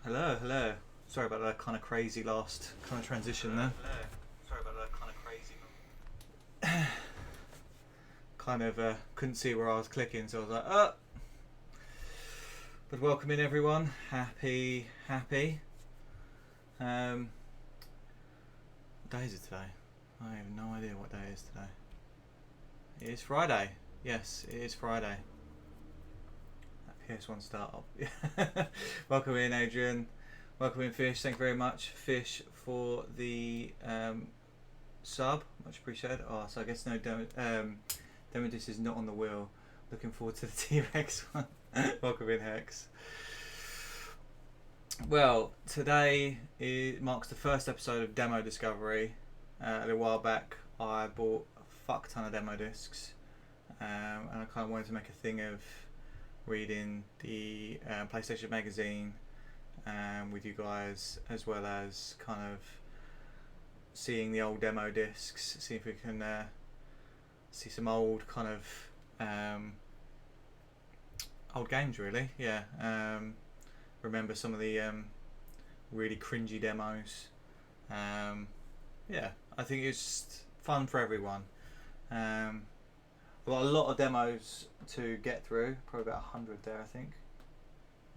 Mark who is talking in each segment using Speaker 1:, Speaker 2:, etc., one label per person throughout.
Speaker 1: Hello, hello. Sorry about that kind of crazy last kind of transition there.
Speaker 2: Sorry about that kind of crazy.
Speaker 1: Kind of couldn't see where I was clicking, so I was like, oh. But welcome in everyone. Happy. What day is it today? I have no idea what day it is today. It is Friday. Yes, it is Friday. That PS1 startup. Welcome in, Adrian. Welcome in, Fish. Thank you very much, Fish, for the sub. Much appreciated. Oh, so I guess no Demodis is not on the wheel. Looking forward to the T-Rex one. Welcome in, Hex. Well, today marks the first episode of DemoDiscovery. A little while back, I bought a fuck ton of demo discs, and I kind of wanted to make a thing of reading the PlayStation magazine with you guys, as well as kind of seeing the old demo discs, see if we can see some old kind of old games, really. Yeah. Remember some of the really cringy demos. Yeah, I think it's just fun for everyone. I've got a lot of demos to get through, probably about 100 there, I think.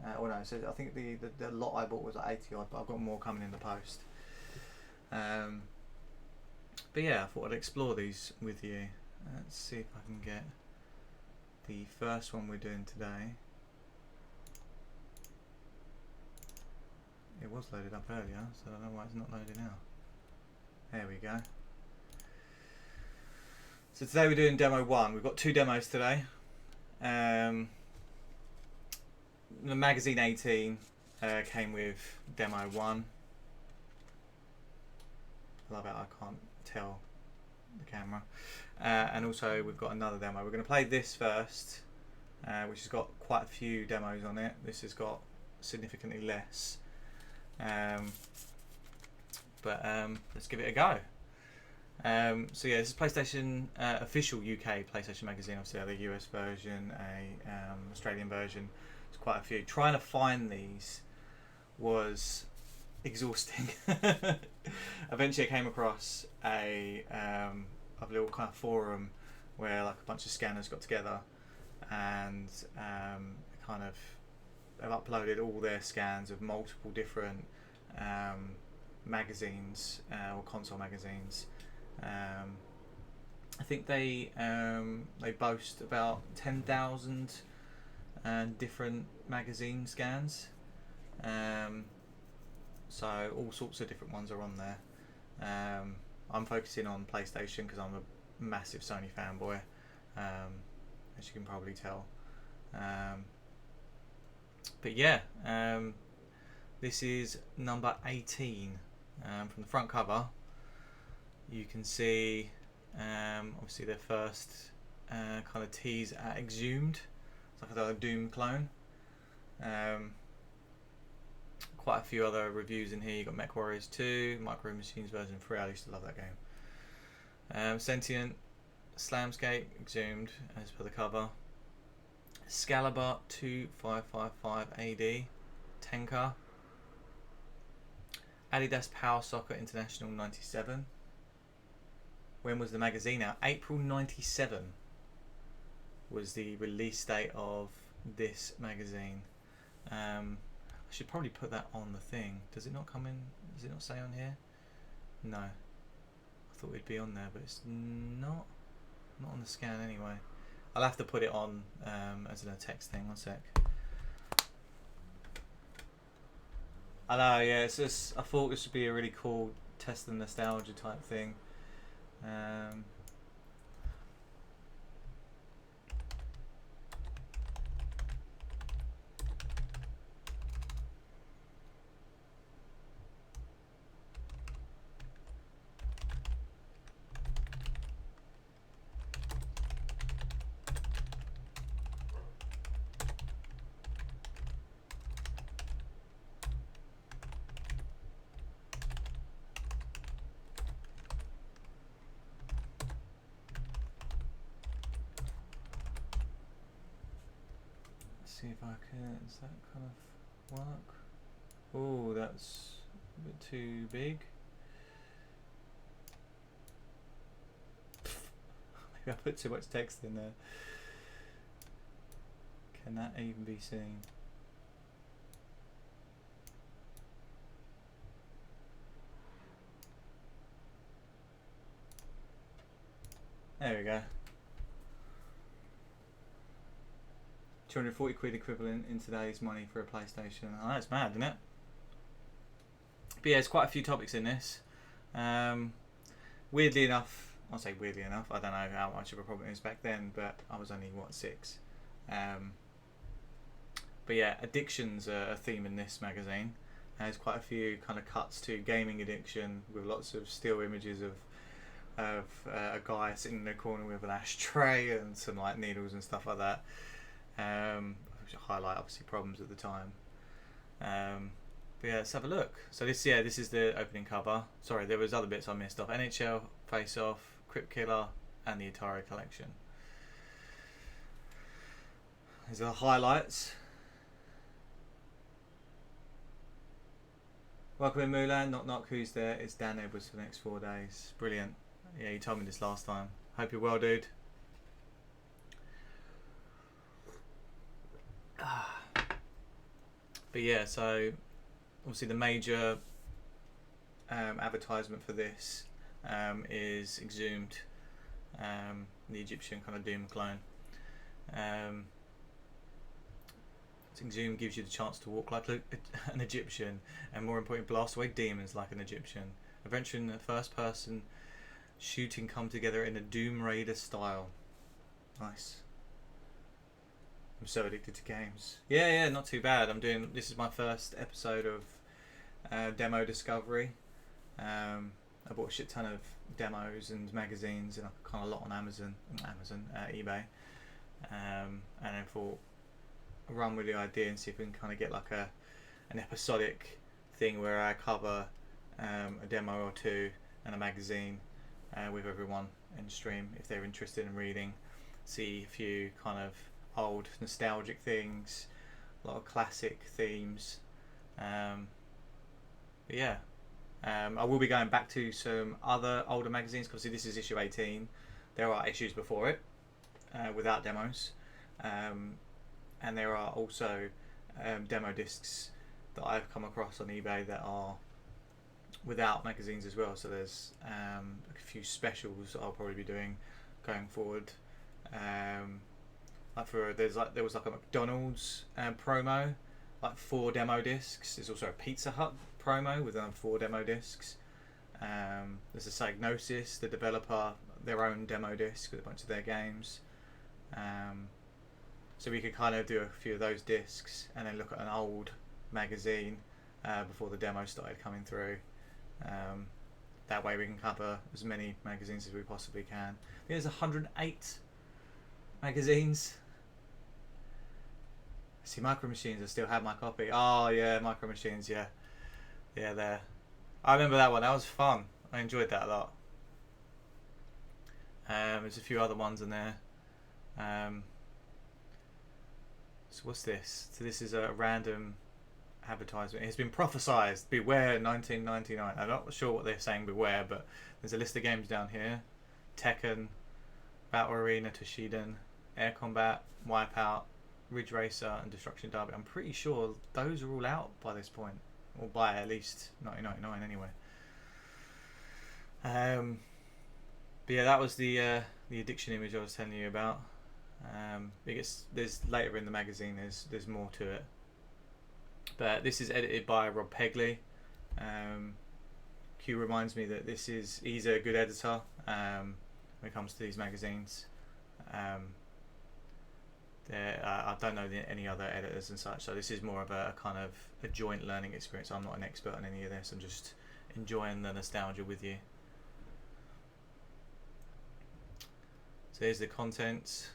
Speaker 1: No, so I think the lot I bought was like 80 odd, but I've got more coming in the post. But yeah, I thought I'd explore these with you. Let's see if I can get the first one we're doing today. It was loaded up earlier, so I don't know why it's not loaded now. There we go. So today we're doing demo 1. We've got 2 demos today. The magazine 18 came with demo 1. I love it, I can't tell the camera. And also we've got another demo. We're going to play this first, which has got quite a few demos on it. This has got significantly less. But let's give it a go. So yeah, this is PlayStation official UK PlayStation magazine. Obviously, the US version, a Australian version. There's quite a few. Trying to find these was exhausting. Eventually, I came across a little kind of forum where like a bunch of scanners got together and kind of they've uploaded all their scans of multiple different magazines or console magazines. I think they boast about 10,000 different magazine scans. So all sorts of different ones are on there. I'm focusing on PlayStation because I'm a massive Sony fanboy, as you can probably tell. But yeah, this is number 18. From the front cover, you can see obviously their first kind of tease at Exhumed. It's like a Doom clone. Quite a few other reviews in here. You got Mech Warriors 2, Micro Machines version 3. I used to love that game. Sentient, Slamscape, Exhumed as per the cover. Excalibur 2555 AD, Tenka. Adidas Power Soccer International 97. When was the magazine out? April 97 was the release date of this magazine. I should probably put that on the thing. Does it not come in? Does it not say on here? No. I thought it'd be on there, but it's not on the scan anyway. I'll have to put it on as a text thing. 1 sec. I know, yeah. It's just I thought this would be a really cool test the nostalgia type thing. See if I can. Does that kind of work? Oh, that's a bit too big. Maybe I put too much text in there. Can that even be seen? There we go. 240 quid equivalent in today's money for a PlayStation. Oh, that's mad, isn't it? But yeah, there's quite a few topics in this. Weirdly enough, I'll say weirdly enough, I don't know how much of a problem it is back then, but I was only, 6? But yeah, addiction's a theme in this magazine. There's quite a few kind of cuts to gaming addiction with lots of still images of a guy sitting in the corner with an ashtray and some like needles and stuff like that, which highlight obviously problems at the time. But yeah, let's have a look. So this is the opening cover. Sorry, there was other bits I missed off. NHL, Face Off, Crypt Killer, and the Atari collection. These are the highlights. Welcome in Mulan, knock knock, who's there? It's Dan Edwards for the next 4 days. Brilliant. Yeah, you told me this last time. Hope you're well, dude. But yeah, so obviously the major advertisement for this is Exhumed, the Egyptian kind of Doom clone. Exhumed gives you the chance to walk like an Egyptian, and more importantly, blast away demons like an Egyptian. Adventure in the first person shooting come together in a Doom Raider style. Nice. I'm so addicted to games. Yeah, not too bad. This is my first episode of DemoDiscovery. I bought a shit ton of demos and magazines and kind of a lot on eBay, and then thought I'll run with the idea and see if we can kind of get like an episodic thing where I cover a demo or two and a magazine with everyone in stream if they're interested in reading. See a few kind of old nostalgic things, a lot of classic themes. But yeah, I will be going back to some other older magazines because this is issue 18. There are issues before it without demos, and there are also demo discs that I've come across on eBay that are without magazines as well. So there's a few specials that I'll probably be doing going forward. There was like a McDonald's promo, like 4 demo discs. There's also a Pizza Hut promo with 4 demo discs. There's a Psygnosis, the developer, their own demo disc with a bunch of their games. So we could kind of do a few of those discs and then look at an old magazine before the demo started coming through. That way we can cover as many magazines as we possibly can. There's 108 magazines. See, Micro Machines, I still have my copy. Oh yeah, Micro Machines, yeah, there. I remember that one. That was fun. I enjoyed that a lot. There's a few other ones in there. So what's this? So this is a random advertisement. It's been prophesized. Beware 1999. I'm not sure what they're saying beware, but there's a list of games down here. Tekken, Battle Arena, Toshiden, Air Combat, Wipeout, Ridge Racer, and Destruction Derby. I'm pretty sure those are all out by this point, or by at least 1999 anyway. But yeah, that was the addiction image I was telling you about. There's later in the magazine. There's more to it. But this is edited by Rob Pegley. Q reminds me that he's a good editor when it comes to these magazines. I don't know any other editors and such, so this is more of a kind of a joint learning experience. I'm not an expert on any of this. I'm just enjoying the nostalgia with you. So here's the content.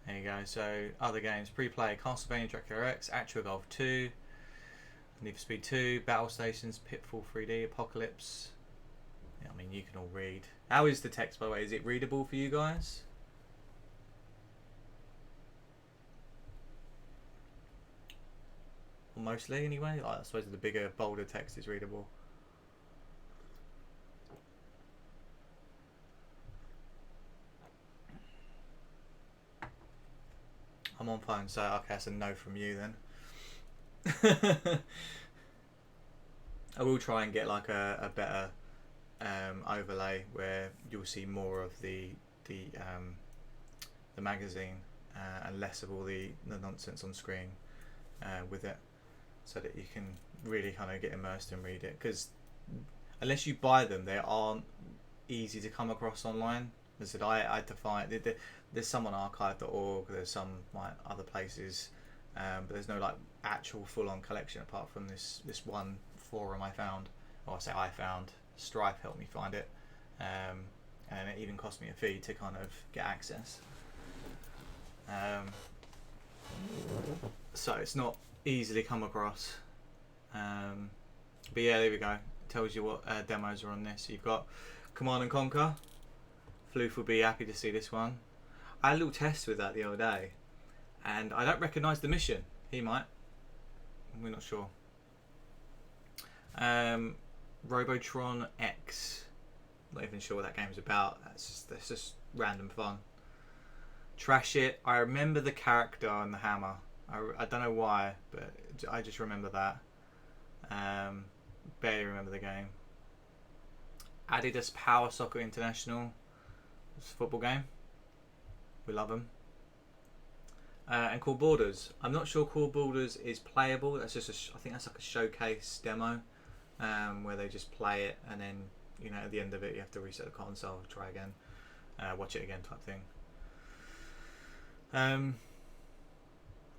Speaker 1: There you go. So other games: pre-play, Castlevania, Dracula X, Actual Golf 2, Need for Speed 2, Battle Stations, Pitfall 3D, Apocalypse. Yeah, I mean, you can all read. How is the text, by the way? Is it readable for you guys? mostly anyway. Like, I suppose the bigger, bolder text is readable. I'm on phone, so okay, that's a no from you then. I will try and get like a better overlay where you'll see more of the magazine and less of all the nonsense on screen with it, so that you can really kind of get immersed and read it. Because unless you buy them, they aren't easy to come across online. As I said, I had to find there's some on archive.org, there's some like other places, but there's no like actual full-on collection apart from this one forum I found, or I found. Stripe helped me find it, and it even cost me a fee to kind of get access. So it's not easily come across. But yeah, there we go. It tells you what demos are on this. So you've got Command and Conquer. Floof will be happy to see this one. I had a little test with that the other day, and I don't recognise the mission. He might. We're not sure. Robotron X. Not even sure what that game's about. That's just random fun. Trash It. I remember the character and the hammer. I don't know why, but I just remember that. Barely remember the game. Adidas Power Soccer International. It's a football game. We love them. And Cool Borders. I'm not sure Cool Borders is playable. That's just I think that's like a showcase demo, where they just play it, and then at the end of it you have to reset the console, try again, watch it again type thing. But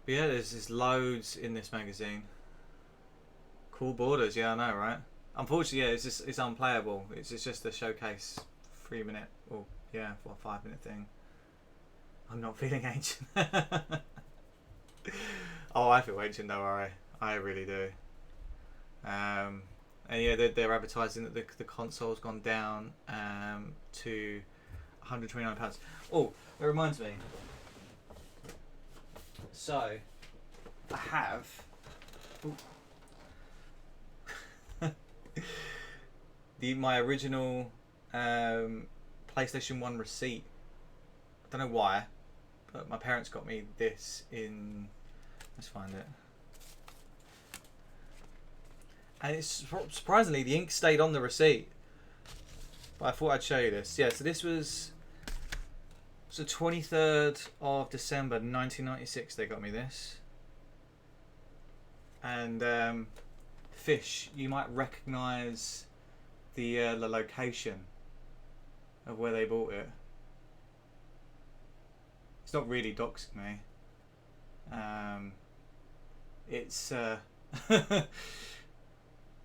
Speaker 1: yeah, there's loads in this magazine. Cool Borders, yeah, I know, right? Unfortunately, yeah, it's unplayable. It's just a showcase 3-minute or 5-minute thing. I'm not feeling ancient. Oh, I feel ancient, don't worry. I really do. And yeah, they're advertising that the console's gone down to £129. Oh, it reminds me. So, I have... my original PlayStation 1 receipt. I don't know why, but my parents got me this in... Let's find it. And it's surprisingly, the ink stayed on the receipt. But I thought I'd show you this. Yeah, so this was... So 23rd of December 1996 they got me this. And Fish, you might recognise the location of where they bought it. It's not really doxing me. It's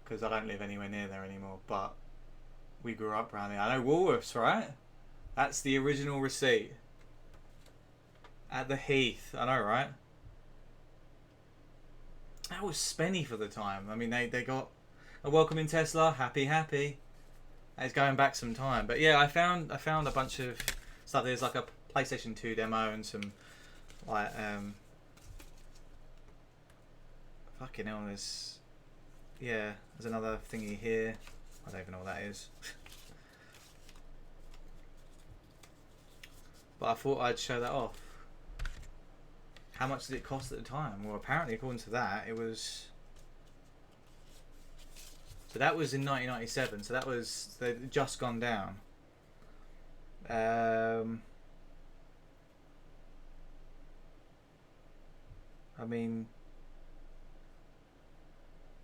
Speaker 1: because I don't live anywhere near there anymore, but we grew up around there. I know Woolworths, right? That's the original receipt. At the Heath, I know, right? That was spenny for the time. I mean, they got a welcome in Tesla, happy. It's going back some time, but yeah, I found a bunch of stuff. There's like a PlayStation 2 demo and some like fucking hell. There's another thingy here. I don't even know what that is. But I thought I'd show that off. How much did it cost at the time? Well, apparently, according to that, it was... So that was in 1997, so that was... They'd just gone down. I mean...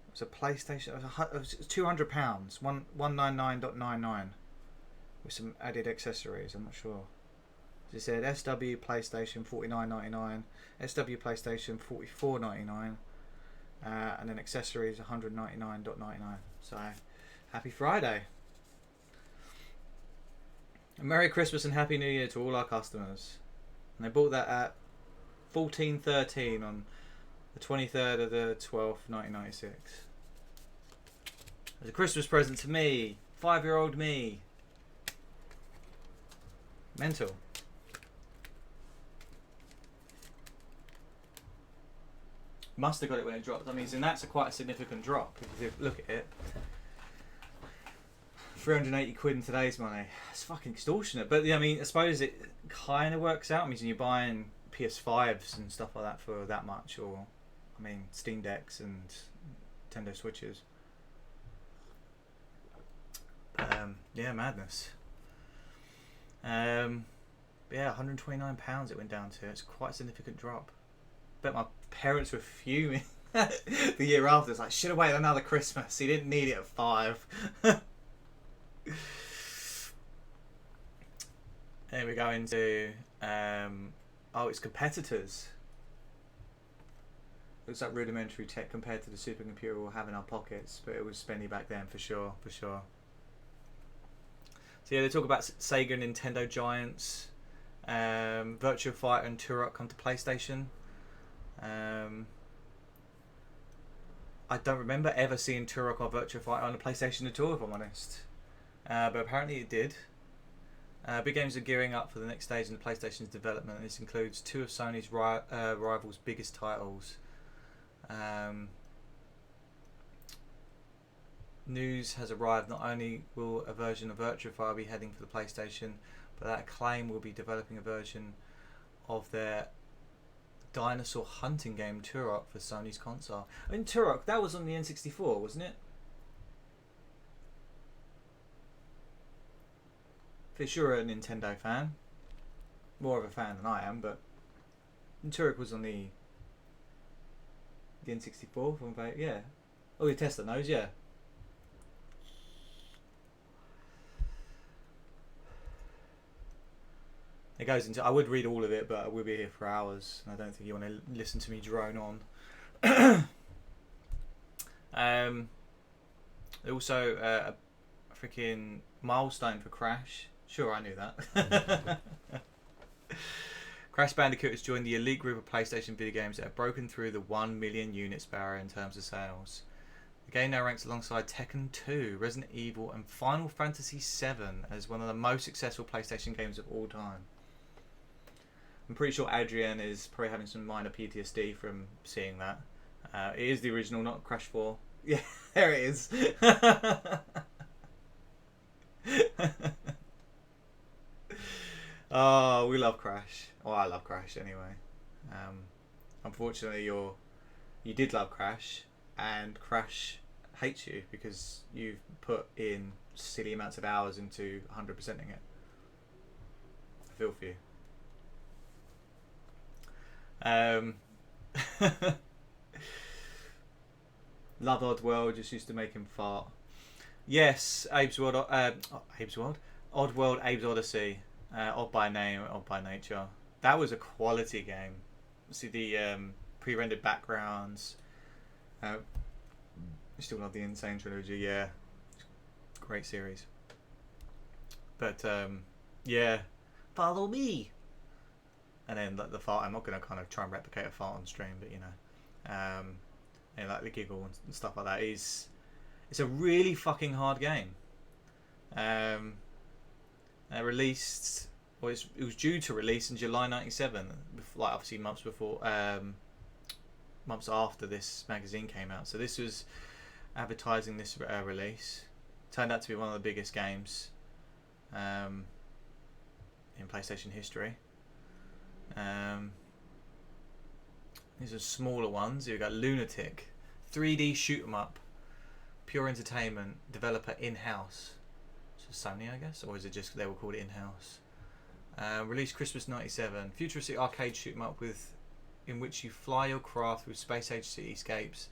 Speaker 1: It was a PlayStation... It was £200. 199.99 with some added accessories, I'm not sure. It said SW PlayStation $49.99, SW PlayStation $44.99, and then accessories $199.99. So, happy Friday. And Merry Christmas and Happy New Year to all our customers. And they bought that at 14:13 on the 23rd of the 12th, 1996. It was a Christmas present to me, 5-year-old me. Mental. Must have got it when it dropped. I mean, and that's quite a significant drop. If you look at it, 380 quid in today's money. It's fucking extortionate. But I mean, I suppose it kind of works out. I mean, you're buying PS5s and stuff like that for that much, or I mean, Steam Decks and Nintendo Switches. Yeah, madness. Yeah, £129 it went down to. It's quite a significant drop. Bet my parents were fuming the year after. It's like, should have waited another Christmas. He didn't need it at 5. Then we go into it's competitors. Looks like rudimentary tech compared to the supercomputer we'll have in our pockets, but it was spendy back then for sure. So yeah, they talk about Sega and Nintendo giants. Virtua Fighter and Turok come to PlayStation. I don't remember ever seeing Turok or Virtua Fighter on the PlayStation at all, if I'm honest. But apparently it did. Big games are gearing up for the next stage in the PlayStation's development. This includes 2 of Sony's rivals' biggest titles. News has arrived. Not only will a version of Virtua Fighter be heading for the PlayStation, but that Acclaim will be developing a version of their dinosaur hunting game Turok for Sony's console. I mean, Turok, that was on the N64, wasn't it? For sure, a Nintendo fan. More of a fan than I am, but Turok was on the N64. Yeah. Oh, your Tesla knows, yeah. It goes into. I would read all of it, but I will be here for hours, and I don't think you want to listen to me drone on. Also, a freaking milestone for Crash. Sure, I knew that. Crash Bandicoot has joined the elite group of PlayStation video games that have broken through the 1 million units barrier in terms of sales. The game now ranks alongside Tekken 2, Resident Evil, and Final Fantasy VII as one of the most successful PlayStation games of all time. I'm pretty sure Adrian is probably having some minor PTSD from seeing that. It is the original, not Crash 4. Yeah, there it is. Oh, we love Crash. Well, I love Crash anyway. Unfortunately, you did love Crash, and Crash hates you because you've put in silly amounts of hours into 100%ing it. I feel for you. Love Oddworld, just used to make him fart. Yes, Abe's World. Oddworld, Abe's Odyssey. Odd by name, odd by nature. That was a quality game. See the pre-rendered backgrounds. I still love the Insane trilogy. Yeah, great series. But yeah, follow me. And then the fart. I'm not going to kind of try and replicate a fart on stream, but you know, and like the giggle and stuff like that. It's a really fucking hard game. Released, well, it was due to release in July '97, like obviously months after this magazine came out. So this was advertising this release. Turned out to be one of the biggest games in PlayStation history. These are smaller ones. You've got Lunatic, 3D shoot 'em up, pure entertainment, developer in-house. So Sony, I guess, or is it just they were called in-house? Released Christmas '97, futuristic arcade shoot 'em up in which you fly your craft through space-age cityscapes,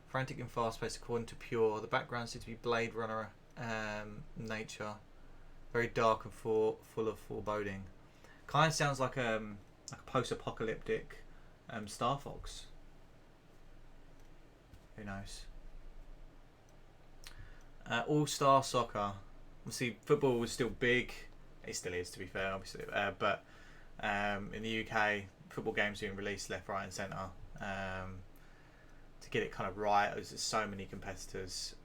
Speaker 1: frantic and fast-paced according to Pure. The background seems to be Blade Runner nature, very dark and full of foreboding. Kind of sounds like a post-apocalyptic Star Fox. Who knows? All-Star Soccer. See, football was still big. It still is, to be fair, obviously. But in the UK, football games being released left, right, and centre. To get it kind of right, there's so many competitors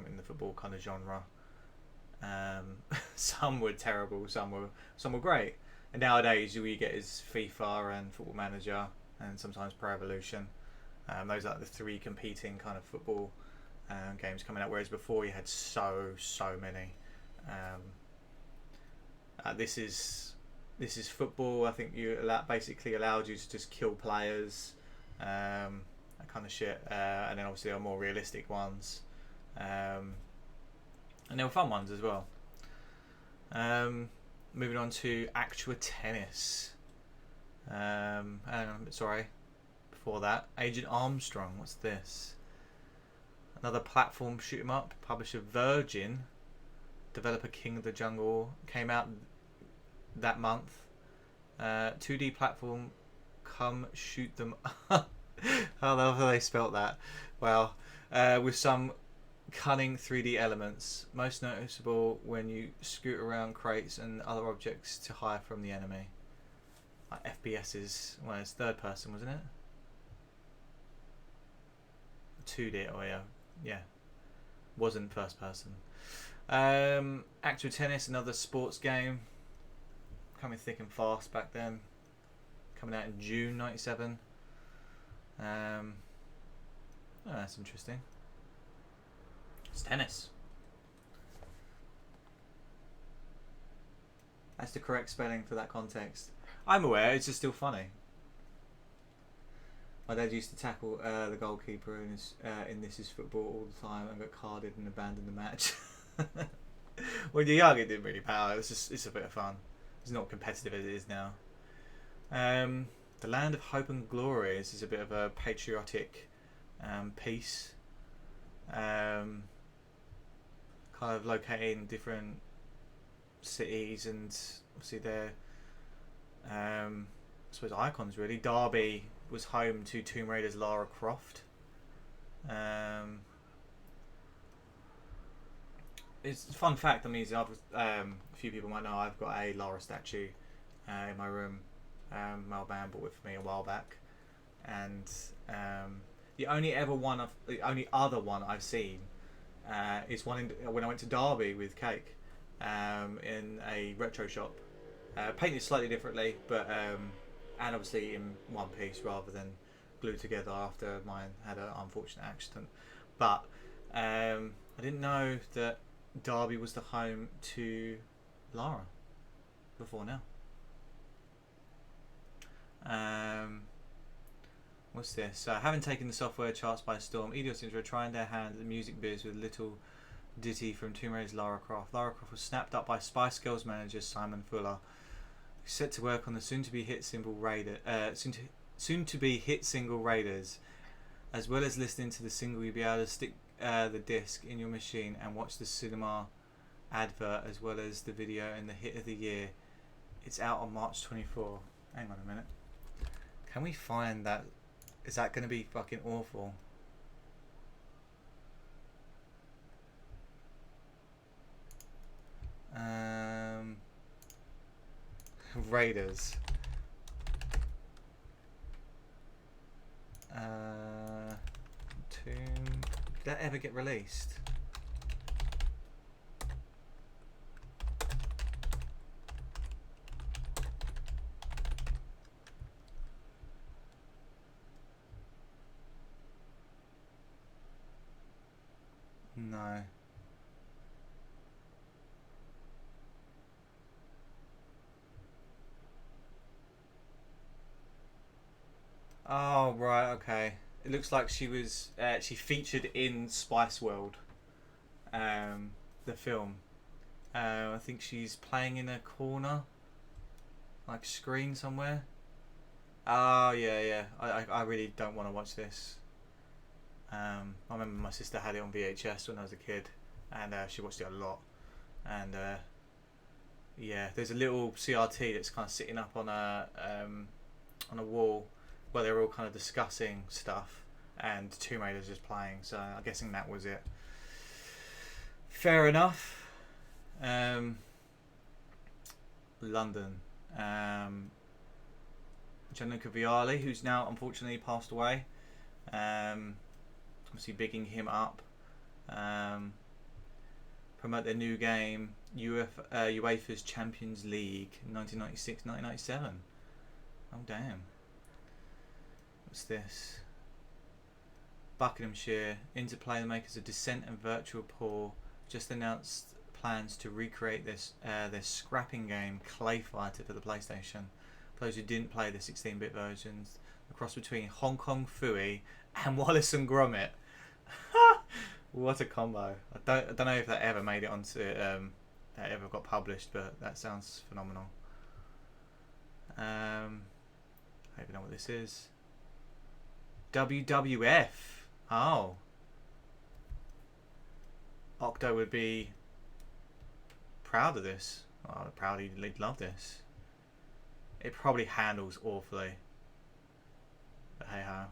Speaker 1: in the football kind of genre. Some were terrible, some were great. And nowadays, all you get is FIFA and Football Manager, and sometimes Pro Evolution. Those are like the 3 competing kind of football games coming out, whereas before you had so many. This is football. I think basically allowed you to just kill players, that kind of shit, and then obviously there are more realistic ones, and there were fun ones as well. Moving on to Actua Tennis. Sorry, before that, Agent Armstrong. What's this? Another platform shoot 'em up. Publisher Virgin. Developer King of the Jungle. Came out that month. 2D platform. Come shoot them. How the hell have they spelt that? Well, with some cunning 3D elements, most noticeable when you scoot around crates and other objects to hide from the enemy. Like FPS's, well, it's third person, wasn't it? 2D, oh yeah, wasn't first person. Actua Tennis, another sports game, coming thick and fast back then, coming out in June '97. Oh, that's interesting. It's tennis. That's the correct spelling for that context. I'm aware, it's just still funny. My dad used to tackle the goalkeeper in This Is Football all the time and got carded and abandoned the match. When you're young, it didn't really matter. It's a bit of fun. It's not competitive as it is now. The Land of Hope and Glory. This is a bit of a patriotic piece. Kind of located in different cities, and obviously they're I suppose icons really. Derby was home to Tomb Raider's Lara Croft. It's a fun fact. I mean, a few people might know I've got a Lara statue in my room. My old man bought it for me a while back, and the only other one I've seen is one when I went to Derby with Cake in a retro shop. Painted slightly differently, but and obviously in one piece rather than glued together after mine had an unfortunate accident. But I didn't know that Derby was the home to Lara before now. What's this? Having taken the software charts by storm, Idiosyncrasies were trying their hand at the music biz with little ditty from Tomb Raider's Lara Croft. Lara Croft was snapped up by Spice Girls manager Simon Fuller, who set to work on the soon-to-be hit single Raiders. As well as listening to the single, you'll be able to stick the disc in your machine and watch the cinema advert as well as the video and the hit of the year. It's out on March 24. Hang on a minute. Can we find that? Is that going to be fucking awful? Raiders. Did that ever get released? No. Oh right, okay. It looks like she was she featured in Spice World, the film. I think she's playing in a corner, like screen somewhere. Oh yeah. I really don't want to watch this. I remember my sister had it on VHS when I was a kid, and she watched it a lot. And yeah, there's a little CRT that's kind of sitting up on a wall where they're all kind of discussing stuff, and Tomb Raider's just playing. So I'm guessing that was it. Fair enough. London. Gianluca Vialli, who's now unfortunately passed away. Obviously bigging him up. Promote their new game, UEFA's Champions League, 1996-1997. Oh damn. What's this? Buckinghamshire. Interplay, the makers of Descent and Virtual Paw, just announced plans to recreate their scrapping game Clay Fighter for the PlayStation. For those who didn't play the 16-bit versions, a cross between Hong Kong Phooey and Wallace and Gromit. What a combo! I don't know if that ever made it onto that ever got published, but that sounds phenomenal. I don't even know what this is. WWF. Oh. Octo would be proud of this. Oh, proud he'd love this. It probably handles awfully. But hey ho.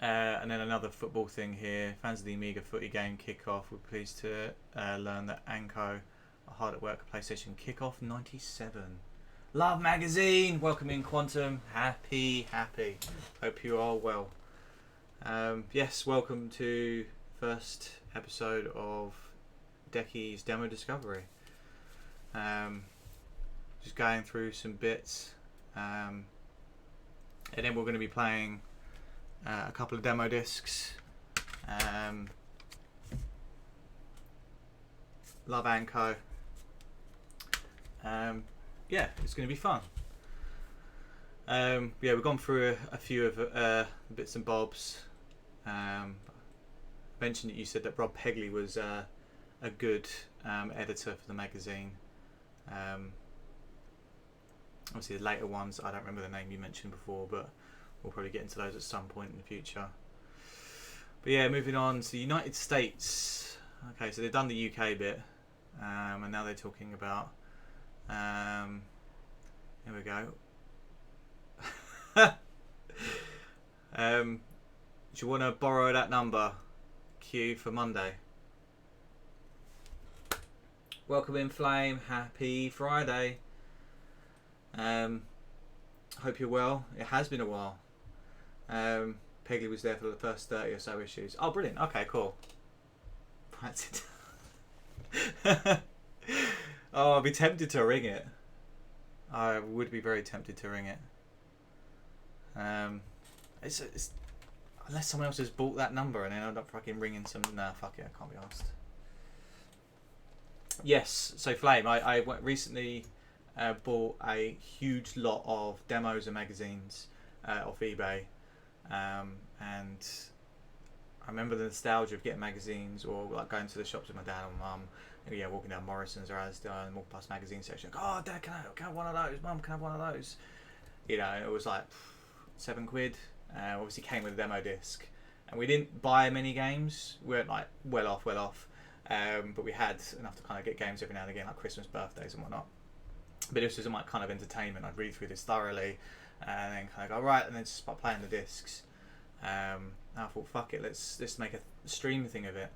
Speaker 1: And then another football thing here. Fans of the Amiga footy game Kickoff were pleased to learn that Anko are hard at work at PlayStation Kickoff 97. Love Magazine! Welcome in Quantum. Happy. Hope you are well. Yes, welcome to first episode of Deccy's DemoDiscovery. Just going through some bits. And then we're going to be playing a couple of demo discs. Love Anko. Yeah, it's going to be fun. Yeah, we've gone through a few of bits and bobs. Mentioned that you said that Rob Pegley was a good editor for the magazine. Obviously the later ones, I don't remember the name you mentioned before, but we'll probably get into those at some point in the future. But yeah, moving on to the United States. Okay, so they've done the UK bit, and now they're talking about here we go. Do you want to borrow that number, Q, for Monday? Welcome in, Flame. Happy Friday. Hope you're well. It has been a while. Pegley was there for the first 30 or so issues. Oh, brilliant. Okay, cool. That's it. Oh, I'd be tempted to ring it. I would be very tempted to ring it. It's unless someone else has bought that number and then end up fucking ringing some. Nah, fuck it. I can't be asked. Yes. So Flame, I recently bought a huge lot of demos and magazines off eBay, and I remember the nostalgia of getting magazines or like going to the shops with my dad and mum. Yeah, walking down Morrison's or Asda and walk past magazine section. Like, oh, Dad, can I have one of those? Mum, can I have one of those? You know, it was like £7. Obviously came with a demo disc, and we didn't buy many games. We weren't like well off, but we had enough to kind of get games every now and again, like Christmas, birthdays, and whatnot. But this was my kind of entertainment. I'd read through this thoroughly, and then kind of go right, and then just start playing the discs. And I thought, fuck it, let's make a stream thing of it.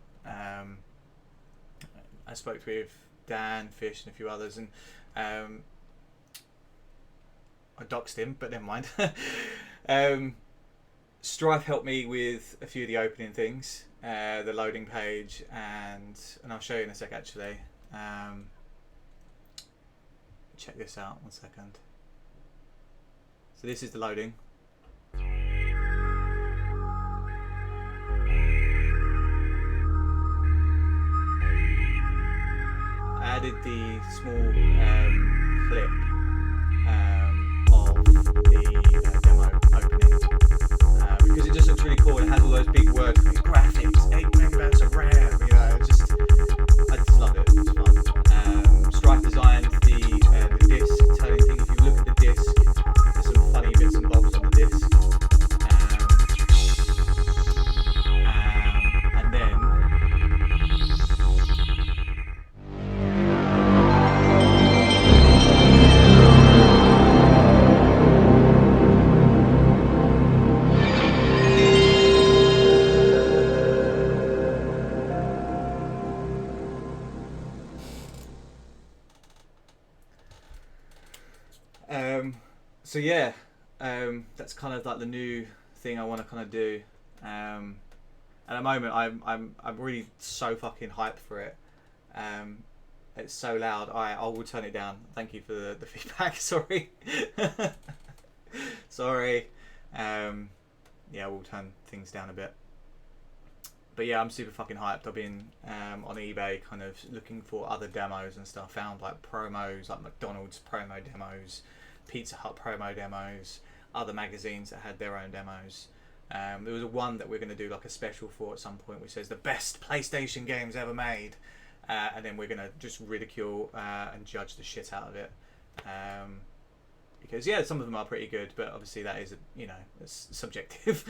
Speaker 1: I spoke with Dan, Fish, and a few others, and I doxed him, but never mind. Strife helped me with a few of the opening things, the loading page, and I'll show you in a sec actually. Check this out, 1 second. So this is the loading. I added the small clip of the demo opening because it just looks really cool. It has all those big words, graphics, 8 megabytes of RAM. You know, I just love it. It's fun. Stripe designed the disc turning thing. If you look at the disc, there's some funny bits and bobs on the disc. And then so yeah, that's kind of like the new thing I want to kind of do. At the moment, I'm really so fucking hyped for it. It's so loud. I will turn it down. Thank you for the feedback. Sorry. Sorry. yeah, we'll turn things down a bit. But yeah, I'm super fucking hyped. I've been on eBay kind of looking for other demos and stuff. Found like promos, like McDonald's promo demos, Pizza Hut promo demos, other magazines that had their own demos. There was one that we're going to do like a special for at some point, which says the best PlayStation games ever made, and then we're going to just ridicule and judge the shit out of it. Because yeah, some of them are pretty good, but obviously that is, you know, it's subjective.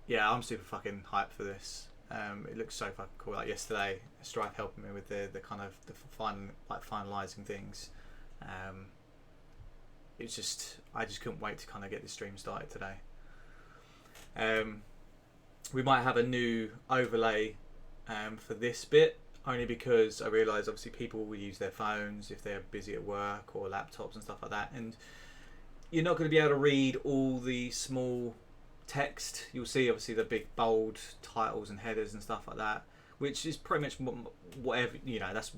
Speaker 1: Yeah, I'm super fucking hyped for this. It looks so fucking cool. Like yesterday, Strife helping me with the kind of the finalising things. It's just, I just couldn't wait to kind of get this stream started today. We might have a new overlay for this bit, only because I realise obviously people will use their phones if they're busy at work or laptops and stuff like that, and you're not going to be able to read all the small text. You'll see obviously the big bold titles and headers and stuff like that, which is pretty much whatever, you know, that's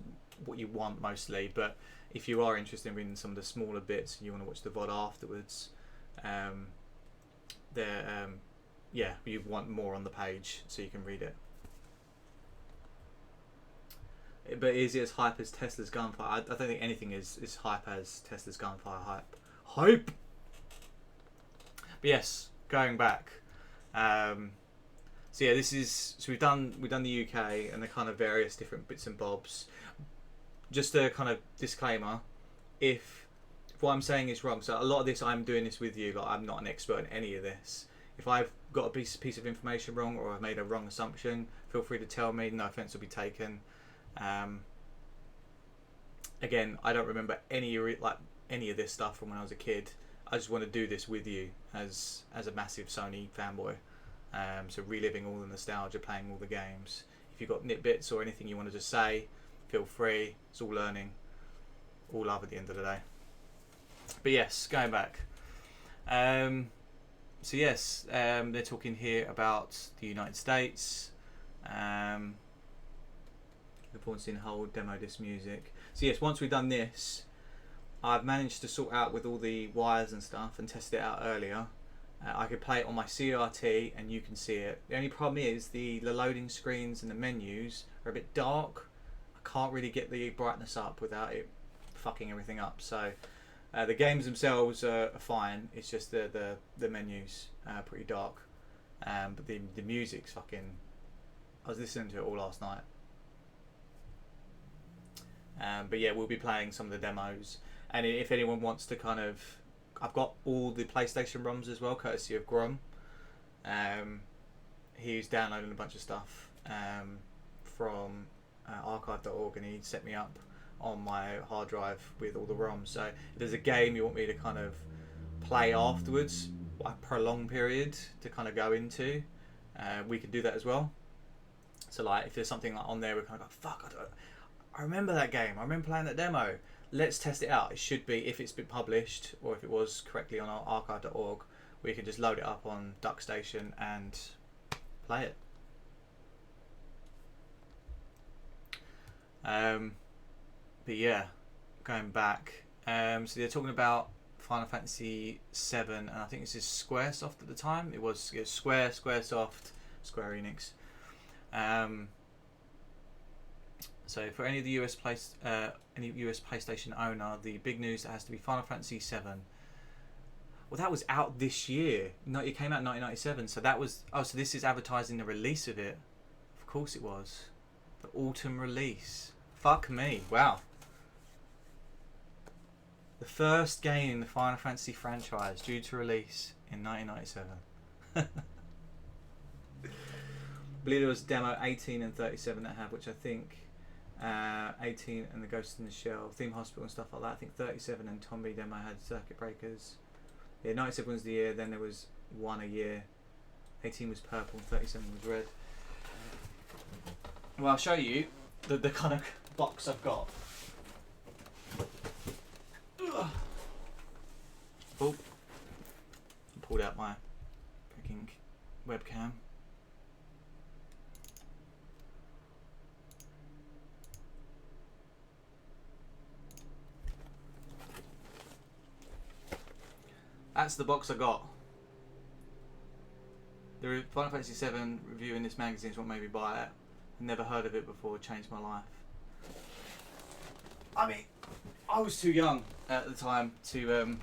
Speaker 1: what you want mostly. But if you are interested in reading some of the smaller bits and you want to watch the VOD afterwards, yeah, you want more on the page so you can read it. But is it as hype as Tesla's gunfire? I don't think anything is as hype as Tesla's gunfire hype. But yes, going back. So yeah, we've done the UK and the kind of various different bits and bobs. Just a kind of disclaimer, if what I'm saying is wrong, so a lot of this I'm doing this with you, like I'm not an expert in any of this. If I've got a piece of information wrong or I've made a wrong assumption, feel free to tell me. No offence will be taken. Again, I don't remember any of this stuff from when I was a kid. I just want to do this with you as a massive Sony fanboy. So reliving all the nostalgia, playing all the games. If you've got nitbits or anything you want to just say, feel free. It's all learning, all love at the end of the day. But yes, going back. So yes, they're talking here about the United States. Reports in whole demo disc music. So yes, once we've done this, I've managed to sort out with all the wires and stuff and test it out earlier. I could play it on my CRT and you can see it. The only problem is the loading screens and the menus are a bit dark. I can't really get the brightness up without it fucking everything up. So the games themselves are fine. It's just the menus are pretty dark. But the music's fucking... I was listening to it all last night. But yeah, we'll be playing some of the demos. And if anyone wants to kind of... I've got all the PlayStation ROMs as well, courtesy of Grom. He's downloading a bunch of stuff from archive.org, and he set me up on my hard drive with all the ROMs. So if there's a game you want me to kind of play afterwards, a prolonged period to kind of go into, we can do that as well. So like if there's something like on there, we're kind of go, fuck, I remember that game. I remember playing that demo. Let's test it out. It should be, if it's been published or if it was correctly on our archive.org, we can just load it up on DuckStation and play it. But yeah, going back. So they're talking about Final Fantasy VII, and I think this is Squaresoft at the time. It was Squaresoft, Square Enix. So for any of the US PlayStation owner, the big news that has to be Final Fantasy VII. Well, that was out this year. No, it came out in 1997. So that was... Oh, so this is advertising the release of it. Of course it was. The autumn release. Fuck me. Wow. The first game in the Final Fantasy franchise due to release in 1997. I believe it was demo 18 and 37 that had, which I think... 18 and the Ghost in the Shell, Theme Hospital and stuff like that. I think 37 and Tommy demo had Circuit Breakers. Yeah, 97 was the year, then there was one a year. 18 was purple, 37 was red. Well, I'll show you the kind of box I've got. Ugh. Oh, I pulled out my freaking webcam. That's the box I got. The Final Fantasy VII review in this magazine is what made me buy it. Never heard of it before, changed my life. I mean, I was too young at the time to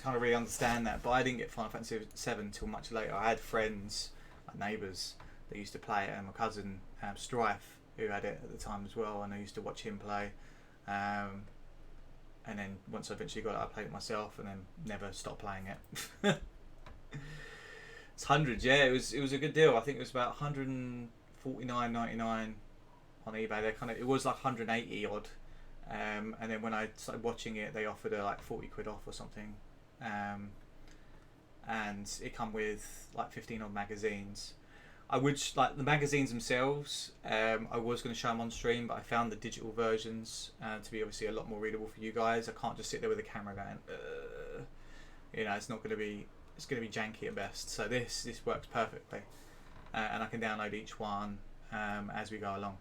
Speaker 1: kind of really understand that, but I didn't get Final Fantasy VII until much later. I had friends, neighbours, that used to play it, and my cousin Strife, who had it at the time as well, and I used to watch him play. And then once I eventually got it, I played it myself, and then never stopped playing it. It's hundreds, yeah. It was a good deal. I think it was about $149.99 on eBay. It was like 180 odd, and then when I started watching it, they offered her like 40 quid off or something, and it come with like 15 odd magazines. I would like the magazines themselves. I was going to show them on stream, but I found the digital versions to be obviously a lot more readable for you guys. I can't just sit there with a camera going, it's not going to be. It's going to be janky at best. So this works perfectly, and I can download each one as we go along.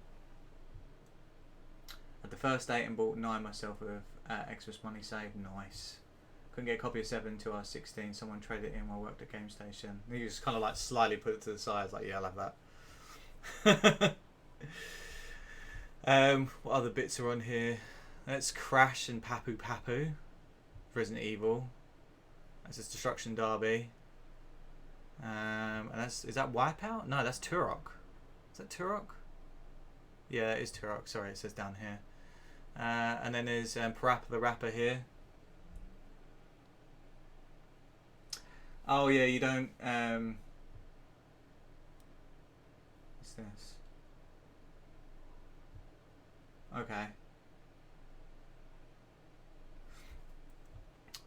Speaker 1: At the first date and bought 9 myself with Xmas money saved. Nice. Couldn't get a copy of 7 until I was 16. Someone traded it in while I worked at Game Station. He just kind of like slyly put it to the side. I was like, yeah, I'll have that. What other bits are on here? That's Crash and Papu Papu. Resident Evil. That's this Destruction Derby. And is that Wipeout? No, that's Turok. Is that Turok? Yeah, it is Turok. Sorry, it says down here. And then there's Parappa the Rapper here. Oh yeah, you don't. What's this? Okay.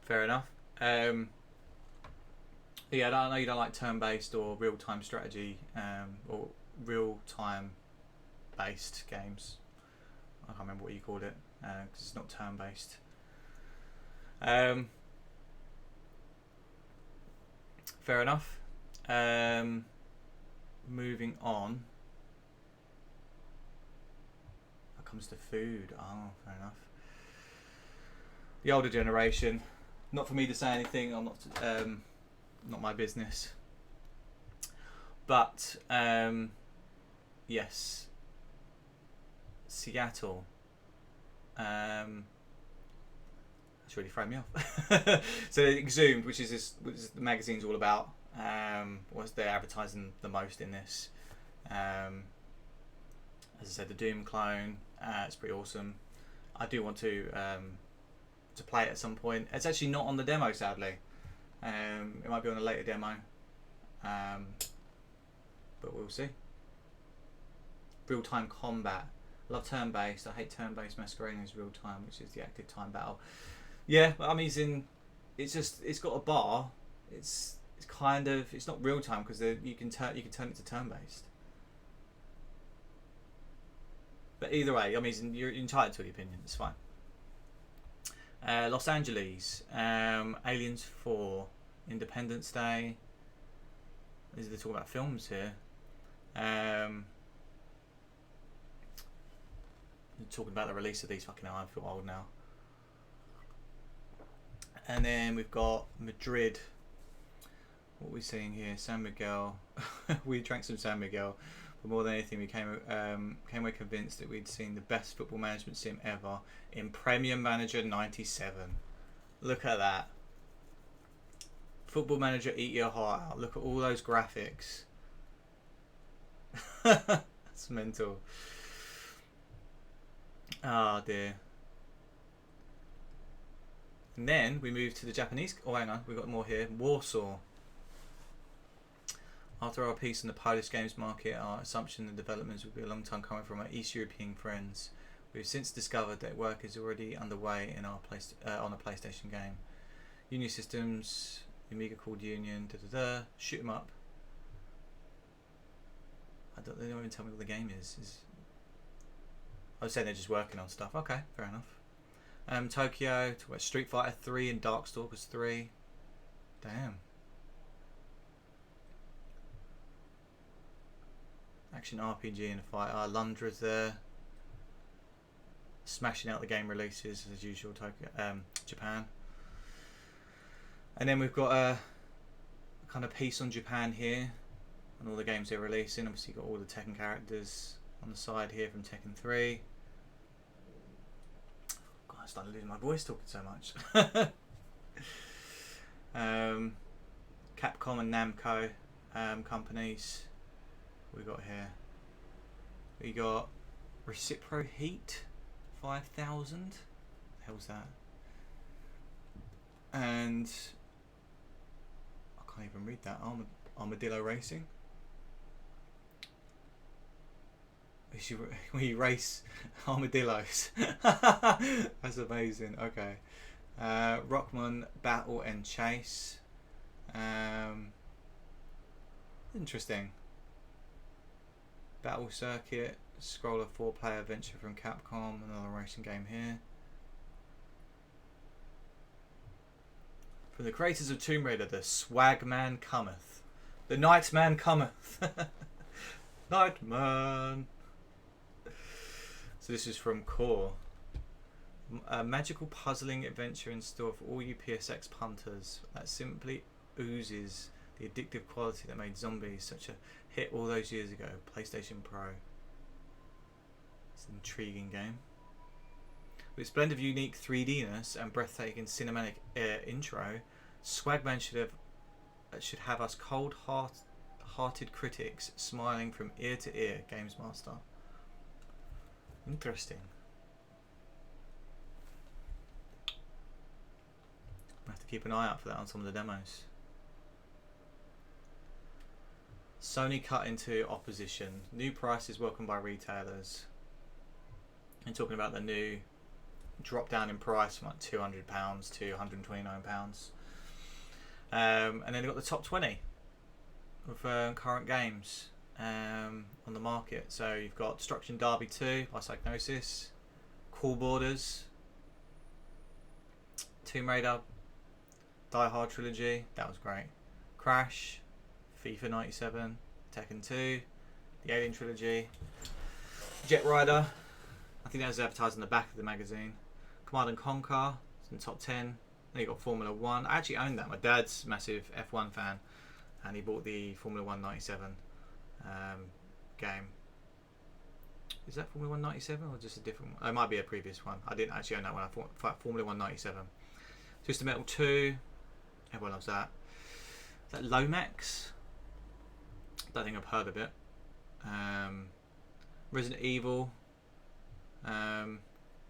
Speaker 1: Fair enough. Yeah, I know you don't like turn-based or real-time strategy or real-time based games. I can't remember what you called it because it's not turn-based. Fair enough. Moving on. That comes to food. Oh, fair enough. The older generation. Not for me to say anything. I'm not my business. But yes, Seattle. That's really thrown me off. So Exhumed, which is the magazine's all about. Was they're advertising the most in this. As I said, the Doom clone. It's pretty awesome. I do want to play it at some point. It's actually not on the demo, sadly. It might be on a later demo, but we'll see. Real-time combat. I love turn-based. I hate turn-based. Masquerading as real-time, which is the active time battle. Yeah, but I mean, it's got a bar. It's not real-time because you can turn it to turn-based. But either way, I mean, you're entitled to your opinion. It's fine. Los Angeles, Aliens 4, Independence Day. They're talking about films here. Talking about the release of these. Fucking hell, I feel old now. And then we've got Madrid. What are we seeing here? San Miguel. We drank some San Miguel. But more than anything, we came away convinced that we'd seen the best football management sim ever in Premier Manager 97. Look at that. Football Manager, eat your heart out. Look at all those graphics. That's mental. Oh dear. And then we move to the Japanese. Oh, hang on, we've got more here. Warsaw. After our piece on the Polish games market, our assumption the developments would be a long time coming from our East European friends. We've since discovered that work is already underway in our on a PlayStation game. Union Systems, the Amiga called Union, shoot 'em up. They don't even tell me what the game is. I was saying they're just working on stuff. Okay, fair enough. Tokyo, talk about Street Fighter 3 and Darkstalkers 3. Damn. Action RPG and a fighter. Lundra's there. Smashing out the game releases as usual. Tokyo, Japan. And then we've got a kind of piece on Japan here and all the games they're releasing. Obviously, you've got all the Tekken characters on the side here from Tekken 3. God, I started losing my voice talking so much. Capcom and Namco companies. What we got here? We got Recipro Heat 5000. The hell's that? And I can't even read that. Armadillo Racing. We race armadillos. That's amazing. Okay. Rockman Battle and Chase. Interesting. Battle Circuit. Scroller 4-player adventure from Capcom. Another racing game here. From the creators of Tomb Raider, the Swagman cometh. The Nightman cometh. Nightman. So this is from Core. A magical puzzling adventure in store for all you PSX punters that simply oozes the addictive quality that made Zombies such a hit all those years ago. PlayStation Pro. It's an intriguing game. With its blend of unique 3D-ness and breathtaking cinematic intro, Swagman should have us cold-hearted critics smiling from ear to ear. Games Master. Interesting. I have to keep an eye out for that on some of the demos. Sony cut into opposition. New prices welcomed by retailers. And talking about the new drop down in price from like £200 to £129. And then they've got the top 20 of current games on the market. So you've got Destruction Derby 2 by Psygnosis, Cool Borders, Tomb Raider, Die Hard Trilogy, that was great, Crash, FIFA 97, Tekken 2, the Alien Trilogy, Jet Rider, I think that was advertised in the back of the magazine, Command and Conquer, it's in the top 10. Then you got Formula 1. I actually owned that. My dad's massive F1 fan, and he bought the Formula 1 97 game. Is that Formula 1 97 or just a different one? Oh, it might be a previous one. I didn't actually own that one. I thought Formula 1 97. Twisted Metal 2. Everyone loves that. Is that Lomax? Don't think I've heard of it. Resident Evil.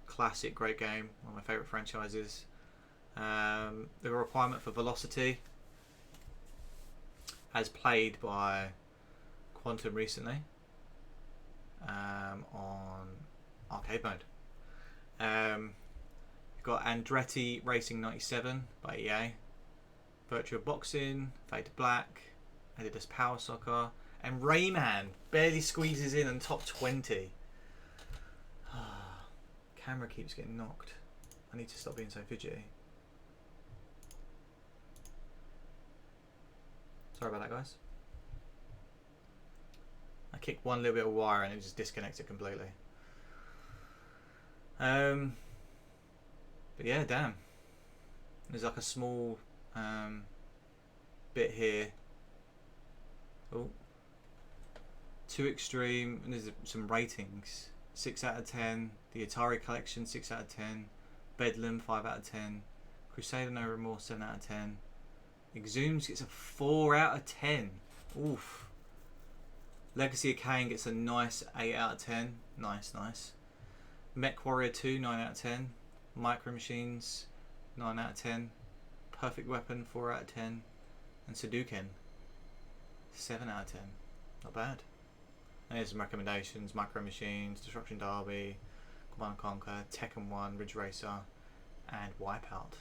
Speaker 1: Classic, great game. One of my favourite franchises. The requirement for velocity, as played by Quantum recently on arcade mode. You've got Andretti Racing 97 by EA, Virtua Boxing, Fade to Black, Adidas Power Soccer, and Rayman barely squeezes in top 20. Camera keeps getting knocked. I need to stop being so fidgety. Sorry about that, guys. I kicked one little bit of wire and it just disconnected completely. But yeah, damn. There's like a small bit here. Oh. Too Extreme, and there's some ratings. 6 out of 10. The Atari Collection, 6 out of 10. Bedlam, 5 out of 10. Crusader No Remorse, 7 out of 10. Exhumes gets a 4 out of 10. Oof. Legacy of Kain gets a nice 8 out of 10. Nice, nice. Mech Warrior 2, 9 out of 10. Micro Machines, 9 out of 10. Perfect Weapon, 4 out of 10. And Sudoken, 7 out of 10. Not bad. And here's some recommendations. Micro Machines, Destruction Derby, Command & Conquer, Tekken 1, Ridge Racer, and Wipeout.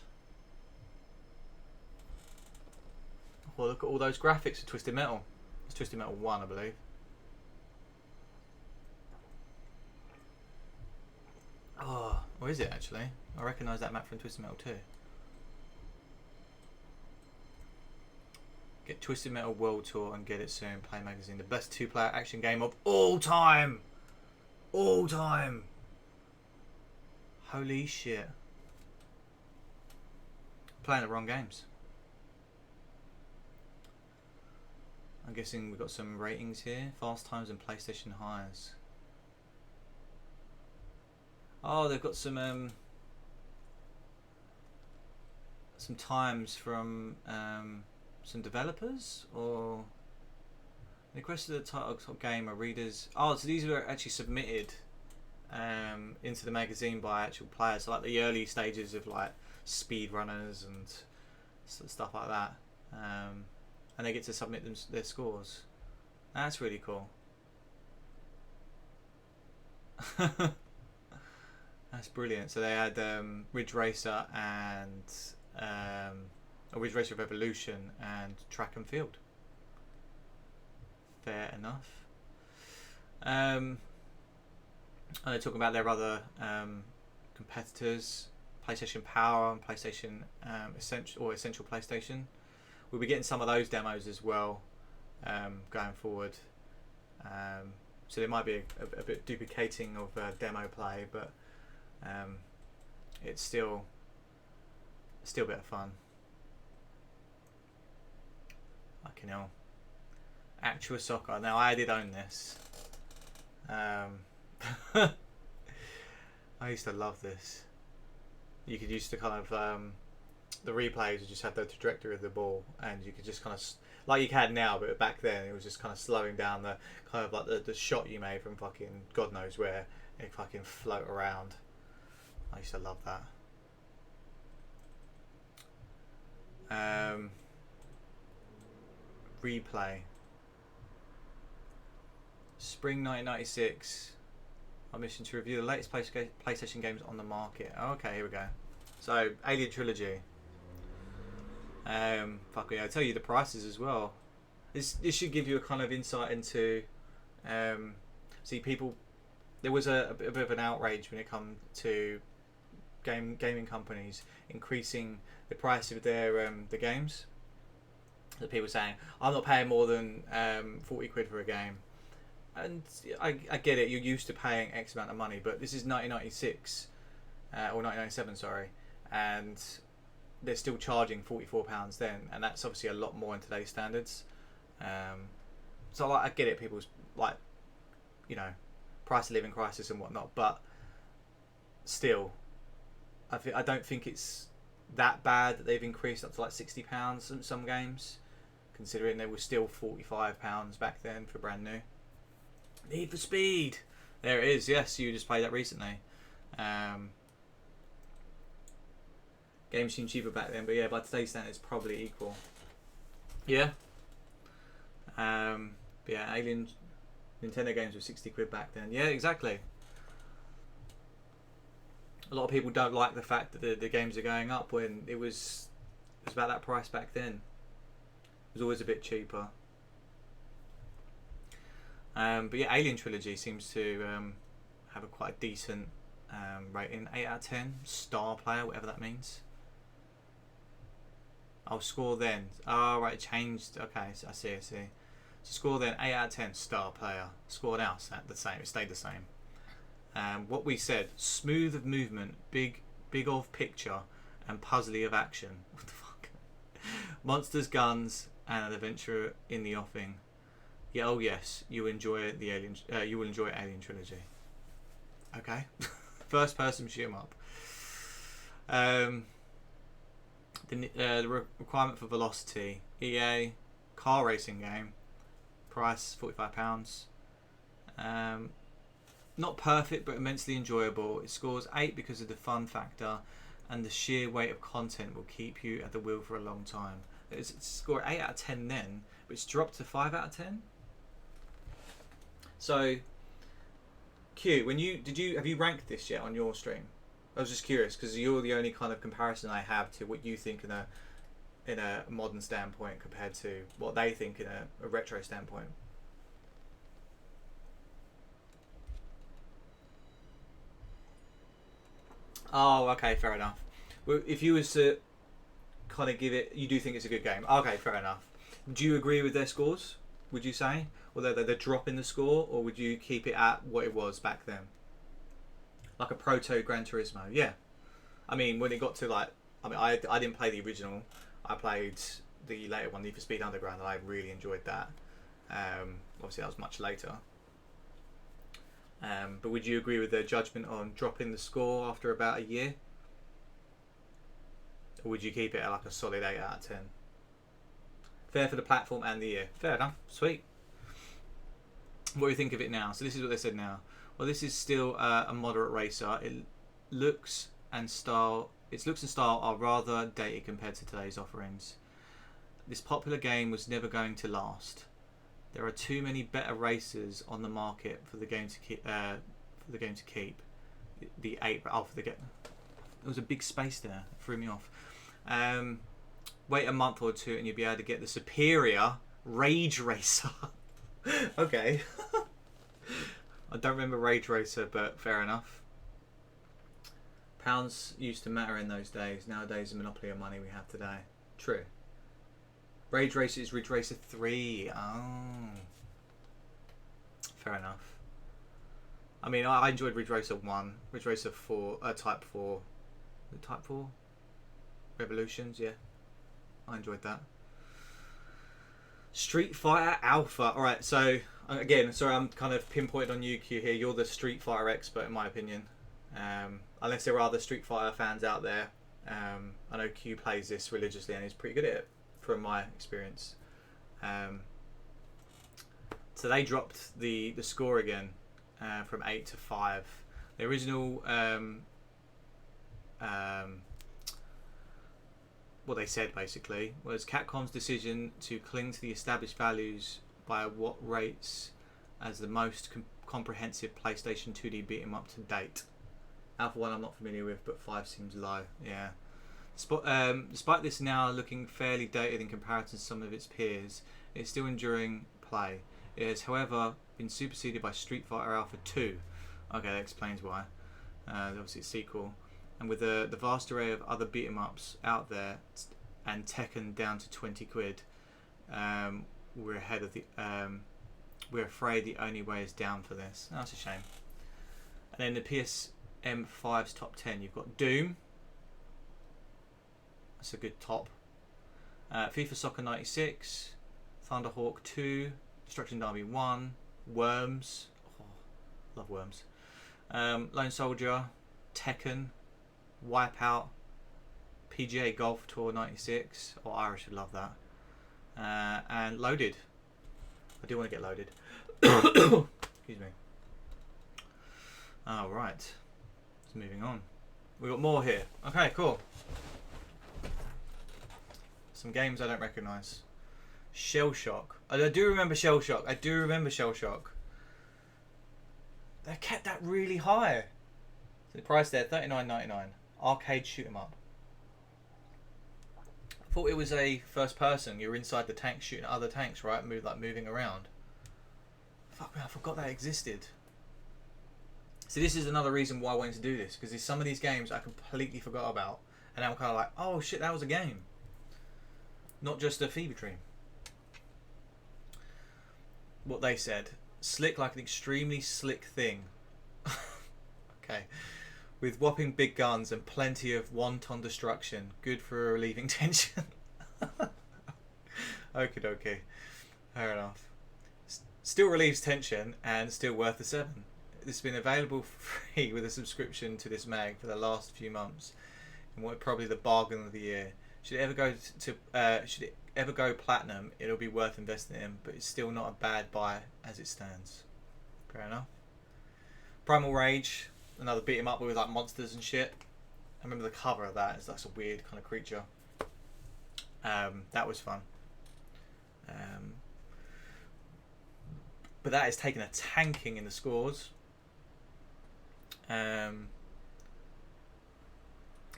Speaker 1: Well, look at all those graphics of Twisted Metal. It's Twisted Metal 1, I believe. Oh, or is it actually? I recognise that map from Twisted Metal 2. Get Twisted Metal World Tour and get it soon. Play Magazine. The best 2-player action game of all time! All time! Holy shit. Playing the wrong games. I'm guessing we've got some ratings here. Fast times and PlayStation highs. Oh, they've got some times from some developers, or the requested the title top game are readers. Oh, so these were actually submitted into the magazine by actual players, so like the early stages of like speedrunners and stuff like that, and they get to submit their scores. That's really cool. That's brilliant. So they had Ridge Racer and Ridge Racer Revolution and Track and Field. Fair enough. And they're talking about their other competitors, PlayStation Power and PlayStation Essential PlayStation. We'll be getting some of those demos as well going forward. So there might be a bit duplicating of demo play, but it's still a bit of fun. Fucking hell. Actua Soccer. Now I did own this. I used to love this. You could use to kind of the replays would just have the trajectory of the ball, and you could just kind of like you had now, but back then it was just kind of slowing down the kind of like the shot you made from fucking God knows where, it fucking float around. I used to love that. Replay. Spring 1996. Our mission to review the latest PlayStation games on the market. Oh, okay, here we go. So, Alien Trilogy. Fuck yeah, I'll tell you the prices as well. This should give you a kind of insight into. See, people. There was a bit of an outrage when it comes to gaming companies increasing the price of their the games. The people saying, "I'm not paying more than 40 quid for a game." And I get it, you're used to paying X amount of money, but this is 1996 or 1997, sorry, and they're still charging £44 then, and that's obviously a lot more in today's standards. So like, I get it, people's like, you know, price of living crisis and whatnot, but still, I don't think it's that bad that they've increased up to like £60 some games, considering they were still £45 back then for brand new. Need for Speed. There it is. Yes, you just played that recently. Games seemed cheaper back then, but yeah, by today's standards, it's probably equal. Yeah. But yeah, Alien Nintendo games were 60 quid back then. Yeah, exactly. A lot of people don't like the fact that the games are going up when it was about that price back then. It was always a bit cheaper. But yeah, Alien Trilogy seems to have a quite decent rating, 8 out of 10, star player, whatever that means. I'll score then. Oh right, it changed. Okay, so I see. So score then, 8 out of 10, star player. Score now, the same. It stayed the same. What we said: smooth of movement, big of picture, and puzzly of action. What the fuck? Monsters, guns, and an adventure in the offing. Yeah, oh yes, you enjoy the Alien. You will enjoy Alien Trilogy. Okay, first person shoot 'em up. The requirement for velocity: EA car racing game. Price £45. Not perfect, but immensely enjoyable. It scores 8 because of the fun factor, and the sheer weight of content will keep you at the wheel for a long time. It's scored 8 out of 10 then, but it's dropped to 5 out of 10. So, Q, have you ranked this yet on your stream? I was just curious because you're the only kind of comparison I have to what you think in a modern standpoint compared to what they think in a retro standpoint. Oh, okay, fair enough. Well, if you was to kind of give it, you do think it's a good game. Okay, fair enough. Do you agree with their scores? Would you say, or they're dropping the score, or would you keep it at what it was back then, like a proto Gran Turismo? Yeah, I mean when it got to like, I didn't play the original. I played the later one, Need for Speed Underground, and I really enjoyed that. Obviously, that was much later. But would you agree with their judgment on dropping the score after about a year? Or would you keep it at like a solid 8 out of 10? Fair for the platform and the year. Fair enough. Sweet. What do you think of it now? So this is what they said now. Well, this is still a moderate racer. Its looks and style are rather dated compared to today's offerings. This popular game was never going to last. There are too many better racers on the market for the game to keep. The 8. Oh, for the game. There was a big space there. It threw me off. Wait a month or two and you'll be able to get the superior Rage Racer. Okay. I don't remember Rage Racer, but fair enough. Pounds used to matter in those days. Nowadays, a monopoly of money we have today. True. Rage Racer is Ridge Racer 3. Oh. Fair enough. I mean, I enjoyed Ridge Racer 1. Ridge Racer 4, Type 4. Type 4? Revolutions, yeah. I enjoyed that. Street Fighter Alpha. Alright, so, again, sorry, I'm kind of pinpointed on you, Q, here. You're the Street Fighter expert, in my opinion. Unless there are other Street Fighter fans out there. I know Q plays this religiously and he's pretty good at it, from my experience. So they dropped the score again from 8 to 5. The original what they said basically was Capcom's decision to cling to the established values by what rates as the most comprehensive PlayStation 2D beat 'em up to date. Alpha 1 I'm not familiar with, but 5 seems low. Yeah. Despite this now looking fairly dated in comparison to some of its peers, it's still enduring play. It has, however, been superseded by Street Fighter Alpha 2. Okay, that explains why. Obviously, it's a sequel. And with the vast array of other beat 'em ups out there, and Tekken down to 20 quid, we're ahead of the. We're afraid the only way is down for this. Oh, that's a shame. And then the PSM5's top 10, you've got Doom. That's a good top. FIFA Soccer 96, Thunderhawk 2, Destruction Derby 1, Worms. Oh, love Worms. Lone Soldier, Tekken, Wipeout, PGA Golf Tour 96. Oh, Irish would love that. And Loaded. I do want to get Loaded. Excuse me. Alright. Let's moving on. We've got more here. Okay, cool. Some games I don't recognise. Shell Shock. I do remember Shell Shock. They kept that really high. So the price there, $39.99. Arcade shoot 'em up. I thought it was a first person. You're inside the tank shooting at other tanks, right? Moving around. Fuck me, I forgot that existed. So this is another reason why I wanted to do this, because there's some of these games I completely forgot about, and I'm kind of like, oh shit, that was a game, not just a fever dream. What they said: slick like an extremely slick thing. Okay. With whopping big guns and plenty of wanton destruction. Good for relieving tension. Okie dokie. Fair enough. Still relieves tension and still worth the 7. It's been available free with a subscription to this mag for the last few months. And what probably the bargain of the year. Should it ever go platinum, it'll be worth investing in, but it's still not a bad buy as it stands. Fair enough. Primal Rage. Another beat 'em up with like monsters and shit. I remember the cover of that. It's like a weird kind of creature. That was fun. But that is taking a tanking in the scores.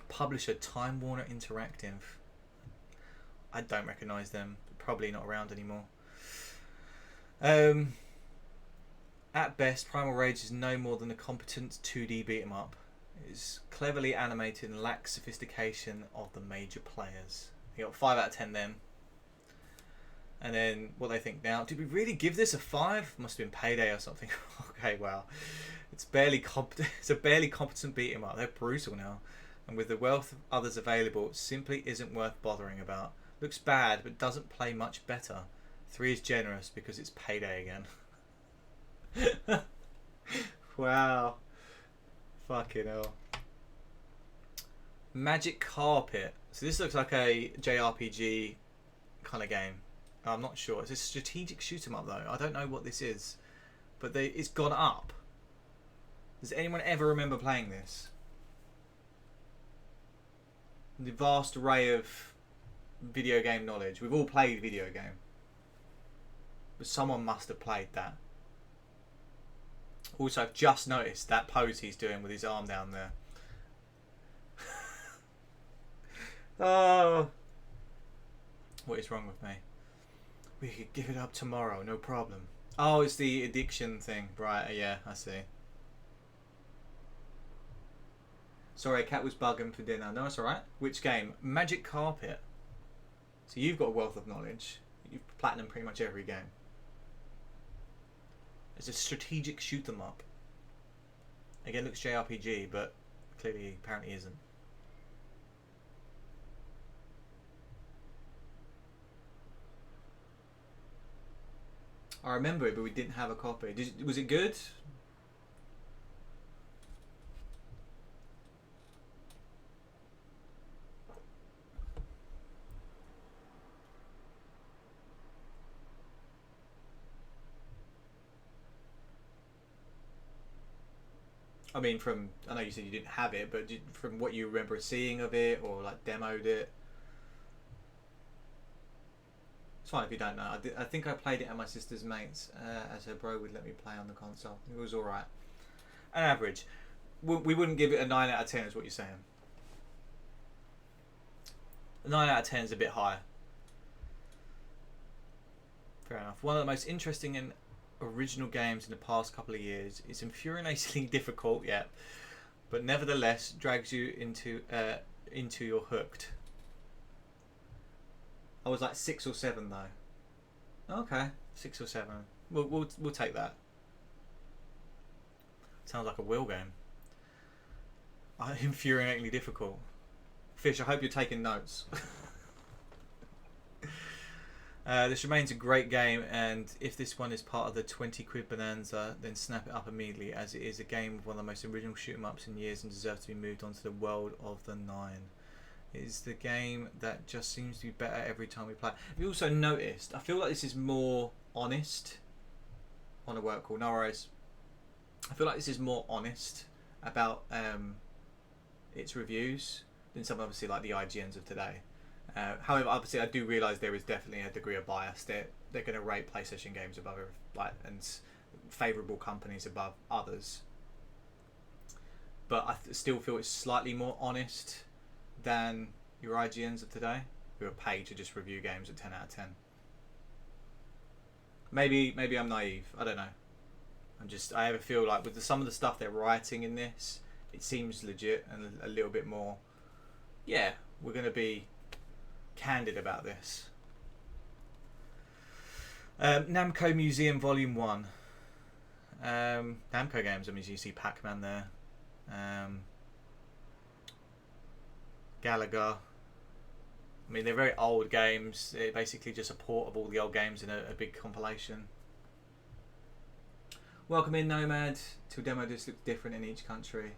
Speaker 1: Publisher Time Warner Interactive. I don't recognise them. Probably not around anymore. At best, Primal Rage is no more than a competent 2D beat 'em up. It is cleverly animated and lacks sophistication of the major players. You got 5 out of 10 then. And then what they think now. Did we really give this a 5? Must have been Payday or something. Okay, wow. It's a barely competent beat 'em up. They're brutal now. And with the wealth of others available, it simply isn't worth bothering about. Looks bad, but doesn't play much better. 3 is generous because it's payday again. Wow. Fucking hell. Magic Carpet. So this looks like a JRPG kind of game. I'm not sure. It's a strategic shoot 'em up though. I don't know what this is, but it's gone up. Does anyone ever remember playing this? The vast array of video game knowledge. We've all played video game, but someone must have played that. Also, I've just noticed that pose he's doing with his arm down there. Oh, what is wrong with me? We could give it up tomorrow, no problem. Oh, it's the addiction thing, right? Yeah, I see. Sorry, cat was bugging for dinner. No, it's alright. Which game? Magic Carpet. So you've got a wealth of knowledge. You've platinum pretty much every game. It's a strategic shoot 'em up. Again, looks JRPG, but clearly, apparently isn't. I remember it, but we didn't have a copy. Was it good? I mean, I know you said you didn't have it, but from what you remember seeing of it, or like demoed it. It's fine if you don't know. I think I played it at my sister's mate's, as her bro would let me play on the console. It was alright. An average. We wouldn't give it a 9 out of 10 is what you're saying. A 9 out of 10 is a bit high. Fair enough. One of the most interesting and original games in the past couple of years. It's infuriatingly difficult, yeah, but nevertheless drags you into you're hooked. I was like 6 or 7 though. Okay, 6 or 7. We'll take that. Sounds like a Will game. Infuriatingly difficult. Fish, I hope you're taking notes. This remains a great game, and if this one is part of the 20 quid bonanza, then snap it up immediately, as it is a game of one of the most original shoot 'em ups in years and deserves to be moved on to the world of the 9. It is the game that just seems to be better every time we play. Have you also noticed, I feel like this is more honest on a work call, no worries. I feel like this is more honest about its reviews than some obviously like the IGNs of today. However, obviously, I do realise there is definitely a degree of bias. They're going to rate PlayStation games above and favourable companies above others. But I still feel it's slightly more honest than your IGNs of today, who are paid to just review games at 10 out of 10. Maybe I'm naive. I don't know. I ever feel like with some of the stuff they're writing in this, it seems legit and a little bit more. Yeah, we're going to be candid about this. Namco Museum Volume 1. Namco games, I mean, you see Pac-Man there. Galaga. I mean, they're very old games. They're basically just a port of all the old games in a big compilation. Welcome in, Nomad. To demo this looks different in each country.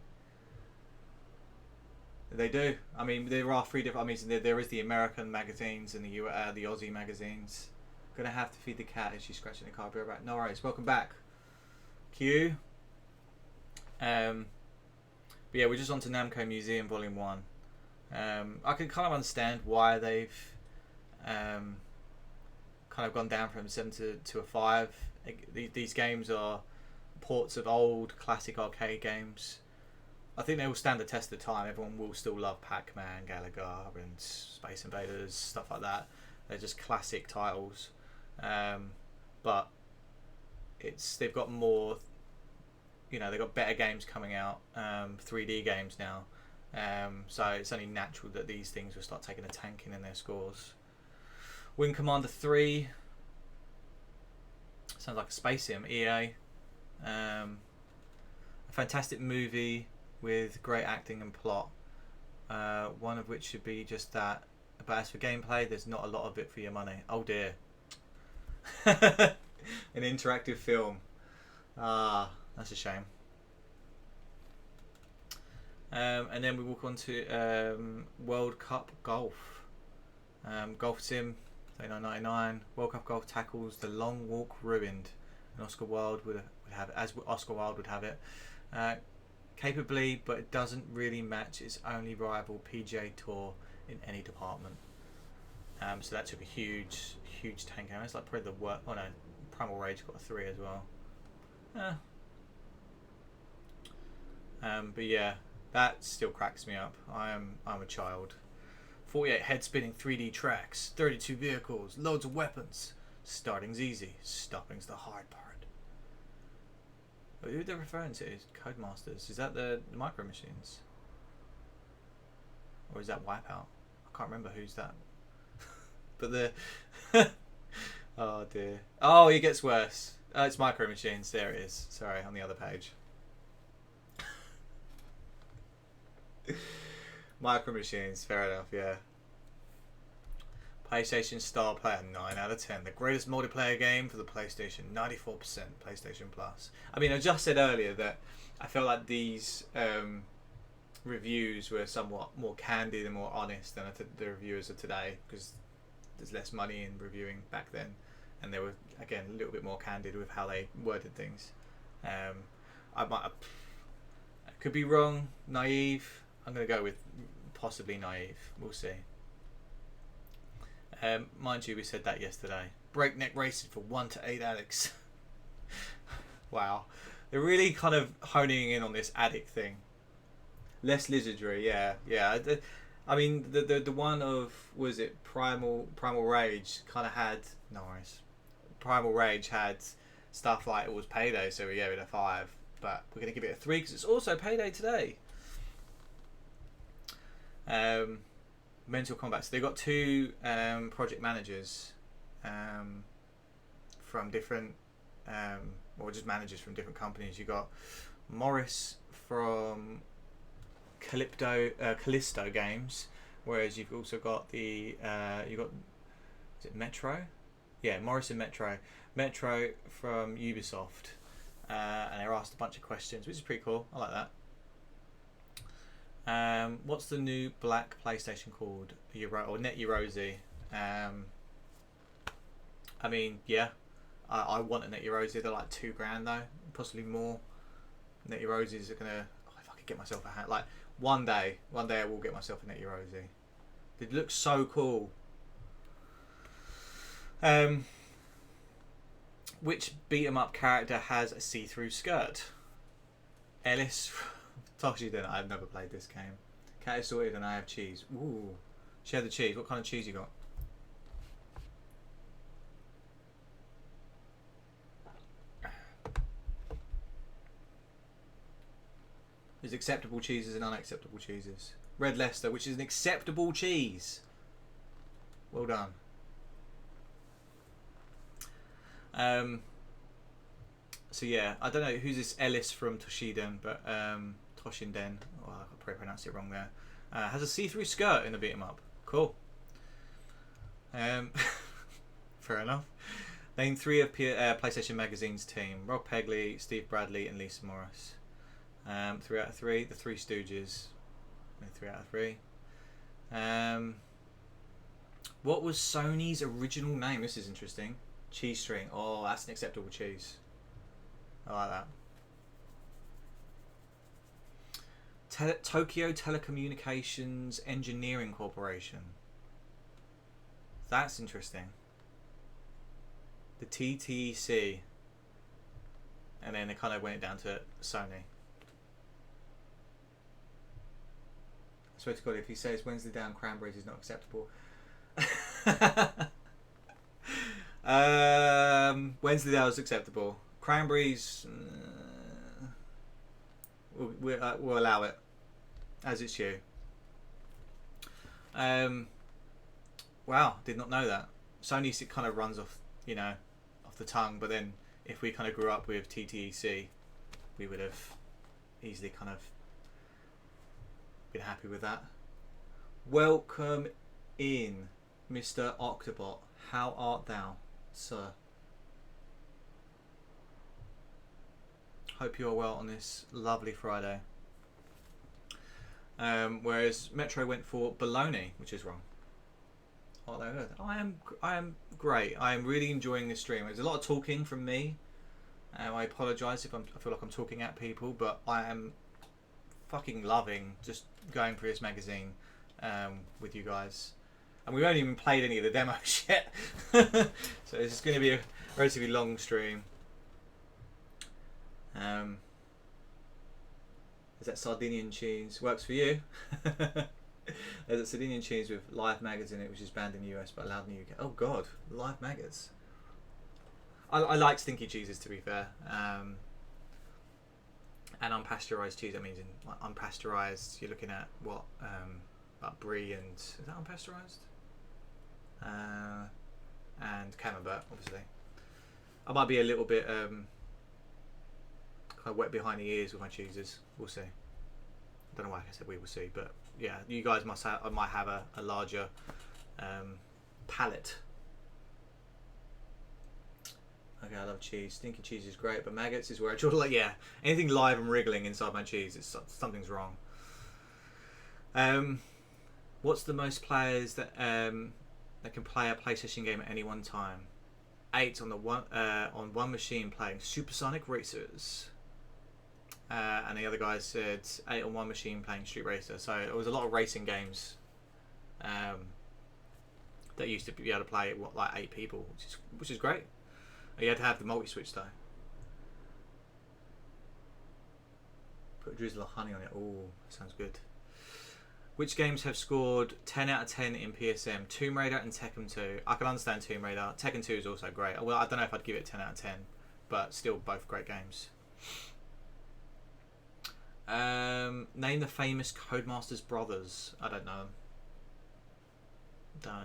Speaker 1: They do. I mean, there are 3 different. I mean, there is the American magazines and the Aussie magazines. Gonna have to feed the cat as she's scratching the car. Be right. No worries. Welcome back, Q. But yeah, we're just on to Namco Museum Volume 1. I can kind of understand why they've kind of gone down from 7 to a 5. These games are ports of old classic arcade games. I think they will stand the test of time. Everyone will still love Pac-Man, Galaga, and Space Invaders, stuff like that. They're just classic titles, but they've got more. You know, they've got better games coming out, 3D games now. So it's only natural that these things will start taking a tanking in their scores. Wing Commander 3 sounds like a space sim. EA, a fantastic movie with great acting and plot, one of which should be just that. But as for gameplay, there's not a lot of it for your money. Oh dear. An interactive film. Ah, that's a shame. And then we walk on to World Cup Golf. Golf Sim, 39.99. World Cup Golf tackles the long walk ruined. And Oscar Wilde would have, as Oscar Wilde would have it, capably, but it doesn't really match its only rival PGA Tour in any department. So that took a huge tank out. It's like probably the worst. Oh no, Primal Rage got a 3 as well. But yeah, that still cracks me up. I'm a child. 48 head-spinning 3D tracks, 32 vehicles, loads of weapons. Starting's easy, stopping's the hard part. But who they're referring to is Codemasters. Is that the Micro Machines? Or is that Wipeout? I can't remember who's that. But the... oh dear. Oh, it gets worse. It's Micro Machines. There it is. Sorry, on the other page. Micro Machines, fair enough, yeah. PlayStation Star Player, 9 out of 10. The greatest multiplayer game for the PlayStation, 94% PlayStation Plus. I mean, I just said earlier that I felt like these reviews were somewhat more candid and more honest than the reviewers of today, because there's less money in reviewing back then, and they were, again, a little bit more candid with how they worded things. I could be wrong, naive. I'm going to go with possibly naive. We'll see. Mind you, we said that yesterday. Breakneck racing for 1 to 8 addicts. Wow. They're really kind of honing in on this addict thing. Less lizardry, yeah. I mean, the one of, was it Primal Rage kind of had, no worries. Primal Rage had stuff like it was Payday, so we gave it a 5. But we're going to give it a 3 because it's also Payday today. Mental Combat. So they've got 2 project managers from different, or just managers from different companies. You got Morris from Callisto Games, whereas you've also got the you got, is it Metro? Yeah, Morris and Metro from Ubisoft, and they're asked a bunch of questions, which is pretty cool. I like that. What's the new black PlayStation called? Or Net Eurosi? I mean, yeah, I want a Net Eurosi. They're like $2,000 though, possibly more. Net Eurosis are gonna. Oh, if I could get myself a hat, like one day I will get myself a Net Eurosi. It looks so cool. Which beat 'em up character has a see-through skirt? Ellis. Toshi, I've never played this game. Cat is sorted and I have cheese. Ooh. Share the cheese. What kind of cheese you got? There's acceptable cheeses and unacceptable cheeses. Red Leicester, which is an acceptable cheese. Well done. So yeah, I don't know who's this Ellis from Toshiden, but Toshinden, oh, I probably pronounced it wrong there. Has a see-through skirt in the beat 'em up. Cool. Fair enough. Name 3 of PlayStation Magazine's team: Rob Pegley, Steve Bradley, and Lisa Morris. 3 out of 3. The Three Stooges. 3 out of 3. What was Sony's original name? This is interesting. Cheese string. Oh, that's an acceptable cheese. I like that. Tokyo Telecommunications Engineering Corporation. That's interesting. The TTC. And then they kind of went down to Sony. I swear to God, if he says Wednesday down cranberries is not acceptable. Wednesday down is acceptable. Cranberries, we'll allow it as it's you. Wow, did not know that. Sony kind of runs off, off the tongue. But then, if we kind of grew up with TTEC, we would have easily kind of been happy with that. Welcome in, Mr. Octobot. How art thou, sir? Hope you are well on this lovely Friday. Whereas Metro went for baloney, which is wrong. Oh, there it is. I am great. I am really enjoying this stream. There's a lot of talking from me. I apologise if I feel like I'm talking at people, but I am fucking loving just going through this magazine with you guys. And we've only even played any of the demos yet. So this is going to be a relatively long stream. Is that Sardinian cheese? Works for you? There's a Sardinian cheese with live maggots in it, which is banned in the US but allowed in the UK. Oh god, live maggots. I like stinky cheeses, to be fair. And unpasteurised cheese. I mean, like unpasteurised, you're looking at what? Like brie and... Is that unpasteurised? And camembert, obviously. I might be a little bit kind of wet behind the ears with my cheeses. We'll see. I don't know why I said we will see, but yeah, you guys might have a larger palate. Okay, I love cheese. Stinky cheese is great, but maggots is where I draw. Like, yeah, anything live and wriggling inside my cheese, something's wrong. What's the most players that can play a PlayStation game at any one time? 8 on one machine playing Supersonic Racers. And the other guy said 8 on one machine playing Street Racer. So it was a lot of racing games that used to be able to play like 8 people, which is great. You had to have the multi-switch though. Put a drizzle of honey on it. Ooh, sounds good. Which games have scored 10 out of 10 in PSM? Tomb Raider and Tekken 2. I can understand Tomb Raider. Tekken 2 is also great. Well, I don't know if I'd give it 10 out of 10, but still both great games. Name the famous Codemasters brothers. I don't know.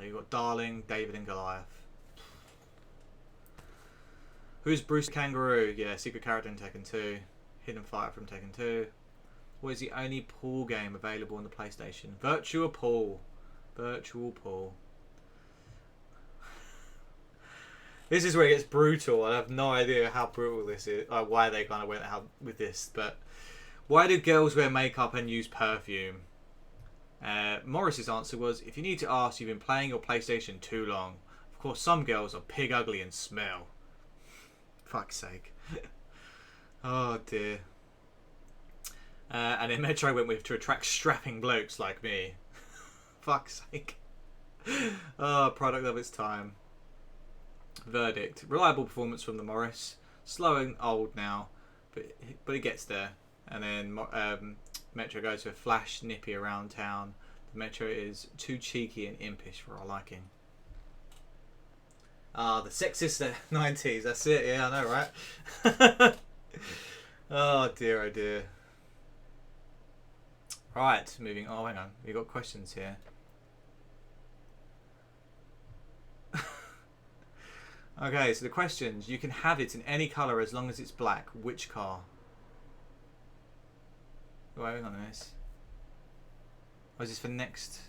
Speaker 1: You've got Darling, David and Goliath. Who's Bruce Kangaroo? Yeah, secret character in Tekken 2. Hidden Fighter from Tekken 2. What is the only pool game available on the PlayStation? Virtua Pool. Virtual Pool. This is where it gets brutal. I have no idea how brutal this is. Why they kind of went out with this. But why do girls wear makeup and use perfume? Morris's answer was, if you need to ask, you've been playing your PlayStation too long. Of course, some girls are pig ugly and smell. Fuck's sake. Oh dear. And then Metro went with to attract strapping blokes like me. Fuck's sake. Oh, product of its time. Verdict. Reliable performance from the Morris. Slow and old now, but it gets there. And then Metro goes with flash nippy around town. The Metro is too cheeky and impish for our liking. Ah, the sexist 90s. That's it. Yeah, I know, right? Oh dear, oh dear. Right, moving on. Oh, hang on. We've got questions here. Okay, so the questions. You can have it in any colour as long as it's black. Which car? Wait, hang on this. Or is this for next?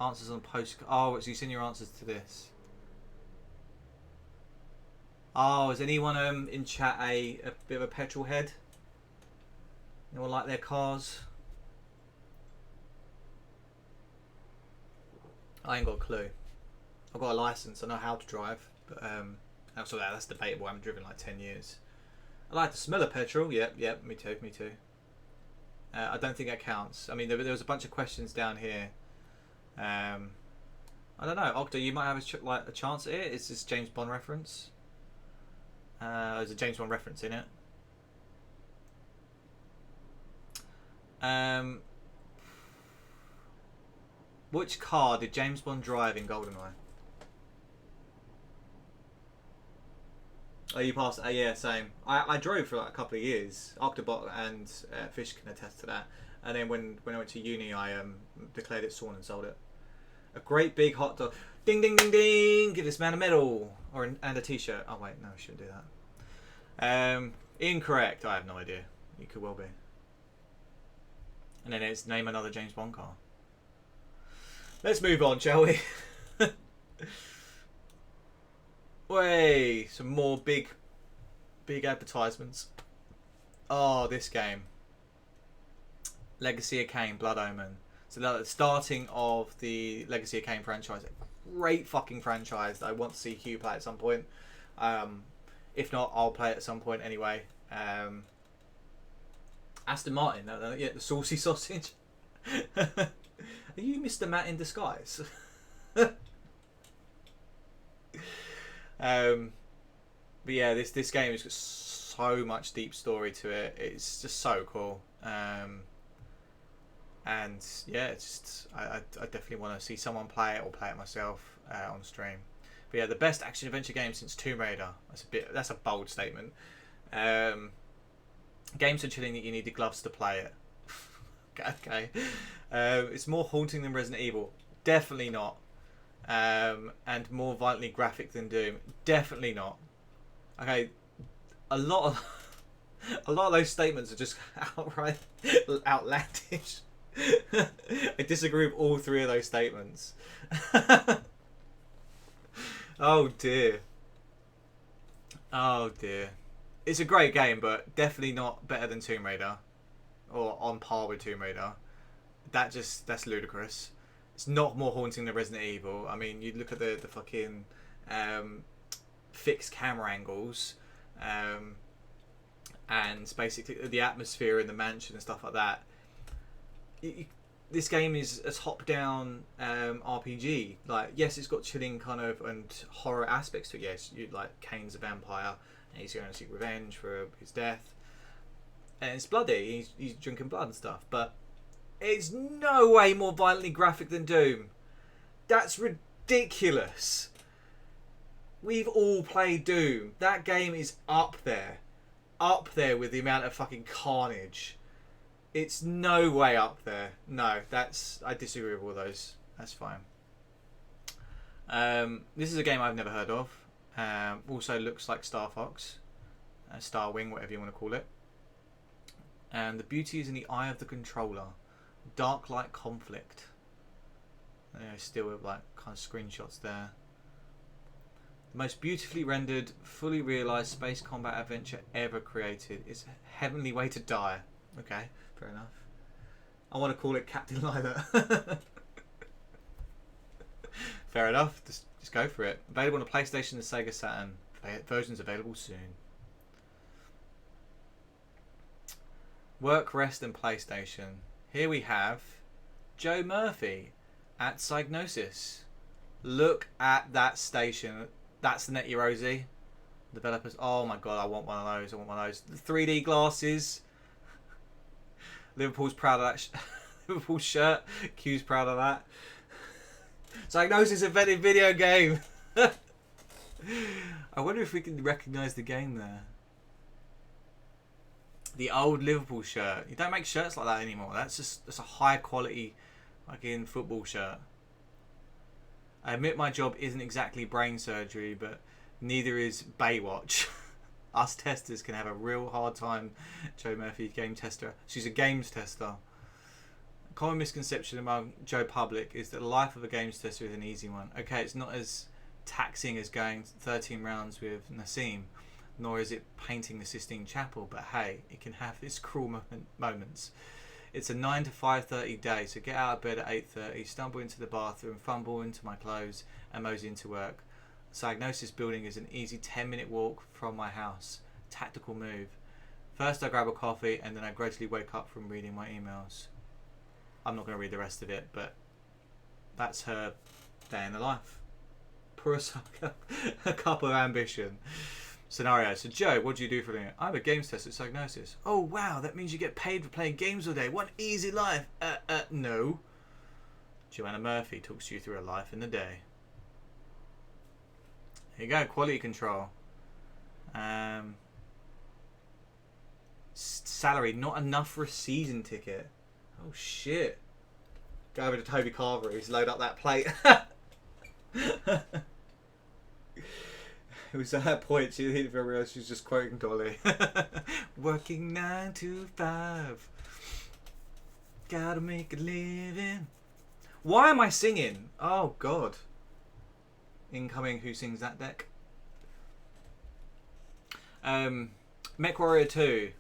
Speaker 1: Answers on post. Oh, so you send your answers to this. Oh, is anyone in chat a bit of a petrol head? Anyone like their cars? I ain't got a clue. I've got a license. I know how to drive, but also that's debatable. I haven't driven like 10 years. I like the smell of petrol. Yep, me too. I don't think that counts. I mean, there was a bunch of questions down here. I don't know, Ogda, you might have a chance at it. Is this James Bond reference? There's a James Bond reference in it. Which car did James Bond drive in GoldenEye? Oh, you passed. Yeah, same. I drove for like a couple of years. Octobot and Fish can attest to that. And then when I went to uni, I declared it sworn and sold it. A great big hot dog. Ding ding ding ding! Give this man a medal and a t-shirt. Oh wait, no, I shouldn't do that. Incorrect. I have no idea. You could well be. And then it's name another James Bond car. Let's move on, shall we? Way some more big Big advertisements. Oh, this game. Legacy of Kain, Blood Omen. So the starting of the Legacy of Kain franchise. Great fucking franchise that I want to see Hugh play at some point. If not, I'll play it at some point anyway. Aston Martin, yeah, the saucy sausage. Are you Mr. Matt in disguise? But yeah, this game has got so much deep story to it. It's just so cool. And yeah, it's just I definitely want to see someone play it or play it myself on stream. But yeah, the best action adventure game since Tomb Raider. That's a bold statement. Games so chilling that you need the gloves to play it. Okay. It's more haunting than Resident Evil. Definitely not. And more violently graphic than Doom. Definitely not. Okay, a lot of those statements are just outright outlandish. I disagree with all three of those statements. Oh dear. Oh dear. It's a great game, but definitely not better than Tomb Raider, or on par with Tomb Raider. That's ludicrous. It's not more haunting than Resident Evil. I mean, you look at the fucking fixed camera angles, and basically the atmosphere in the mansion and stuff like that. This game is a top-down RPG. Like, yes, it's got chilling kind of and horror aspects to it. Yes, you like Kane's a vampire and he's going to seek revenge for his death, and it's bloody. He's drinking blood and stuff, but it's no way more violently graphic than Doom. That's ridiculous. We've all played Doom. That game is up there with the amount of fucking carnage. It's no way up there. No, I disagree with all those. That's fine. This is a game I've never heard of. Also looks like Star Fox, Star Wing, whatever you want to call it. And the beauty is in the eye of the controller. Dark light conflict. Still with like kind of screenshots there. The most beautifully rendered, fully realised space combat adventure ever created. It's a heavenly way to die. Okay, fair enough. I want to call it Captain Lilac. Fair enough. Just go for it. Available on the PlayStation and Sega Saturn. Versions available soon. Work, rest, and PlayStation. Here we have Joe Murphy at Psygnosis. Look at that station. That's the Netty Rosie. Developers. Oh my god, I want one of those. The 3D glasses. Liverpool's proud of that. Liverpool shirt. Q's proud of that. Psygnosis invented video game. I wonder if we can recognise the game there. The old Liverpool shirt. You don't make shirts like that anymore. That's a high quality fucking football shirt. I admit my job isn't exactly brain surgery, but neither is Baywatch. Us testers can have a real hard time. Joe Murphy, game tester. She's a games tester. A common misconception among Joe public is that the life of a games tester is an easy one. Okay, it's not as taxing as going 13 rounds with Nassim, nor is it painting the Sistine Chapel, but hey, it can have its cruel moments. It's a 9 to 5:30 day, so get out of bed at 8:30, stumble into the bathroom, fumble into my clothes, and mosey into work. Psygnosis building is an easy 10-minute walk from my house. Tactical move. First I grab a coffee, and then I gradually wake up from reading my emails. I'm not going to read the rest of it, but that's her day in the life. Pour us a cup of ambition. Scenario. So Joe, what do you do for a living? I'm a games tester at Psygnosis. Oh wow, that means you get paid for playing games all day. What an easy life. No. Joanna Murphy talks you through a life in the day. Here you go, quality control. Salary, not enough for a season ticket. Oh shit. Go over to Toby Carvery's, load up that plate. It was at that point she didn't realise she was just quoting Dolly. Working 9 to 5. Gotta make a living. Why am I singing? Oh god. Incoming, who sings that deck? MechWarrior 2.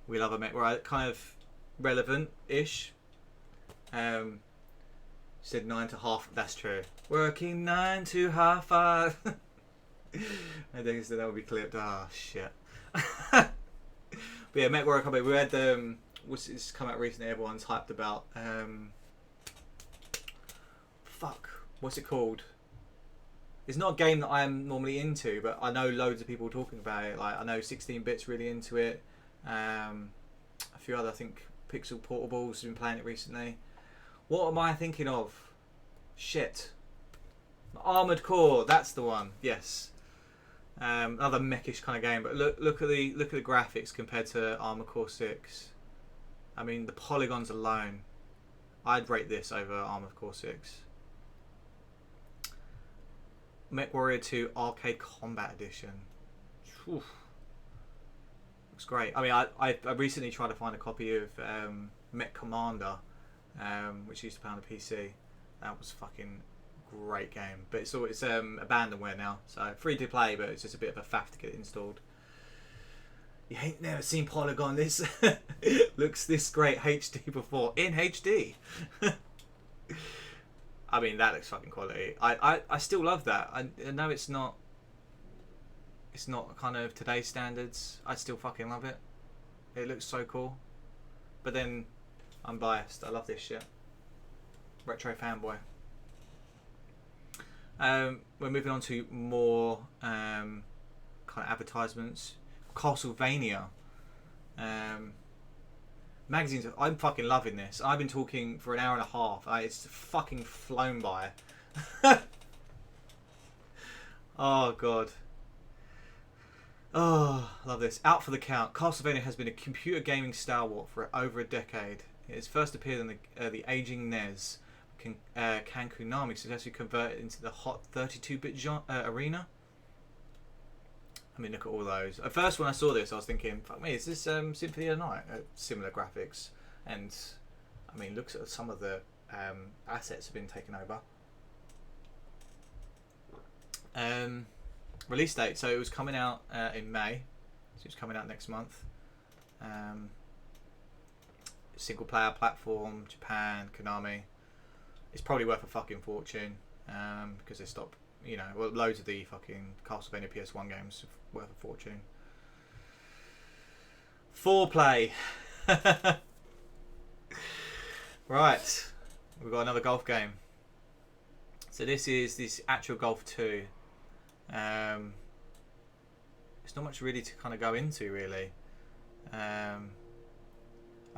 Speaker 1: We love a MechWarrior. Kind of relevant-ish. Said 9 to half. That's true. Working 9 to half 5. I think that would be clipped. Ah, shit. But yeah, MechWarrior Combat. We had it's come out recently. Everyone's hyped about. What's it called? It's not a game that I am normally into, but I know loads of people talking about it. Like I know 16-bit's really into it. A few other, I think, Pixel Portables have been playing it recently. What am I thinking of? Shit. Armored Core. That's the one. Yes. Another mechish kind of game, but look at the graphics compared to Armored Core 6. I mean, the polygons alone, I'd rate this over Armored Core 6. MechWarrior 2 Arcade Combat Edition. Oof. Looks great. I mean, I recently tried to find a copy of Mech Commander, which used to play on the PC. That was fucking great game. But it's abandonware now, so free to play, but it's just a bit of a faff to get it installed. You ain't never seen Polygon this looks this great HD before in HD. I mean, that looks fucking quality. I still love that. I know it's not kind of today's standards. I still fucking love it. It looks so cool. But then I'm biased. I love this shit. Retro fanboy. We're moving on to more kind of advertisements. Castlevania. Magazines. I'm fucking loving this. I've been talking for an hour and a half. It's fucking flown by. Oh god. Oh, I love this. Out for the count. Castlevania has been a computer gaming stalwart for over a decade. It has first appeared on the aging NES. Can Konami successfully convert it into the hot 32-bit arena? I mean, look at all those. At first, when I saw this, I was thinking, fuck me, is this Symphony of the Night? Similar graphics. And, I mean, looks at some of the assets have been taken over. Release date. So it was coming out in May. So it's coming out next month. Single player platform, Japan, Konami. It's probably worth a fucking fortune because they stopped. Loads of the fucking Castlevania PS1 games are worth a fortune. Foreplay. Right, we've got another golf game. So this is this actual Golf 2. It's not much really to kind of go into really. I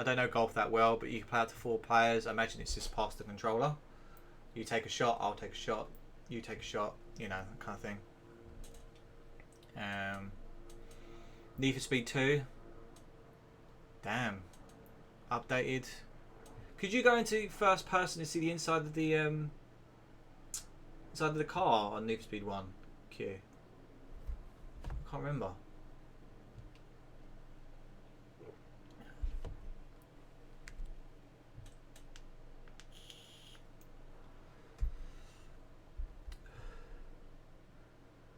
Speaker 1: don't know golf that well, but you can play out to 4 players. I imagine it's just past the controller. You take a shot, I'll take a shot. You take a shot, that kind of thing. Need for Speed 2. Damn. Updated. Could you go into first person to see the inside of the car on Need for Speed 1? Q. I can't remember.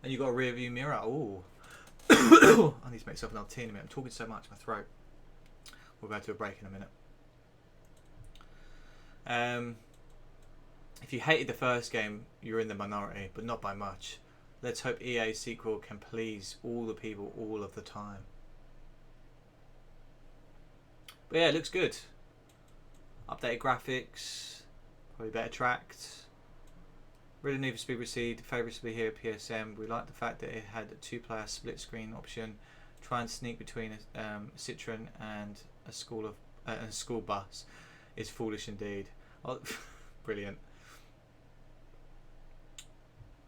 Speaker 1: And you got a rear view mirror. Ooh. I need to make myself another tea in a minute. I'm talking so much, my throat. We'll go to a break in a minute. If you hated the first game, you're in the minority, but not by much. Let's hope EA's sequel can please all the people all of the time. But yeah, it looks good. Updated graphics, probably better tracked. Really Need for Speed received favourably here at PSM. We like the fact that it had a 2-player split screen option. Try and sneak between a Citroen and a school bus is foolish indeed. Oh, brilliant.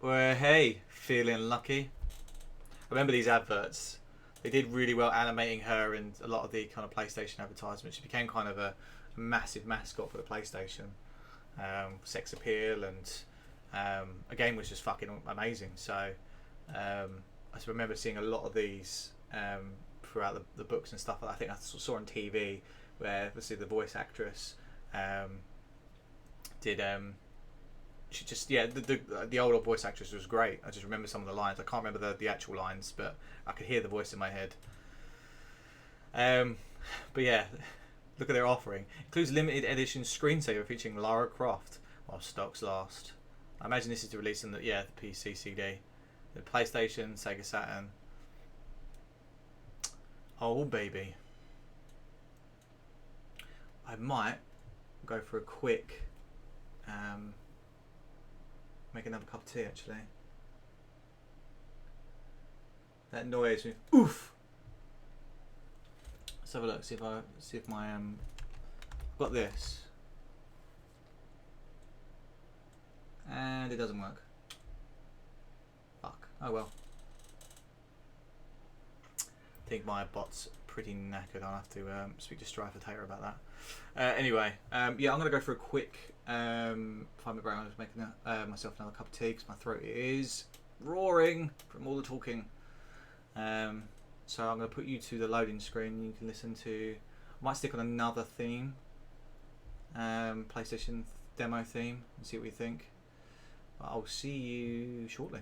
Speaker 1: Well, hey, feeling lucky. I remember these adverts. They did really well animating her and a lot of the kind of PlayStation advertisements. She became kind of a massive mascot for the PlayStation. Sex appeal and again was just fucking amazing. So I remember seeing a lot of these throughout the books and stuff. I think I saw on TV where obviously the voice actress did she just the older voice actress was great. I just remember some of the lines. I can't remember the actual lines, but I could hear the voice in my head. But yeah, look at their offering. Includes limited edition screensaver featuring Lara Croft while stocks last. I imagine this is to release on the PC CD, the PlayStation, Sega Saturn. Oh baby, I might go for a quick make another cup of tea actually. That noise with oof. Let's have a look, see if my got this. And it doesn't work. Fuck. Oh well. I think my bot's pretty knackered. I'll have to speak to Strife or Taylor about that. Anyway, yeah, I'm going to go for a quick 5-minute break. I'm just making myself another cup of tea because my throat is roaring from all the talking. So I'm going to put you to the loading screen. You can listen to... I might stick on another theme. PlayStation demo theme and see what you think. But I'll see you shortly.